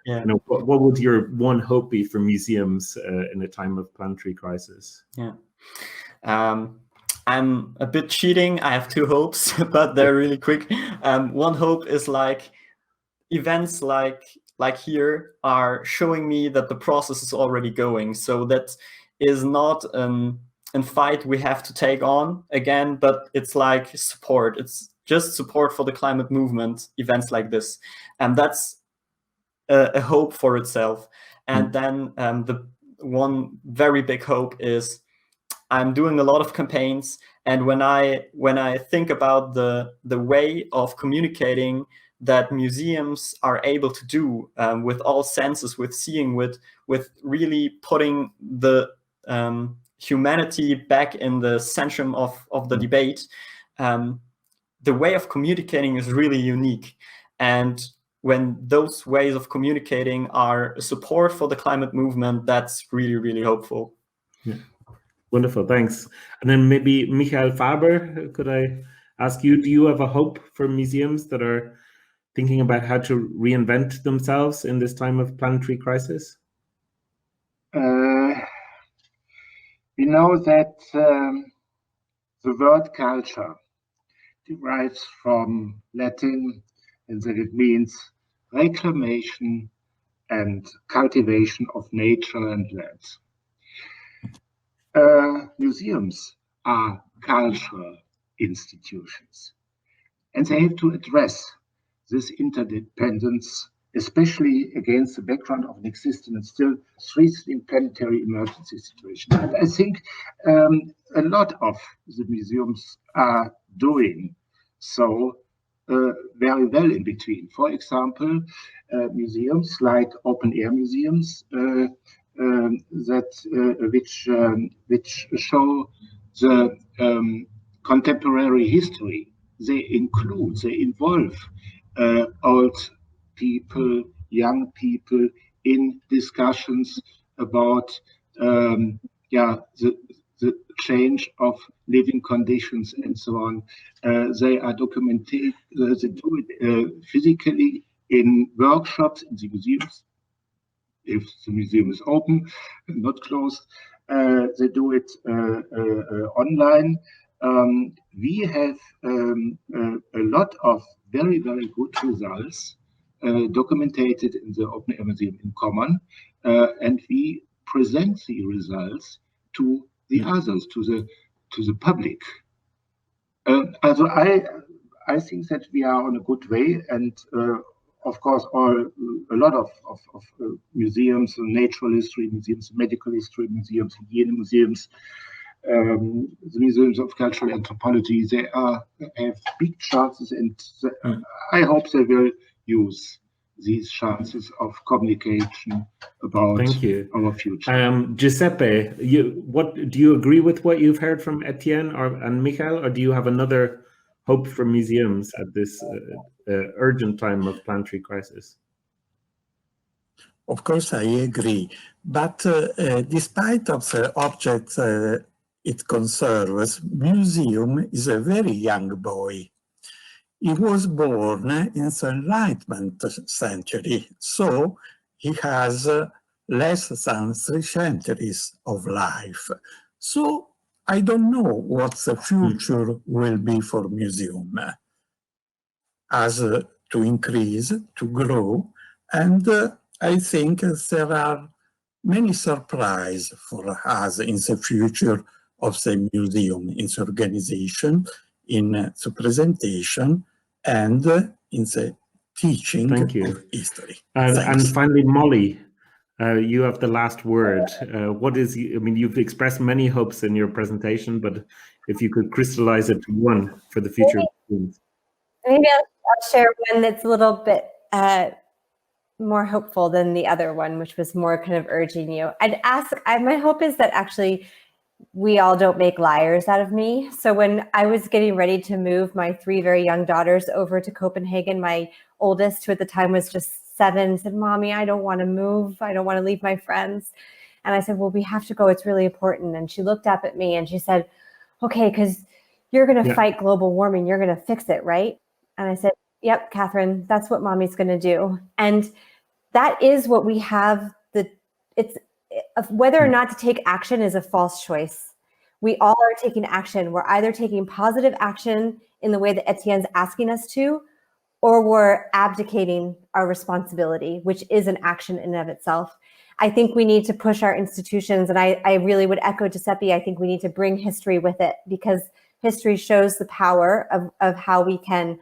Yeah. you know, what would your one hope be for museums in a time of planetary crisis? Yeah. I'm a bit cheating. I have two hopes, but they're really quick. One hope is like events like here are showing me that the process is already going. So that is not a fight we have to take on again, but it's like support. It's just support for the climate movement, events like this. And that's a hope for itself. And then the one very big hope is I'm doing a lot of campaigns, and when I think about the way of communicating that museums are able to do with all senses, with seeing, with really putting the humanity back in the centrum of the debate, the way of communicating is really unique. And when those ways of communicating are support for the climate movement, that's really, really hopeful. Yeah. Wonderful, thanks. And then maybe Michael Faber, could I ask you, do you have a hope for museums that are thinking about how to reinvent themselves in this time of planetary crisis? We know that the word culture derives from Latin, and that it means reclamation and cultivation of nature and land. Museums are cultural institutions, and they have to address this interdependence, especially against the background of an existing and still threatening planetary emergency situation. And I think a lot of the museums are doing so very well in between. For example, museums like open-air museums which show the contemporary history. They involve old people, young people in discussions about the change of living conditions and so on. They are documented. They do it physically in workshops in the museums. If the museum is open and not closed, they do it online. We have a lot of very, very good results documented in the Open Air Museum in Common, and we present the results to the others, to the public. Also, I think that we are on a good way, and of course, a lot of museums, natural history museums, medical history museums, hygiene museums, the museums of cultural anthropology, they have big chances, and I hope they will use these chances of communication about our future. Giuseppe, do you agree with what you've heard from Etienne and Michael, or do you have another hope for museums at this urgent time of planetary crisis? Of course, I agree. But despite of the objects it conserves, museum is a very young boy. He was born in the Enlightenment century, so he has less than 3 centuries of life. So I don't know what the future will be for museum, as to increase, to grow, and I think there are many surprises for us in the future of the museum, in the organization, in the presentation, and in the teaching of history. And finally, Molly, you have the last word. What is, I mean, you've expressed many hopes in your presentation, but if you could crystallize it to one for the future. Maybe I'll share one that's a little bit more hopeful than the other one, which was more kind of urging you. My hope is that actually we all don't make liars out of me. So when I was getting ready to move my 3 very young daughters over to Copenhagen, my oldest, who at the time was just 7, said, "Mommy, I don't want to move. I don't want to leave my friends." And I said, "Well, we have to go. It's really important." And she looked up at me and she said, "Okay, because you're going to fight global warming. You're going to fix it, right?" And I said, Yep, Catherine, that's what mommy's going to do. And that is what we have. It's whether or not to take action is a false choice. We all are taking action. We're either taking positive action in the way that Etienne's asking us to, or we're abdicating our responsibility, which is an action in and of itself. I think we need to push our institutions, and I really would echo Giuseppe. I think we need to bring history with it, because history shows the power of how we can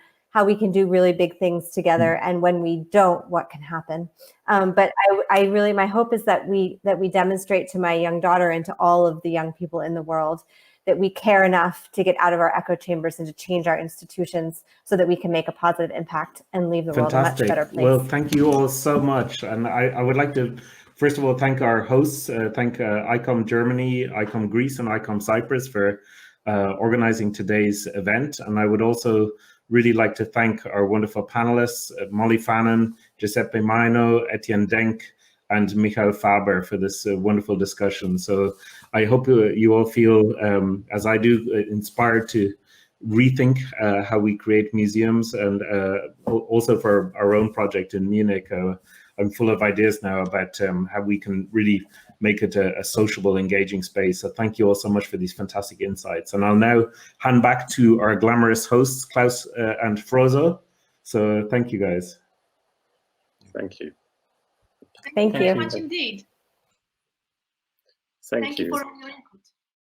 do really big things together, and when we don't, what can happen. But I really, my hope is that we demonstrate to my young daughter and to all of the young people in the world that we care enough to get out of our echo chambers and to change our institutions so that we can make a positive impact and leave the world a much better place. Well, thank you all so much. And I would like to, first of all, thank our hosts, thank ICOM Germany, ICOM Greece, and ICOM Cyprus for organizing today's event. And I would also really like to thank our wonderful panelists, Molly Fannon, Giuseppe Maino, Etienne Denk, and Michael Faber for this wonderful discussion. So I hope you all feel, as I do, inspired to rethink how we create museums, and also for our own project in Munich. I'm full of ideas now about how we can really make it a sociable, engaging space. So thank you all so much for these fantastic insights. And I'll now hand back to our glamorous hosts, Klaus and Frozo. So thank you, guys. Thank you. Thank you very much indeed. Thank you for all your input.